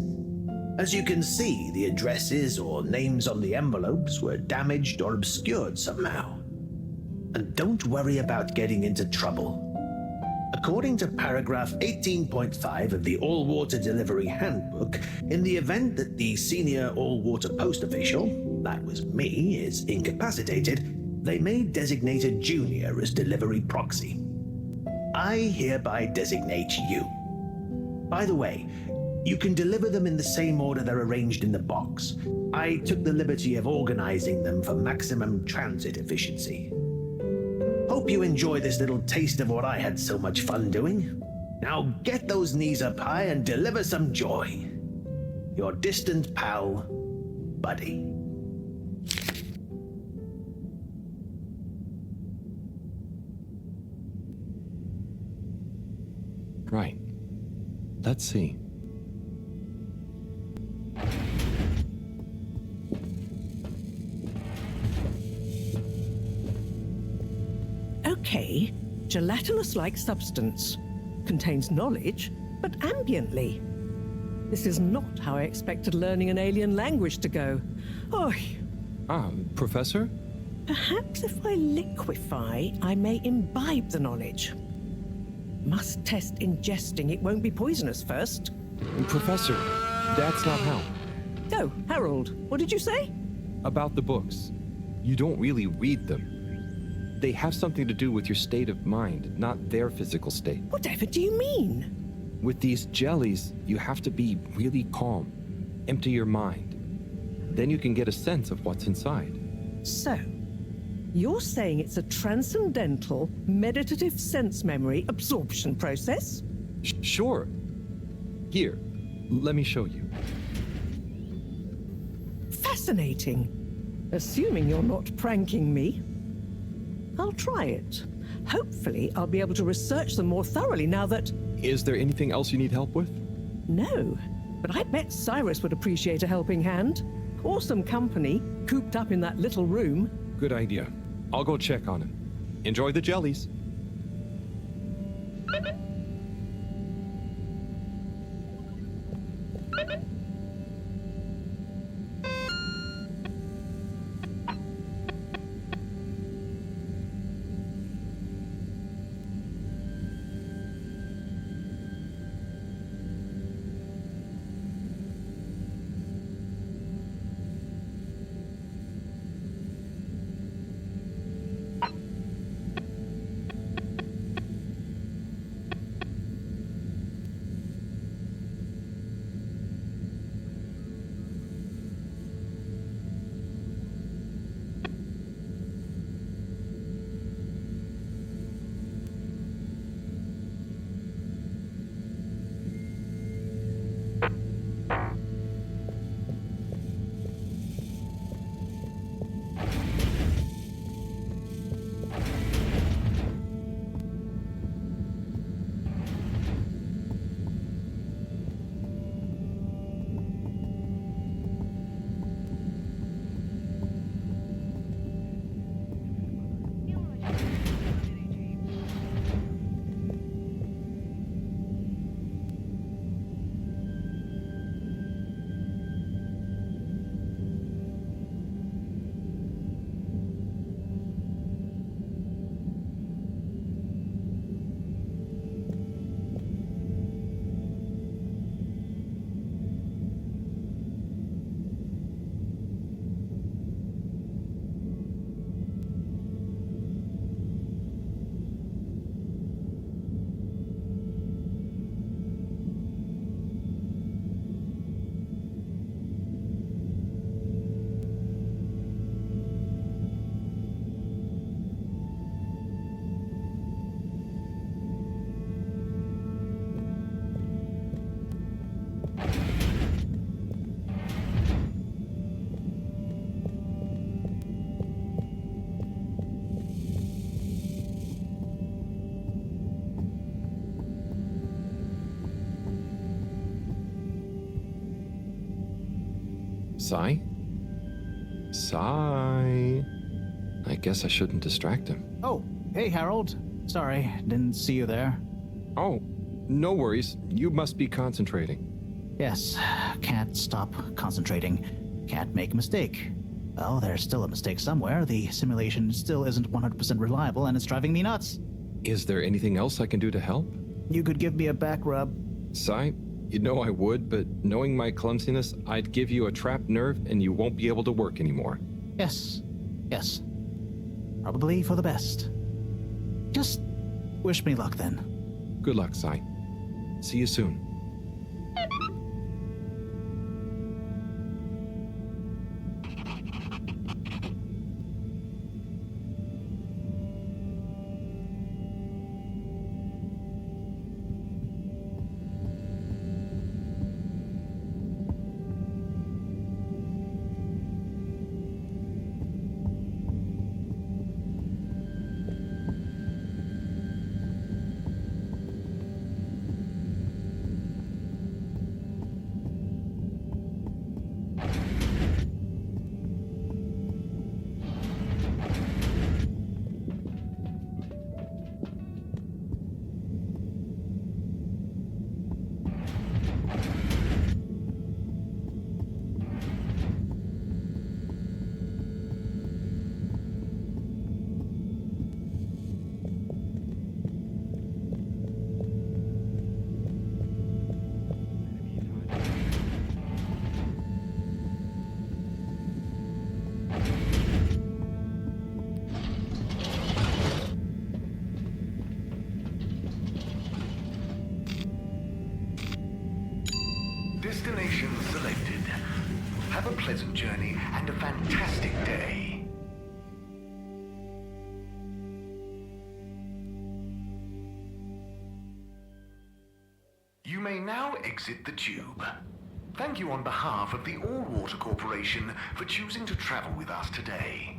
As you can see, the addresses or names on the envelopes were damaged or obscured somehow. And don't worry about getting into trouble. According to paragraph 18.5 of the All-Water Delivery Handbook, in the event that the senior all-water post official, that was me, is incapacitated, they may designate a junior as delivery proxy. I hereby designate you. By the way, you can deliver them in the same order they're arranged in the box. I took the liberty of organizing them for maximum transit efficiency. Hope you enjoy this little taste of what I had so much fun doing. Now get those knees up high and deliver some joy. Your distant pal, Buddy. Right. Let's see. Okay, gelatinous-like substance. Contains knowledge, but ambiently. This is not how I expected learning an alien language to go. Oh, Professor? perhaps if I liquefy, I may imbibe the knowledge. Must test ingesting. It won't be poisonous first. Professor, that's not how. Oh, Harold, what did you say? About the books. You don't really read them. They have something to do with your state of mind, not their physical state. Whatever do you mean? With these jellies, you have to be really calm. Empty your mind. Then you can get a sense of what's inside. So, you're saying it's a transcendental, meditative sense memory absorption process? Sure. Here, let me show you. Fascinating. Assuming you're not pranking me. I'll try it. Hopefully, I'll be able to research them more thoroughly now that... Is there anything else you need help with? No, but I bet Cyrus would appreciate a helping hand. Or some company, cooped up in that little room. Good idea. I'll go check on him. Enjoy the jellies. Sai? Sai? I guess I shouldn't distract him. Oh, hey, Harold. Sorry, didn't see you there. Oh, no worries. You must be concentrating. Yes, can't stop concentrating. Can't make a mistake. Well, there's still a mistake somewhere. The simulation still isn't 100% reliable, and it's driving me nuts. Is there anything else I can do to help? You could give me a back rub. Sai, you know I would, but knowing my clumsiness, I'd give you a trapped nerve and you won't be able to work anymore. Yes. Probably for the best. Just wish me luck then. Good luck, Sai. See you soon. Destination selected. Have a pleasant journey and a fantastic day. You may now exit the tube. Thank you on behalf of the All-Water Corporation for choosing to travel with us today.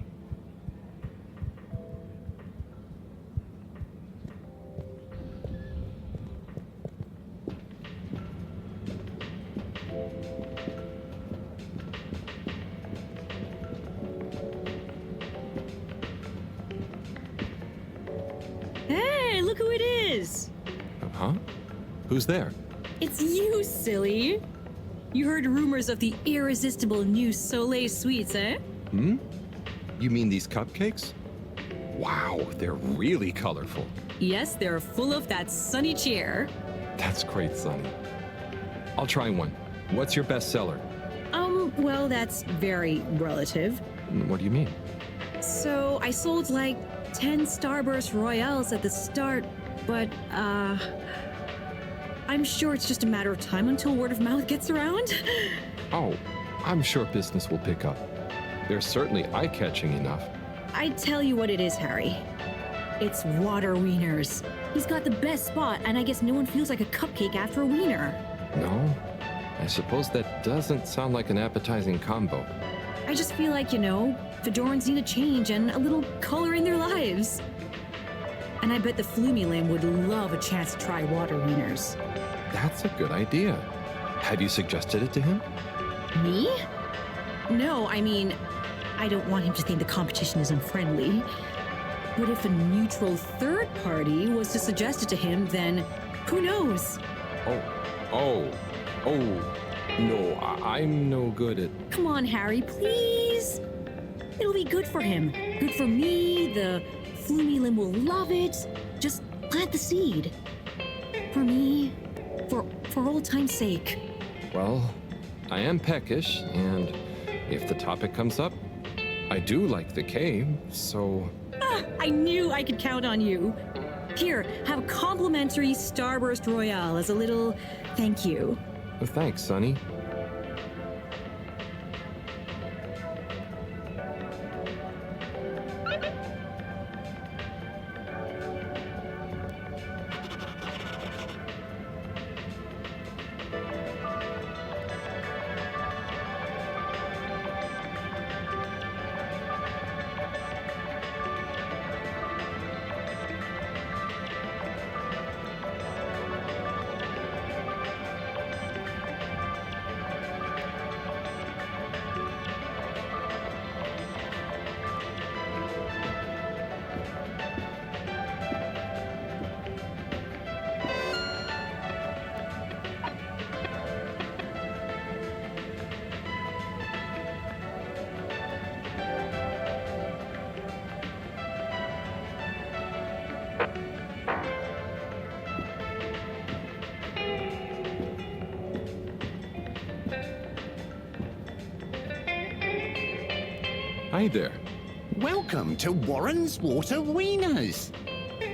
Hey, look who it is! Huh? Who's there? It's you, silly! You heard rumors of the irresistible new Soleil sweets, eh? Hmm? You mean these cupcakes? Wow, they're really colorful. Yes, they're full of that sunny cheer. That's great, Sonny. I'll try one. What's your best seller? Well, that's very relative. What do you mean? So, I sold like 10 Starburst Royales at the start, but, I'm sure it's just a matter of time until word of mouth gets around. Oh, I'm sure business will pick up. They're certainly eye-catching enough. I tell you what it is, Harry. It's water wieners. He's got the best spot, and I guess no one feels like a cupcake after a wiener. No? I suppose that doesn't sound like an appetizing combo. I just feel like, Fedorans need a change and a little color in their lives. And I bet the Flumilim would love a chance to try water wieners. That's a good idea. Have you suggested it to him? Me? No, I mean, I don't want him to think the competition is unfriendly. But if a neutral third party was to suggest it to him, then who knows? No, I'm no good at... Come on, Harry, please. It'll be good for him. Good for me. The Flumilim will love it. Just plant the seed. For me. For old time's sake. Well, I am peckish, and if the topic comes up, I do like the cave, so... I knew I could count on you. Here, have a complimentary Starburst Royale as a little thank you. Thanks, Sonny. Hi there. Welcome to Warren's Water Wieners.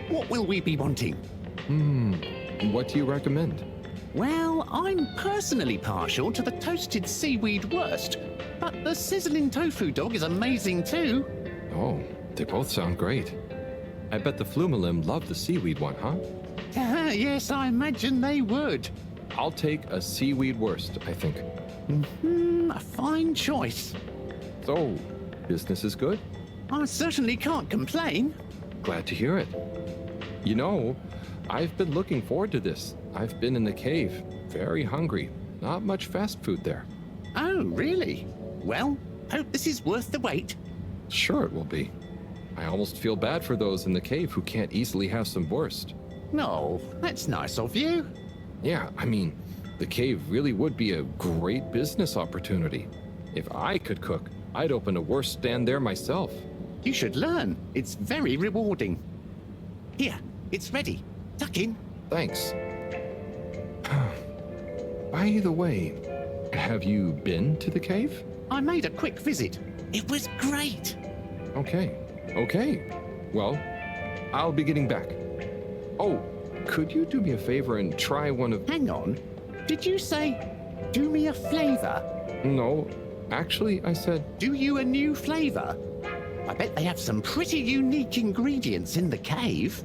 What will we be wanting? What do you recommend? Well, I'm personally partial to the toasted seaweed wurst, but the sizzling tofu dog is amazing too. Oh, they both sound great. I bet the Flumalim love the seaweed one, huh? Yes, I imagine they would. I'll take a seaweed wurst, I think. A fine choice. So, business is good? I certainly can't complain. Glad to hear it. You know, I've been looking forward to this. I've been in the cave, very hungry. Not much fast food there. Oh, really? Well, hope this is worth the wait. Sure it will be. I almost feel bad for those in the cave who can't easily have some wurst. No, that's nice of you. Yeah, I mean, the cave really would be a great business opportunity. If I could cook, I'd open a wurst stand there myself. You should learn. It's very rewarding. Here, it's ready. Tuck in. Thanks. By the way, have you been to the cave? I made a quick visit. It was great. Okay. Well, I'll be getting back. Oh, could you do me a favor and try one of... Hang on. Did you say, do me a flavor? No, actually, I said... Do you a new flavor? I bet they have some pretty unique ingredients in the cave.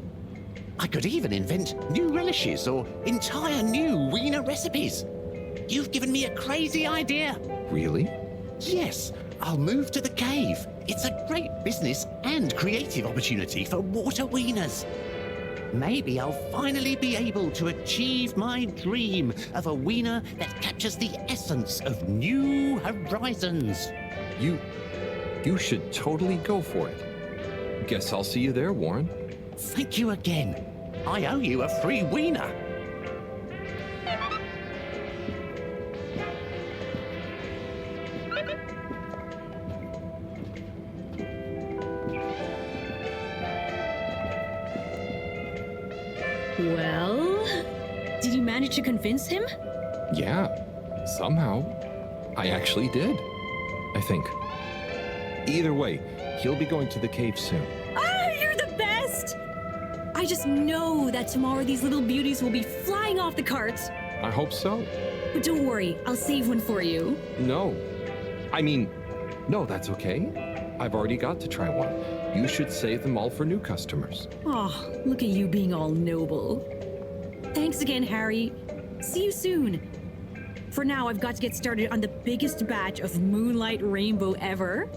I could even invent new relishes or entire new wiener recipes. You've given me a crazy idea. Really? Yes, I'll move to the cave. It's a great business and creative opportunity for water wieners. Maybe I'll finally be able to achieve my dream of a wiener that captures the essence of new horizons. You should totally go for it. Guess I'll see you there, Warren. Thank you again. I owe you a free wiener. Well, did you manage to convince him? Yeah, somehow. I actually did. I think. Either way, he'll be going to the cave soon. Ah, you're the best! I just know that tomorrow these little beauties will be flying off the carts. I hope so. But don't worry, I'll save one for you. No. I mean, no, that's okay. I've already got to try one. You should save them all for new customers. Oh, look at you being all noble. Thanks again, Harry. See you soon. For now, I've got to get started on the biggest batch of Moonlight Rainbow ever.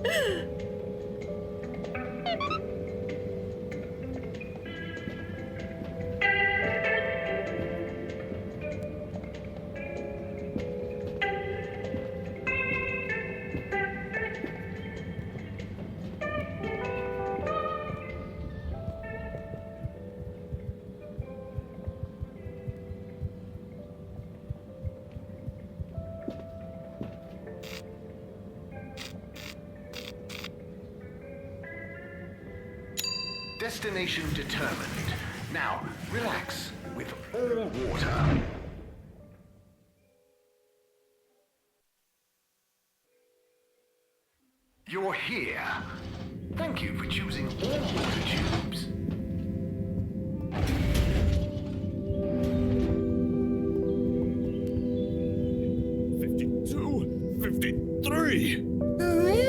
Destination determined. Now, relax with all water. You're here. Thank you for choosing all water tubes.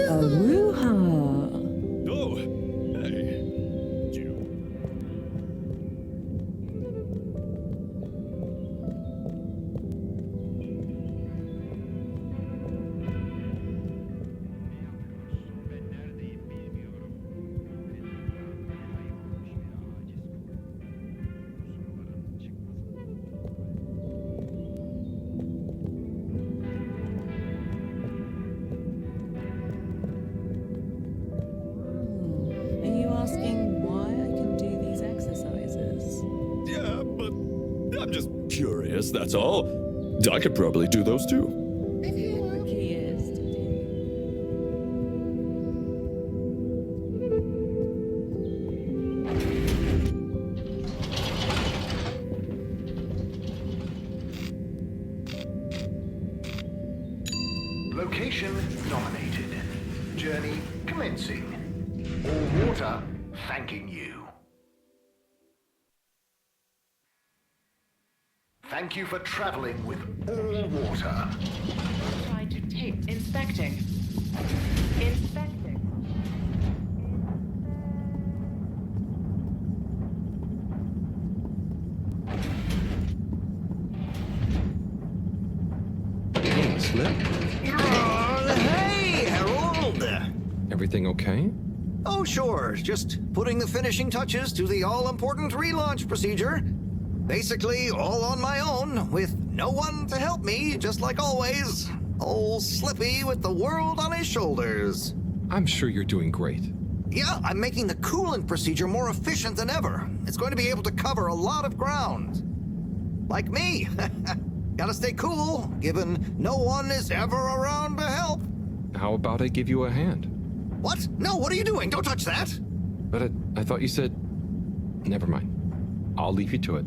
Aruha. Oh, hey. Are you asking why I can do these exercises? Yeah, but I'm just curious, that's all. I could probably do those too. The key is to do. Location nominated. journey commencing. All water thanking you. Thank you for traveling with all water. Try to tape. Inspecting. Inspecting. Slip? Hey, Harold! Everything okay? Oh, sure. Just putting the finishing touches to the all-important relaunch procedure. Basically, all on my own, with no one to help me, just like always. Old Slippy with the world on his shoulders. I'm sure you're doing great. Yeah, I'm making the coolant procedure more efficient than ever. It's going to be able to cover a lot of ground. Like me. Gotta stay cool, given no one is ever around to help. How about I give you a hand? What? No, what are you doing? Don't touch that! But I thought you said... Never mind. I'll leave you to it.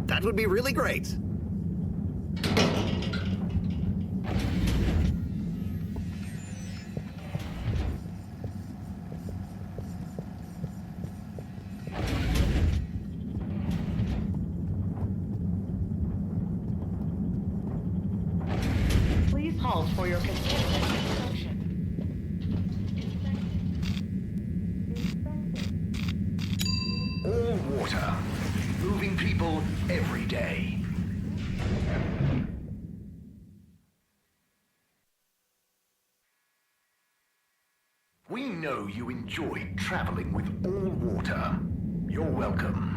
That would be really great. Please halt for your consistent inspection. All water. Moving people every day. We know you enjoyed traveling with all water. You're welcome.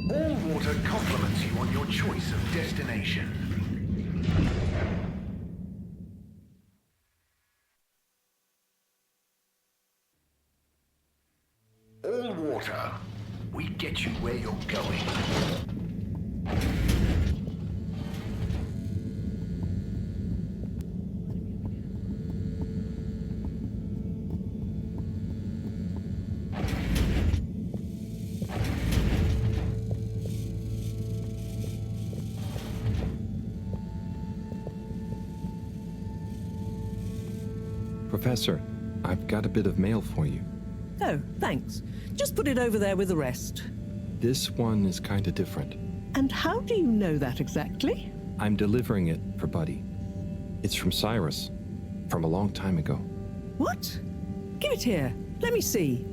All water compliments you on your choice of destination. All water. We get you where you're going. Professor, I've got a bit of mail for you. Oh, thanks. Just put it over there with the rest. This one is kinda different. And how do you know that exactly? I'm delivering it for Buddy. It's from Cyrus, from a long time ago. What? Give it here. Let me see.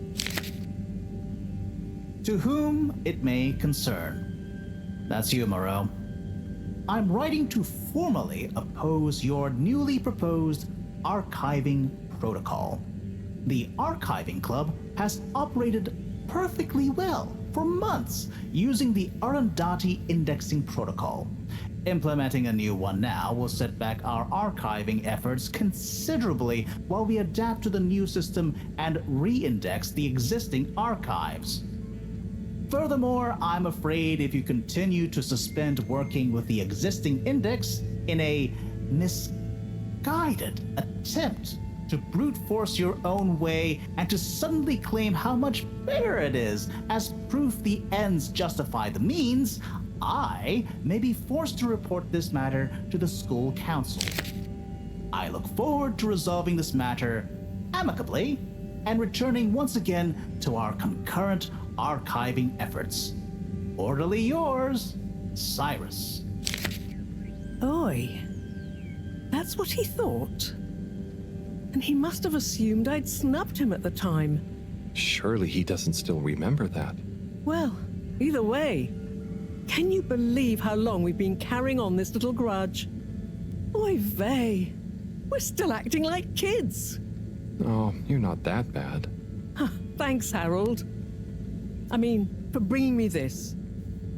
To whom it may concern. That's you, Moreau. I'm writing to formally oppose your newly proposed archiving protocol. The Archiving Club has operated perfectly well for months using the Arundhati indexing protocol. Implementing a new one now will set back our archiving efforts considerably while we adapt to the new system and re-index the existing archives. Furthermore, I'm afraid if you continue to suspend working with the existing index in a misguided attempt to brute force your own way and to suddenly claim how much bigger it is as proof the ends justify the means, I may be forced to report this matter to the school council. I look forward to resolving this matter amicably and returning once again to our concurrent archiving efforts. Orderly yours, Cyrus. Oi. That's what he thought. And he must have assumed I'd snubbed him at the time. Surely he doesn't still remember that. Well, either way, can you believe how long we've been carrying on this little grudge? Oy vey, we're still acting like kids. Oh, you're not that bad. Thanks, Harold. I mean, for bringing me this.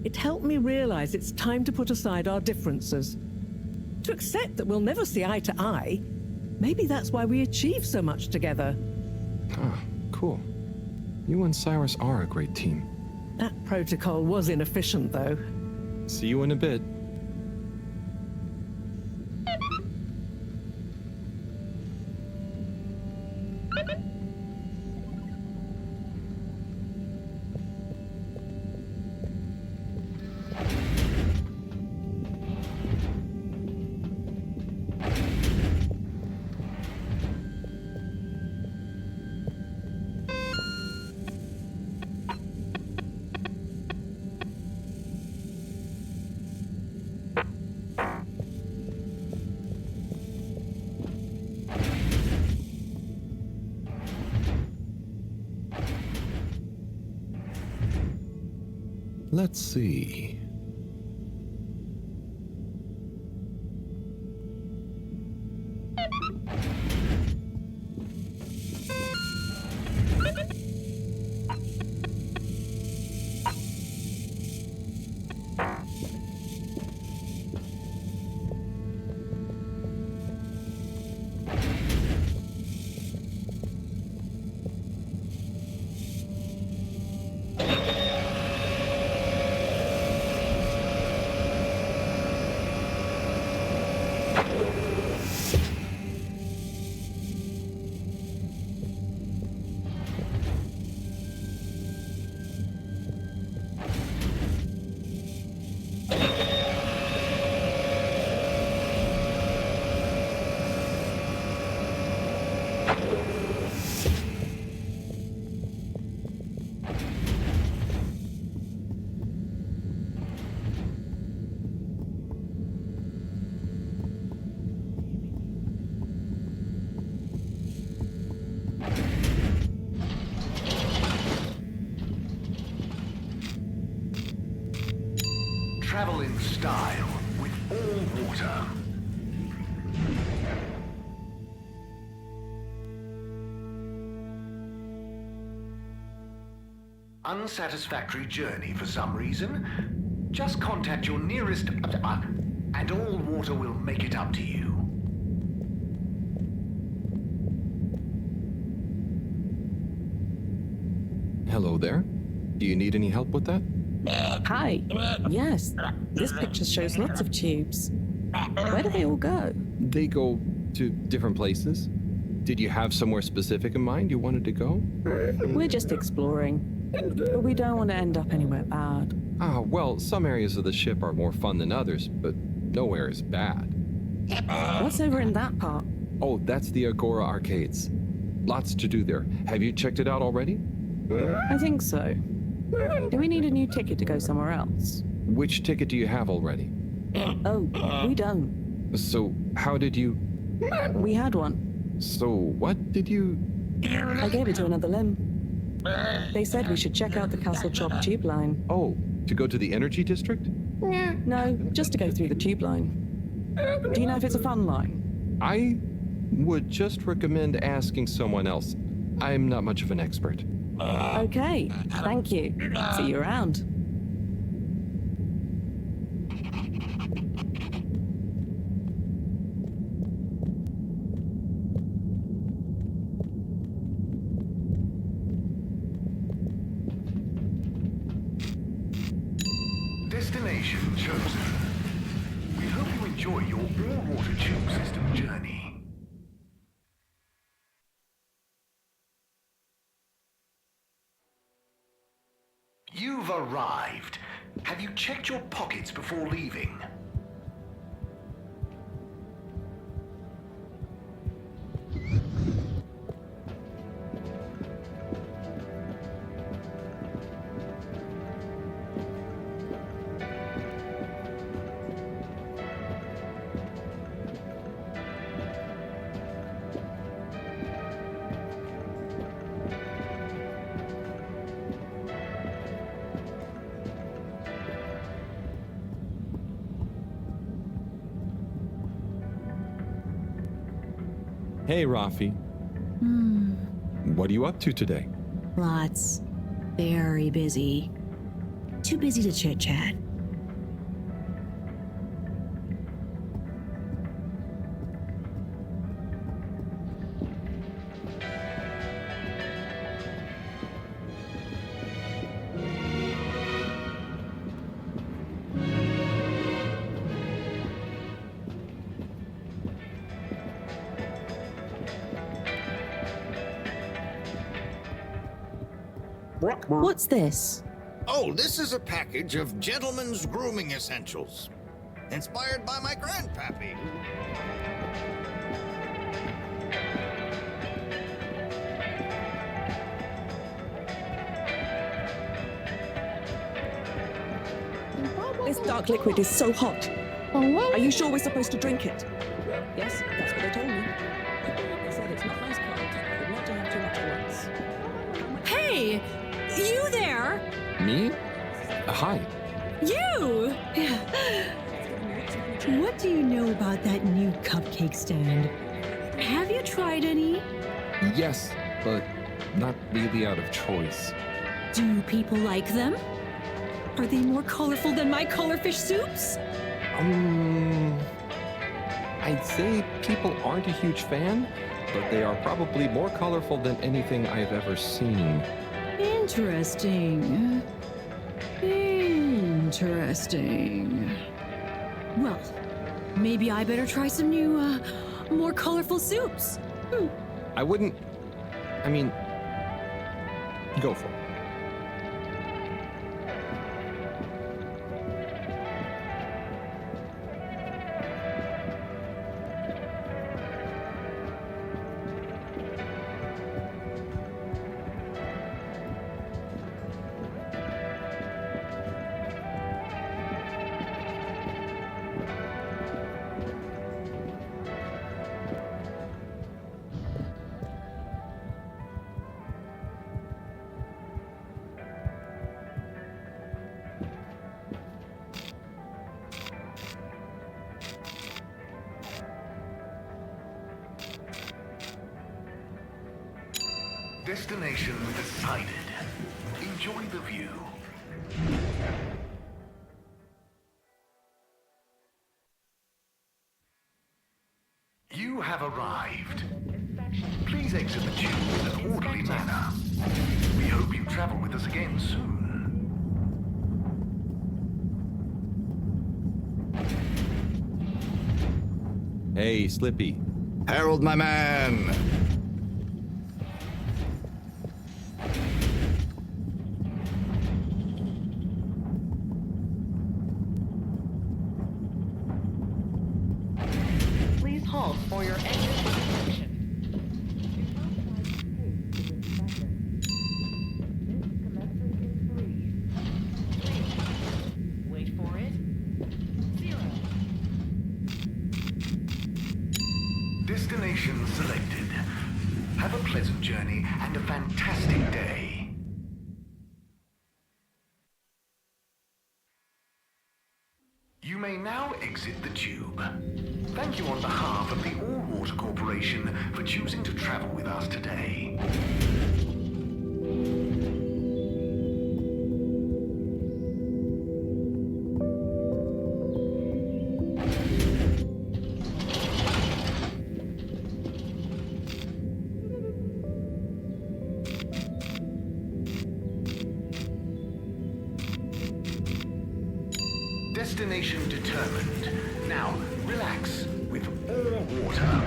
It helped me realize it's time to put aside our differences. To accept that we'll never see eye to eye. Maybe that's why we achieve so much together. Ah, cool. You and Cyrus are a great team. That protocol was inefficient, though. See you in a bit. Let's see. Travel in style with all water. Unsatisfactory journey for some reason? Just contact your nearest and all water will make it up to you. Hello there. Do you need any help with that? Hi. Yes, this picture shows lots of tubes. Where do they all go? They go to different places. Did you have somewhere specific in mind you wanted to go? We're just exploring, but we don't want to end up anywhere bad. Ah, well, some areas of the ship are more fun than others, but nowhere is bad. What's over in that part? Oh, that's the Agora Arcades. Lots to do there. Have you checked it out already? I think so. Do we need a new ticket to go somewhere else? Which ticket do you have already? Oh, we don't. So, how did you... We had one. So, what did you... I gave it to another limb. They said we should check out the Castle Chop tube line. Oh, to go to the energy district? No, just to go through the tube line. Do you know if it's a fun line? I would just recommend asking someone else. I'm not much of an expert. Okay, thank you. See you around. Destination chosen. We hope you enjoy your all-water tube system journey. You've arrived. Have you checked your pockets before leaving? Hey, Rafi. What are you up to today? Lots. Very busy. Too busy to chit-chat. What's this? Oh, this is a package of gentlemen's grooming essentials. Inspired by my grandpappy. This dark liquid is so hot. Are you sure we're supposed to drink it? Yes, that's what they told me. They said it's not nice cold, but not to have too much at once. Hey! You there? Me? Hi. You! What do you know about that new cupcake stand? Have you tried any? Yes, but not really out of choice. Do people like them? Are they more colorful than my colorfish soups? I'd say people aren't a huge fan, but they are probably more colorful than anything I've ever seen. Interesting. Interesting. Well, maybe I better try some new, more colorful soups. I wouldn't... I mean... Go for it. Destination decided. Enjoy the view. You have arrived. Please exit the tube in an orderly manner. We hope you travel with us again soon. Hey, Slippy. Harold, my man. Please halt for your exit inspection. Wait for it. 0. Destination selected. Have a pleasant journey and a fantastic day. You may now exit the tube. Thank you on behalf of the all-water Water Corporation for choosing to travel with us today. Destination determined. Now, relax with all water.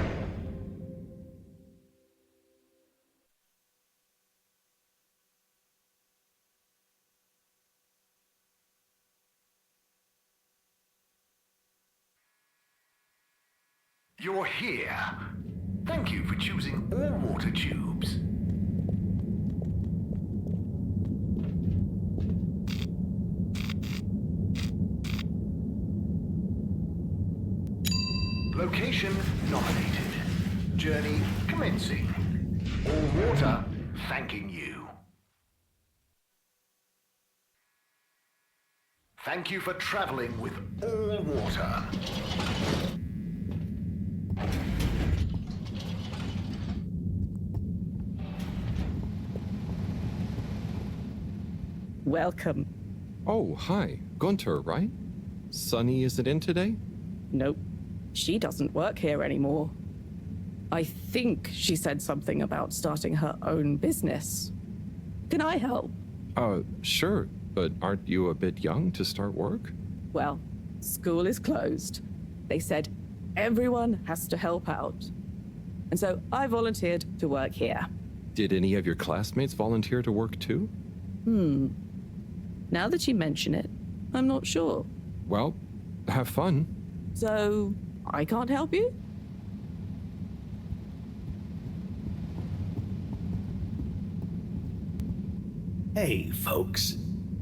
You're here. Thank you for choosing all water tubes. Location nominated. Journey commencing. All water thanking you. Thank you for traveling with all water. Welcome. Oh, hi. Gunter, right? Sunny isn't in today? Nope. She doesn't work here anymore. I think she said something about starting her own business. Can I help? Sure, but aren't you a bit young to start work? Well, school is closed. They said everyone has to help out. And so I volunteered to work here. Did any of your classmates volunteer to work too? Now that you mention it, I'm not sure. Well, have fun. So, I can't help you? Hey, folks.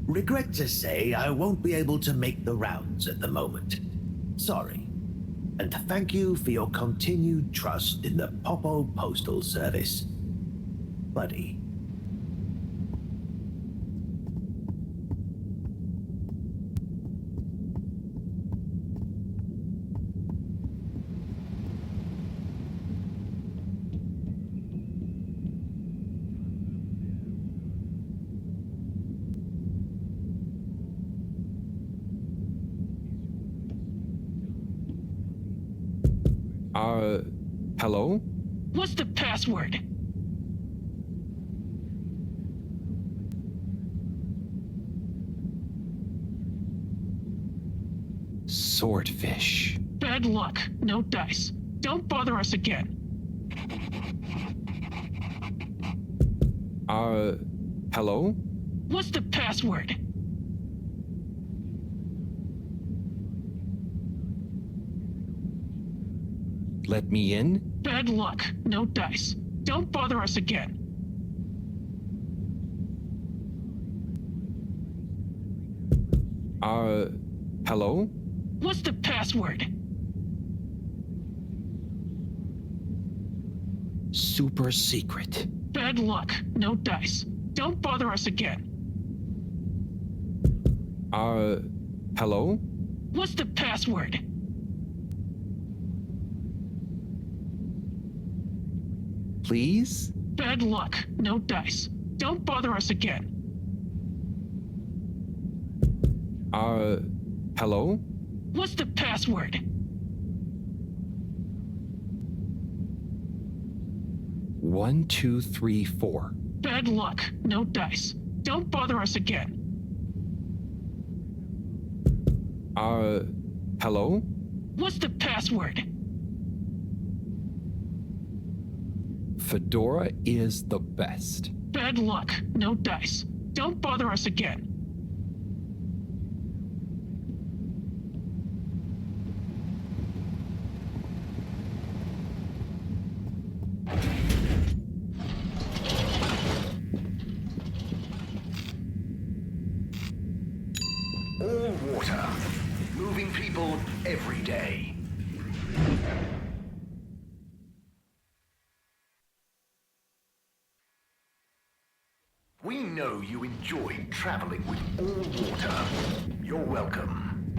Regret to say I won't be able to make the rounds at the moment. Sorry. And thank you for your continued trust in the Popo Postal Service. Buddy. Hello? What's the password? Swordfish. Bad luck. No dice. Don't bother us again. Hello? What's the password? Let me in? Bad luck. No dice. Don't bother us again. Hello? What's the password? Super secret. Bad luck. No dice. Don't bother us again. Hello? What's the password? Please? Bad luck. No dice. Don't bother us again. Hello? What's the password? One, two, three, four. Bad luck. No dice. Don't bother us again. Hello? What's the password? Fedora is the best. Bad luck. No dice. Don't bother us again. All water. Moving people every day. We know you enjoyed traveling with all water. You're welcome.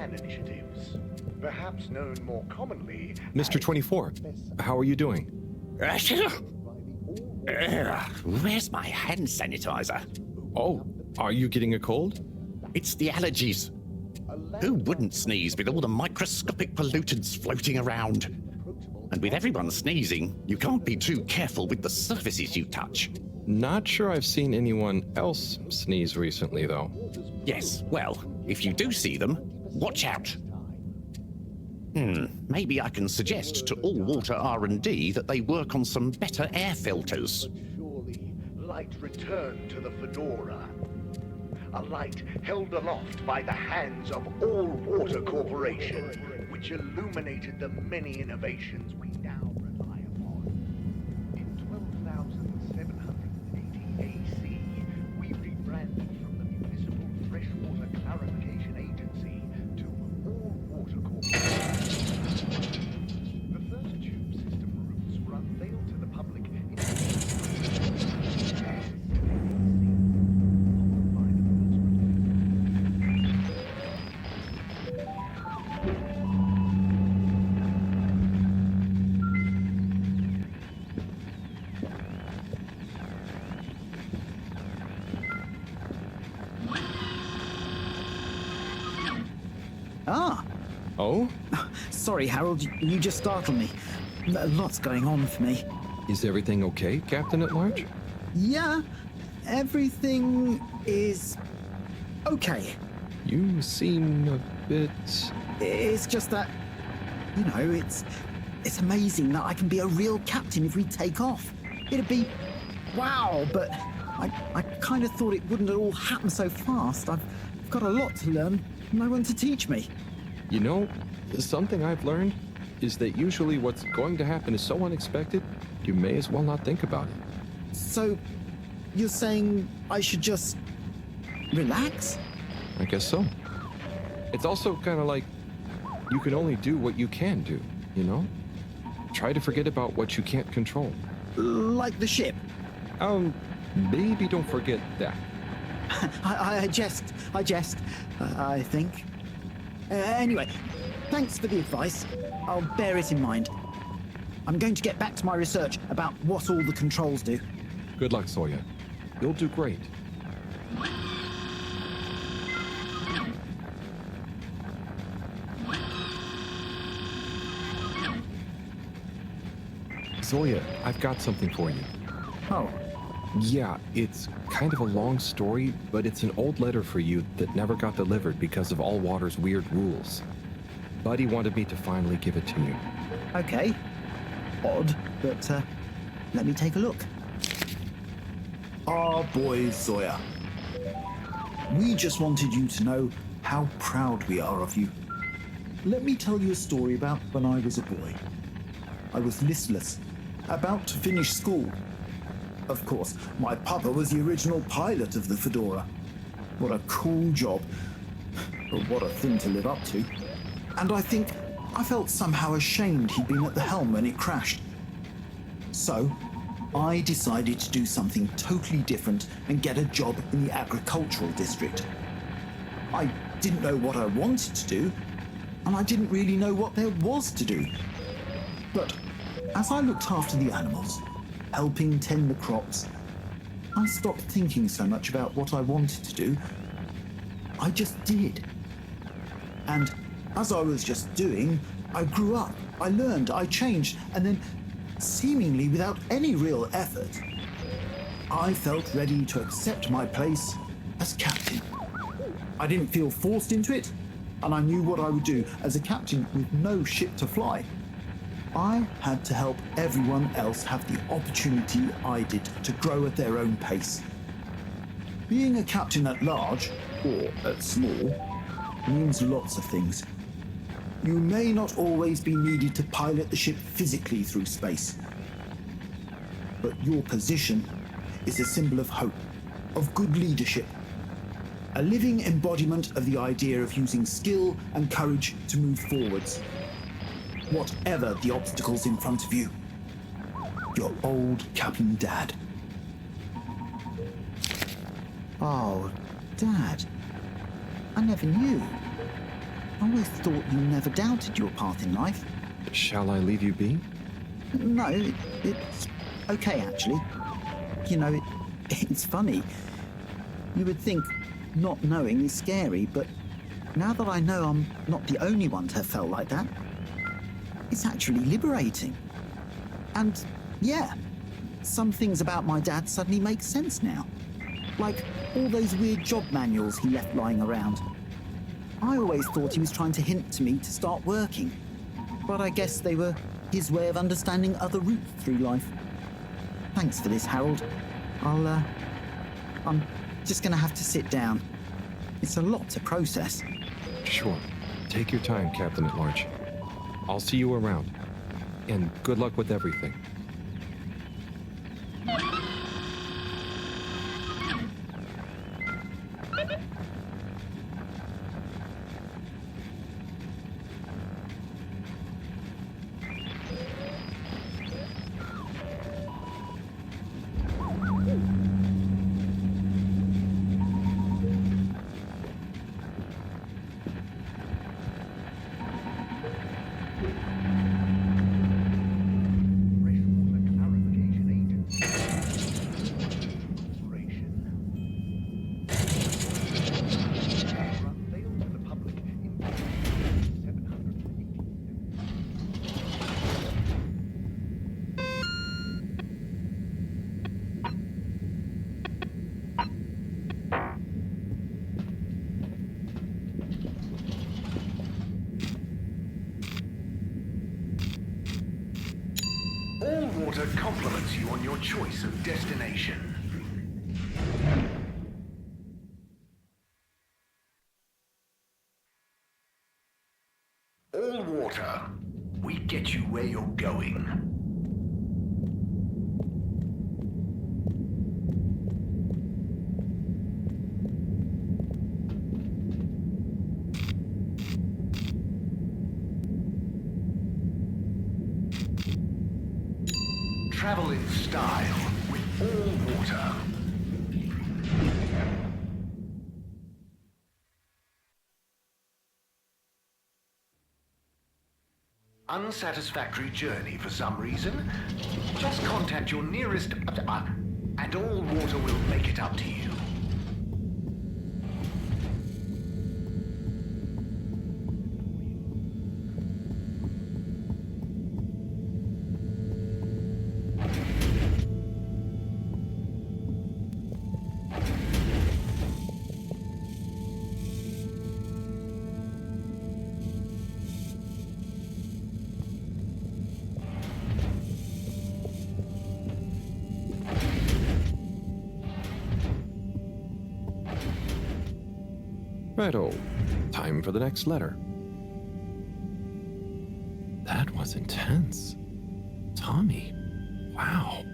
plan initiatives, perhaps known more commonly Mr. 24, how are you doing? Where's my hand sanitizer? Oh, are you getting a cold? It's the allergies. Who wouldn't sneeze with all the microscopic pollutants floating around? And with everyone sneezing, you can't be too careful with the surfaces you touch. Not sure I've seen anyone else sneeze recently, though. Yes, well, if you do see them, watch out. Maybe I can suggest to all water R&D that they work on some better air filters. surely light returned to the Fedora. A light held aloft by the hands of All Water Corporation, which illuminated the many innovations we now rely upon. In 12,780 AC, we rebranded from the Municipal Freshwater Clarification Agency to All Water Corporation. The first tube system routes were unveiled to the public in Ah! Oh? Sorry, Harold, you just startled me. Lots going on for me. Is everything okay, Captain at Large? Yeah, everything is okay. You seem a bit... It's just that, you know, it's amazing that I can be a real captain if we take off. It'd be wow, but I kind of thought it wouldn't all happen so fast. I've got a lot to learn, no one to teach me. You know, something I've learned is that usually what's going to happen is so unexpected, you may as well not think about it. So, you're saying I should just relax? I guess so. It's also kind of like you can only do what you can do, you know? Try to forget about what you can't control. Like the ship? Maybe don't forget that. I jest, I think. Anyway, thanks for the advice. I'll bear it in mind. I'm going to get back to my research about what all the controls do. Good luck, Sawyer. You'll do great. Zoya, I've got something for you. Oh. Yeah, it's kind of a long story, but it's an old letter for you that never got delivered because of All Water's weird rules. Buddy wanted me to finally give it to you. Okay. Odd, but let me take a look. Our boy Zoya. We just wanted you to know how proud we are of you. Let me tell you a story about when I was a boy. I was listless, about to finish school. Of course, my papa was the original pilot of the Fedora. What a cool job. But what a thing to live up to. And I think I felt somehow ashamed he'd been at the helm when it crashed. So, I decided to do something totally different and get a job in the agricultural district. I didn't know what I wanted to do, and I didn't really know what there was to do. But as I looked after the animals, helping tend the crops, I stopped thinking so much about what I wanted to do. I just did. And as I was just doing, I grew up, I learned, I changed, and then, seemingly without any real effort, I felt ready to accept my place as captain. I didn't feel forced into it, and I knew what I would do as a captain with no ship to fly. I had to help everyone else have the opportunity I did to grow at their own pace. Being a captain at large, or at small, means lots of things. You may not always be needed to pilot the ship physically through space, but your position is a symbol of hope, of good leadership, a living embodiment of the idea of using skill and courage to move forwards, whatever the obstacles in front of you. Your old Captain Dad. Oh, Dad. I never knew. I always thought you never doubted your path in life. Shall I leave you be? No, it's okay, actually. You know, it's funny. You would think not knowing is scary, but now that I know I'm not the only one to have felt like that, it's actually liberating. And yeah, some things about my dad suddenly make sense now. Like all those weird job manuals he left lying around. I always thought he was trying to hint to me to start working, but I guess they were his way of understanding other routes through life. Thanks for this, Harold. I'm just gonna have to sit down. It's a lot to process. Sure. Take your time, Captain at Large. I'll see you around. And good luck with everything. All water compliments you on your choice of destination. All water, we get you where you're going. Travel in style with all water. Unsatisfactory journey for some reason? Just contact your nearest and all water will make it up to you. Righto. Time for the next letter. That was intense. Tommy. Wow.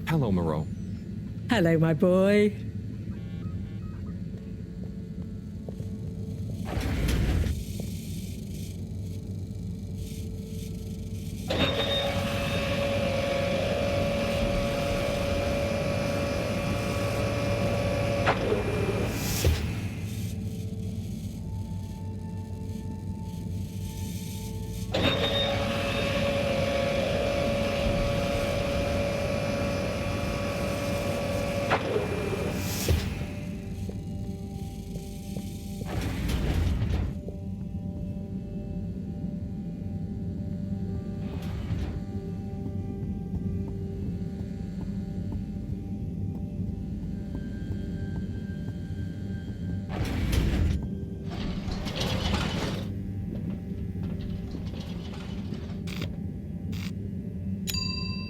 Hello, Moreau. Hello, my boy.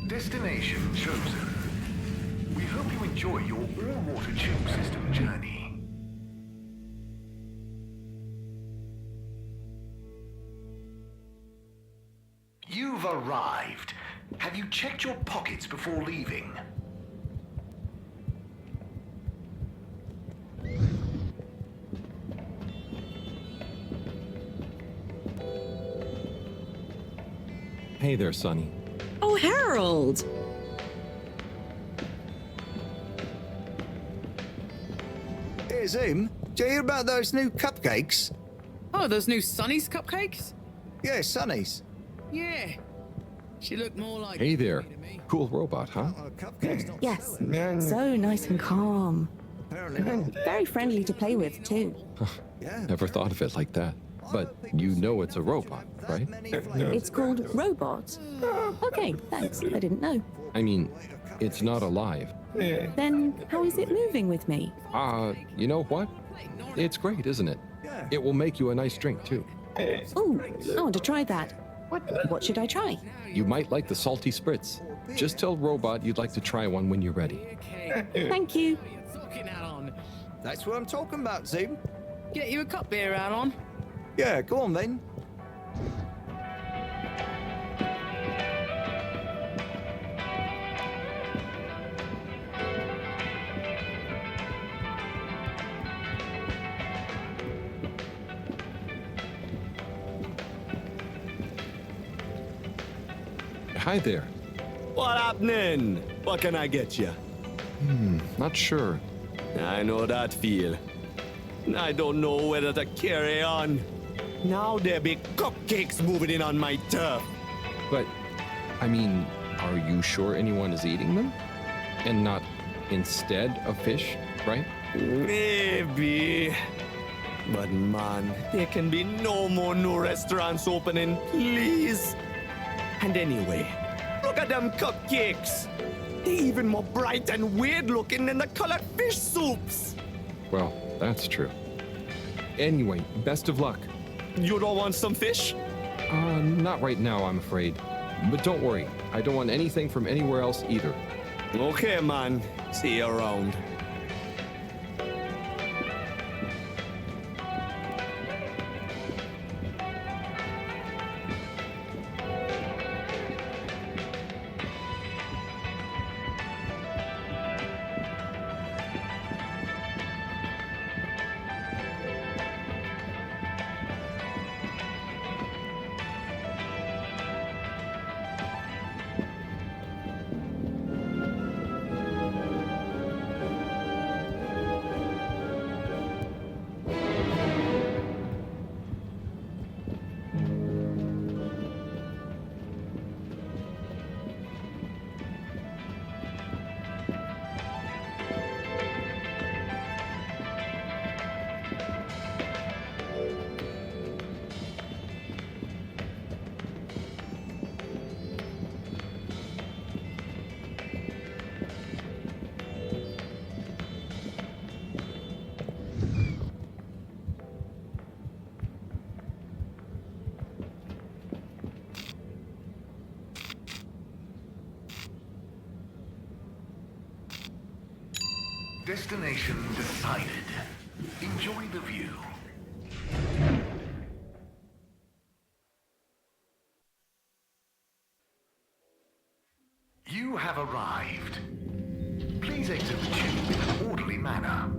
Destination chosen. We hope you enjoy your all-water tube system journey. You've arrived. Have you checked your pockets before leaving? Hey there, Sonny. Oh, Harold! Hey, Zoom, do you hear about those new cupcakes? Oh, those new Sonny's cupcakes? Yeah, Sonny's. Yeah. She looked more like... Hey there. Cool robot, huh? Yes, so nice and calm. Very friendly to play with, too. Never thought of it like that. But you know it's a robot, right? It's called Robot. Okay, thanks. I didn't know. I mean, it's not alive. Then how is it moving with me? You know what? It's great, isn't it? It will make you a nice drink, too. Oh, I want to try that. What should I try? You might like the salty spritz. Just tell Robot you'd like to try one when you're ready. Thank you. That's what I'm talking about, Zoom. Get you a cup beer, Alon. Yeah, go on then. Hi there. What happening? What can I get you? Not sure. I know that feel. I don't know whether to carry on. Now there be cupcakes moving in on my turf. But, I mean, are you sure anyone is eating them? And not instead of fish, right? Maybe. But man, there can be no more new restaurants opening, please. And anyway, look at them cupcakes. They're even more bright and weird looking than the colored fish soups. Well, that's true. Anyway, best of luck. You don't want some fish? Not right now, I'm afraid. But don't worry, I don't want anything from anywhere else either. Okay, man. See you around. Destination decided. Enjoy the view. You have arrived. Please exit the tube in an orderly manner.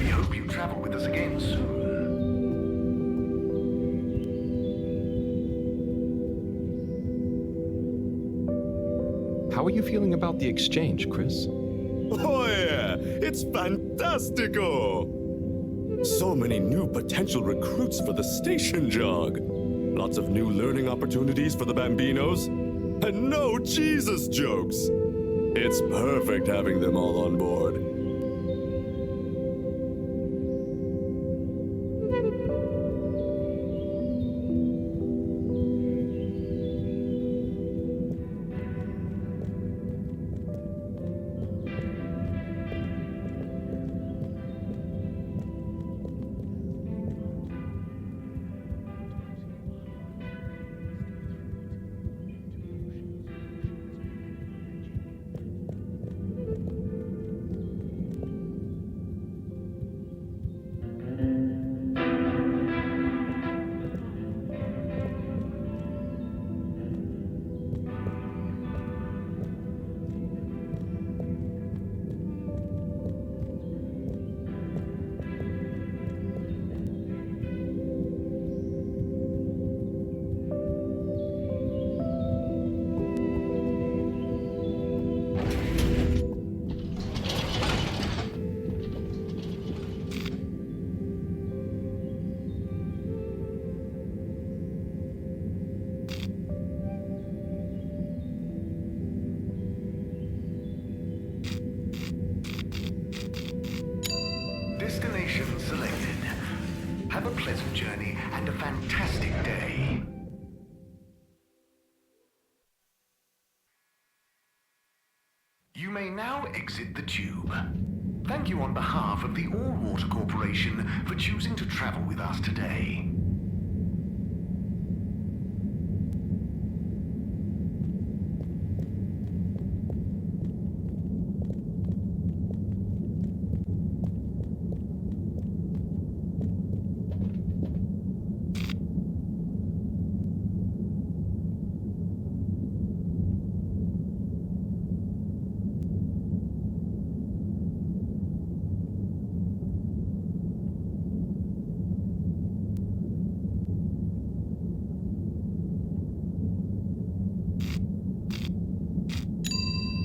We hope you travel with us again soon. How are you feeling about the exchange, Chris? Oh yeah, it's fantastico! So many new potential recruits for the station jog. Lots of new learning opportunities for the Bambinos. And no Jesus jokes. It's perfect having them all on board. pleasant journey and a fantastic day. You may now exit the tube. Thank you on behalf of the All-Water Corporation for choosing to travel with us today.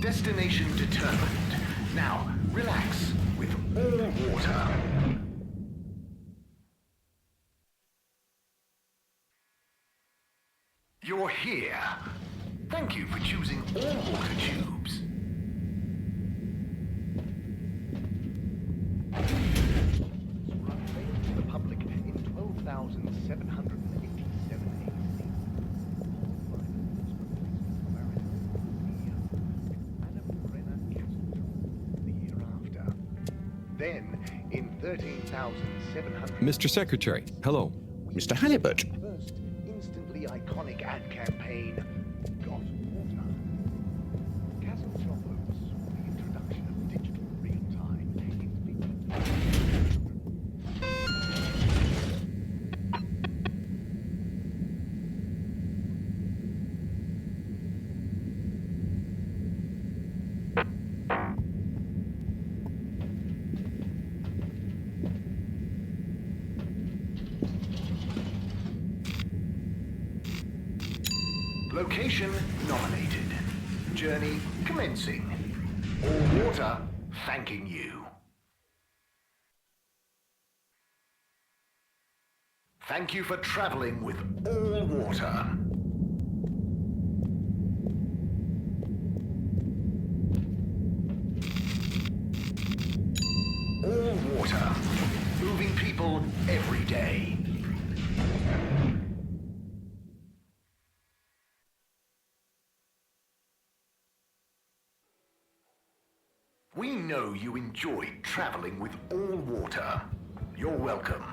Destination determined. Now, relax with all water. You're here. Thank you for choosing all water tubes. The public in 12,787 Then, in 13,700... Mr. Secretary, hello. Mr. Halibut. First instantly iconic ad campaign, Got Water. Chasm Choppers, the introduction of digital real-time Location nominated. Journey commencing. All water thanking you. Thank you for traveling with all water. All water. Moving people every day. We know you enjoyed traveling with all water. You're welcome.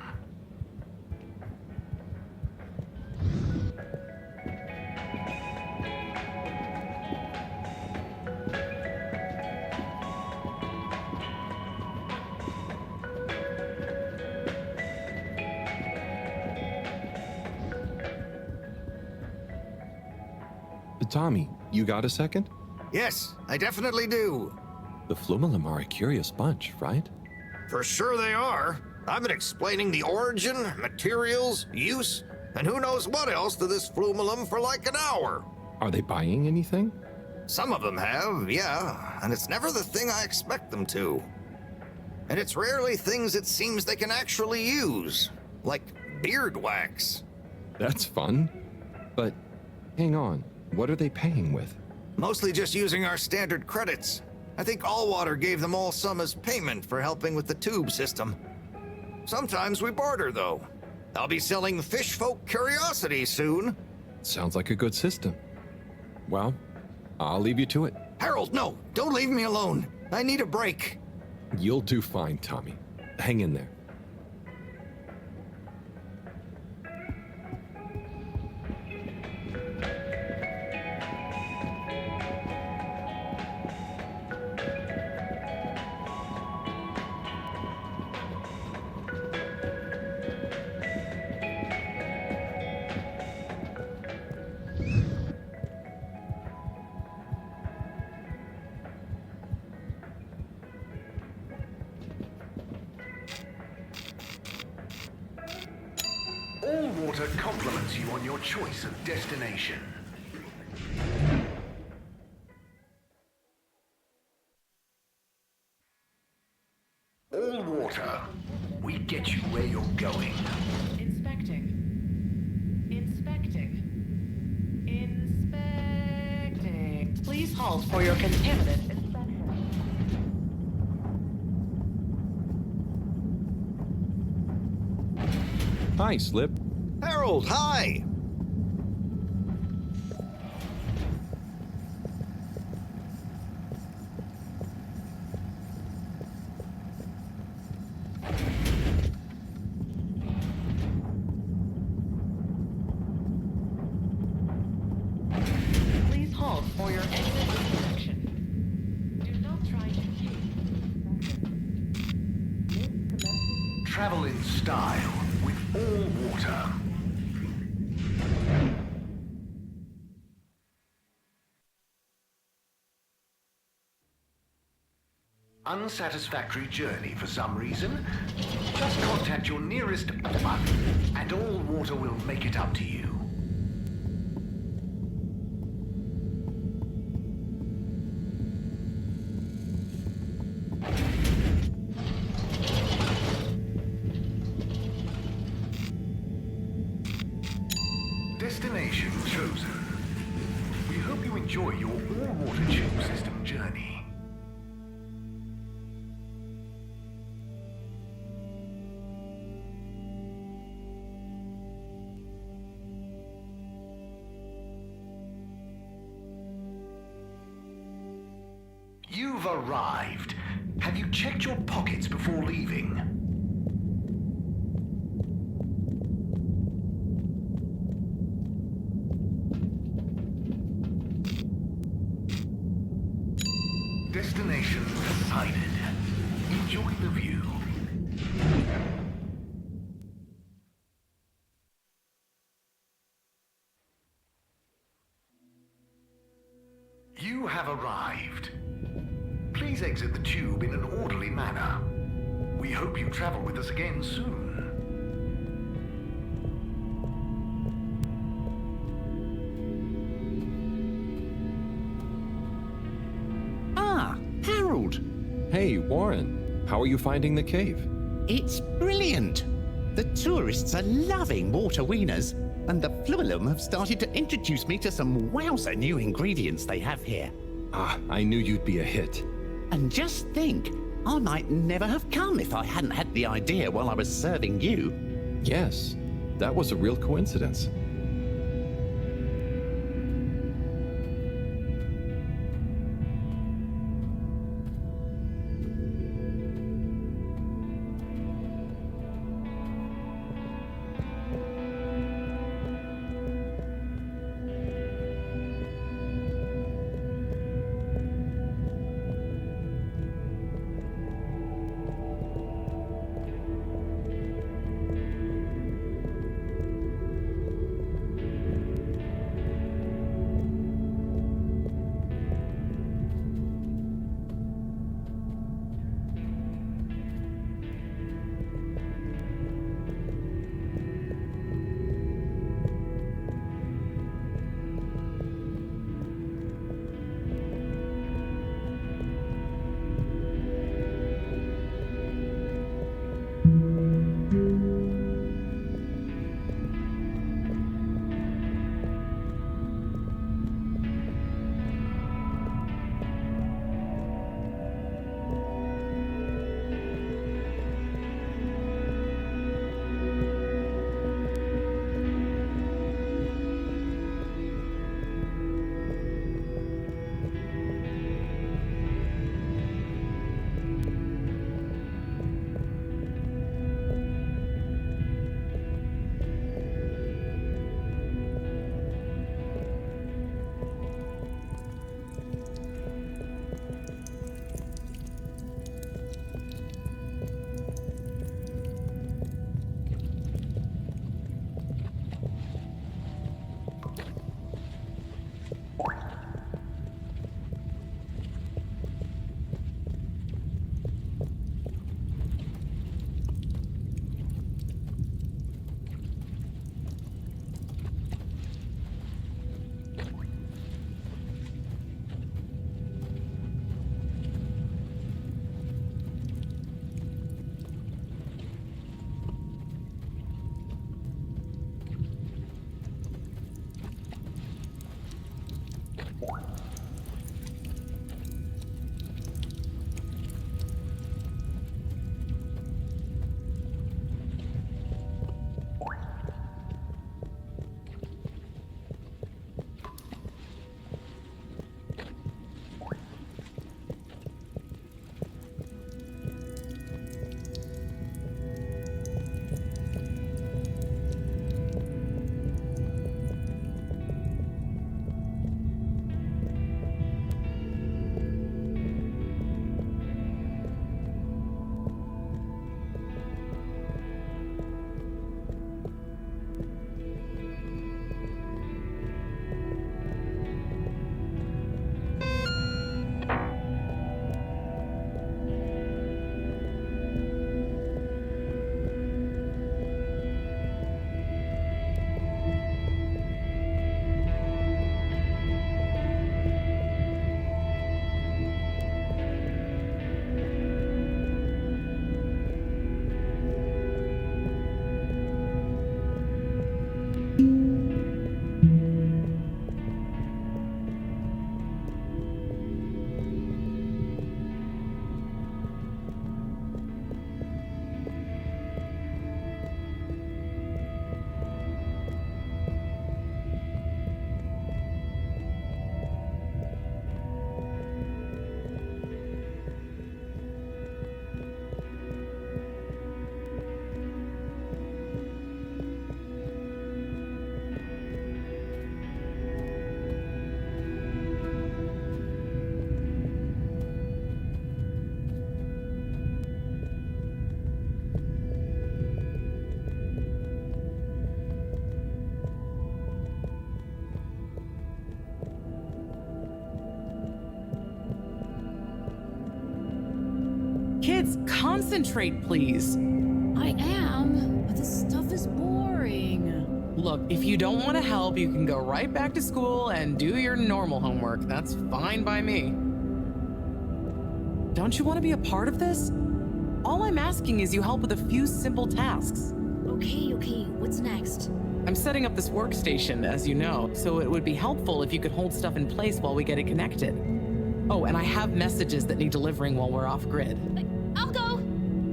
Tommy, you got a second? Yes, I definitely do. The Flumelum are a curious bunch, right? For sure they are. I've been explaining the origin, materials, use, and who knows what else to this Flumelum for like an hour. Are they buying anything? Some of them have, yeah, and it's never the thing I expect them to. And it's rarely things it seems they can actually use, like beard wax. That's fun. But hang on, what are they paying with? Mostly just using our standard credits. I think Allwater gave them all some as payment for helping with the tube system. Sometimes we barter, though. I'll be selling fish folk curiosities soon. Sounds like a good system. Well, I'll leave you to it. Harold, no! Don't leave me alone! I need a break. You'll do fine, Tommy. Hang in there. Allwater compliments you on your choice of destination. Allwater, we get you where you're going. Inspecting. Please halt for your contaminant inspection. Hi, Slip. Harold, hi! Please halt for your exit intersection. Do not try to Travel in style with all water. Unsatisfactory journey for some reason? Just contact your nearest and all water will make it up to you. Destination chosen. We hope you enjoy your all-water tube system journey. You've arrived. Have you checked your pockets before leaving? Destination decided. Enjoy the view. You have arrived. Please exit the tube in an orderly manner. We hope you travel with us again soon. Ah, Harold. Hey, Warren. How are you finding the cave? It's brilliant. The tourists are loving water wieners, and the Flumelum have started to introduce me to some wowzer new ingredients they have here. Ah, I knew you'd be a hit. And just think, I might never have come if I hadn't had the idea while I was serving you. Yes, that was a real coincidence. Kids, concentrate, please. I am, but this stuff is boring. Look, if you don't want to help, you can go right back to school and do your normal homework. That's fine by me. Don't you want to be a part of this? All I'm asking is you help with a few simple tasks. Okay, what's next? I'm setting up this workstation, as you know, so it would be helpful if you could hold stuff in place while we get it connected. Oh, and I have messages that need delivering while we're off grid. I'll go!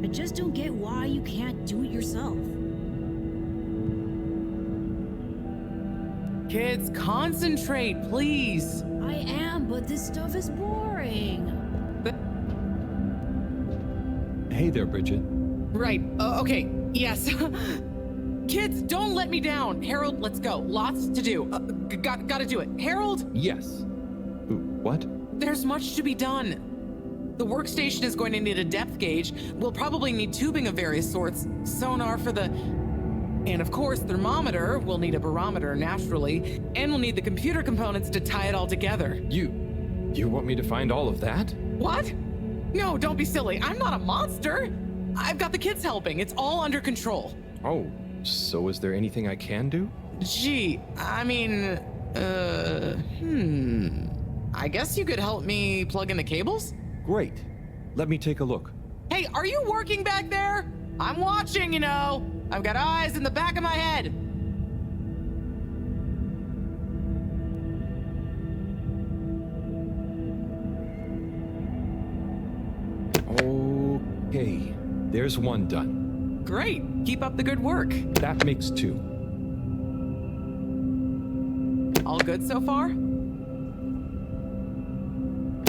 I just don't get why you can't do it yourself. Kids, concentrate, please. I am, but this stuff is boring. Hey there, Bridget. Right, okay, yes. Kids, don't let me down. Harold, let's go. Lots to do. Gotta do it. Harold? Yes. What? There's much to be done. The workstation is going to need a depth gauge. We'll probably need tubing of various sorts. Sonar for the... And of course, thermometer. We'll need a barometer, naturally. And we'll need the computer components to tie it all together. You want me to find all of that? What? No, don't be silly. I'm not a monster. I've got the kids helping. It's all under control. Oh, so is there anything I can do? Gee, I mean, I guess you could help me plug in the cables? Great. Let me take a look. Hey, are you working back there? I'm watching, you know. I've got eyes in the back of my head. Okay, there's one done. Great. Keep up the good work. That makes two. All good so far?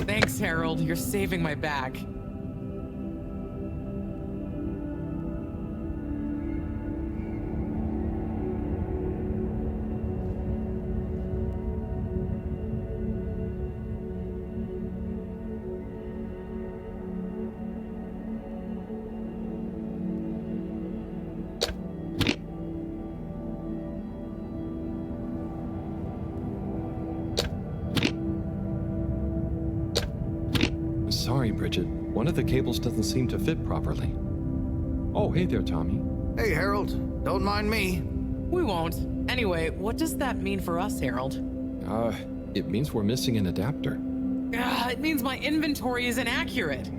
Thanks, Harold. You're saving my back. Sorry, Bridget. One of the cables doesn't seem to fit properly. Oh, hey there, Tommy. Hey, Harold. Don't mind me. We won't. Anyway, what does that mean for us, Harold? It means we're missing an adapter. It means my inventory is inaccurate.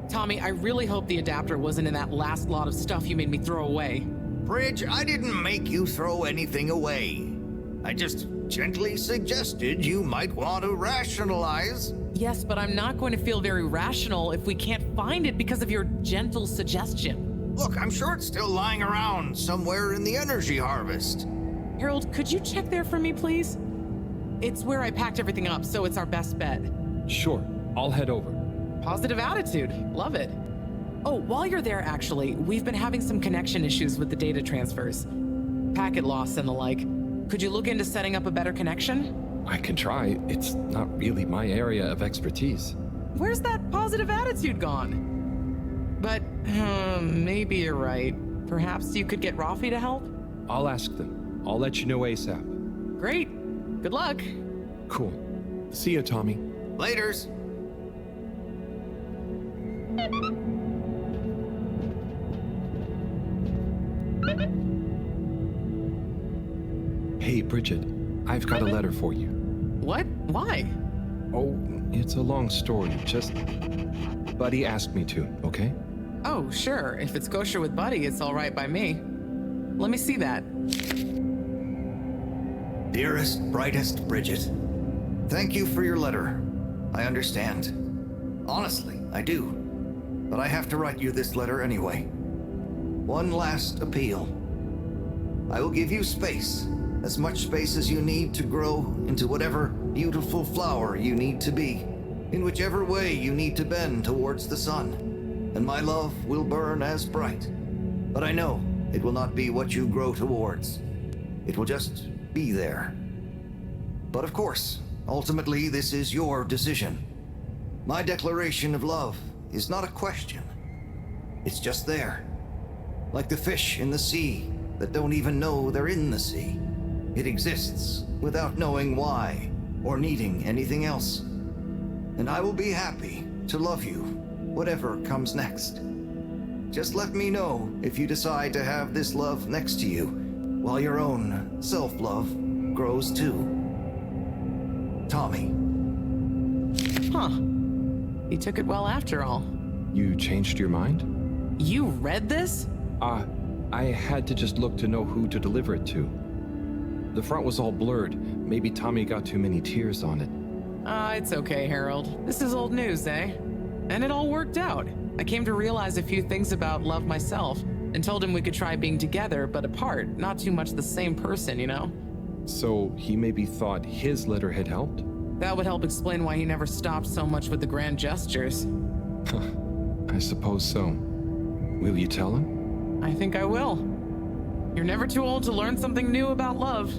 Tommy, I really hope the adapter wasn't in that last lot of stuff you made me throw away. Bridge, I didn't make you throw anything away. I just gently suggested you might want to rationalize. Yes, but I'm not going to feel very rational if we can't find it because of your gentle suggestion. Look, I'm sure it's still lying around somewhere in the energy harvest. Harold, could you check there for me, please? It's where I packed everything up, so it's our best bet. Sure, I'll head over. Positive attitude. Love it. Oh, while you're there, actually, we've been having some connection issues with the data transfers. Packet loss and the like. Could you look into setting up a better connection? I can try. It's not really my area of expertise. Where's that positive attitude gone? But, maybe you're right. Perhaps you could get Rafi to help? I'll ask them. I'll let you know ASAP. Great. Good luck. Cool. See ya, Tommy. Laters. Hey, Bridget. I've got a letter for you. What? Why? Oh, it's a long story. Just... Buddy asked me to, okay? Oh, sure. If it's kosher with Buddy, it's all right by me. Let me see that. Dearest, brightest Bridget, thank you for your letter. I understand. Honestly, I do. But I have to write you this letter anyway. One last appeal. I will give you space. As much space as you need to grow into whatever beautiful flower you need to be, in whichever way you need to bend towards the sun, and my love will burn as bright. But I know it will not be what you grow towards. It will just be there. But of course, ultimately this is your decision. My declaration of love is not a question. It's just there. Like the fish in the sea that don't even know they're in the sea. It exists without knowing why or needing anything else. And I will be happy to love you whatever comes next. Just let me know if you decide to have this love next to you, while your own self-love grows too. Tommy. Huh. He took it well after all. You changed your mind? You read this? I had to just look to know who to deliver it to. The front was all blurred. Maybe Tommy got too many tears on it. It's okay, Harold. This is old news, eh? And it all worked out. I came to realize a few things about love myself, and told him we could try being together, but apart, not too much the same person, you know? So he maybe thought his letter had helped? That would help explain why he never stopped so much with the grand gestures. I suppose so. Will you tell him? I think I will. You're never too old to learn something new about love.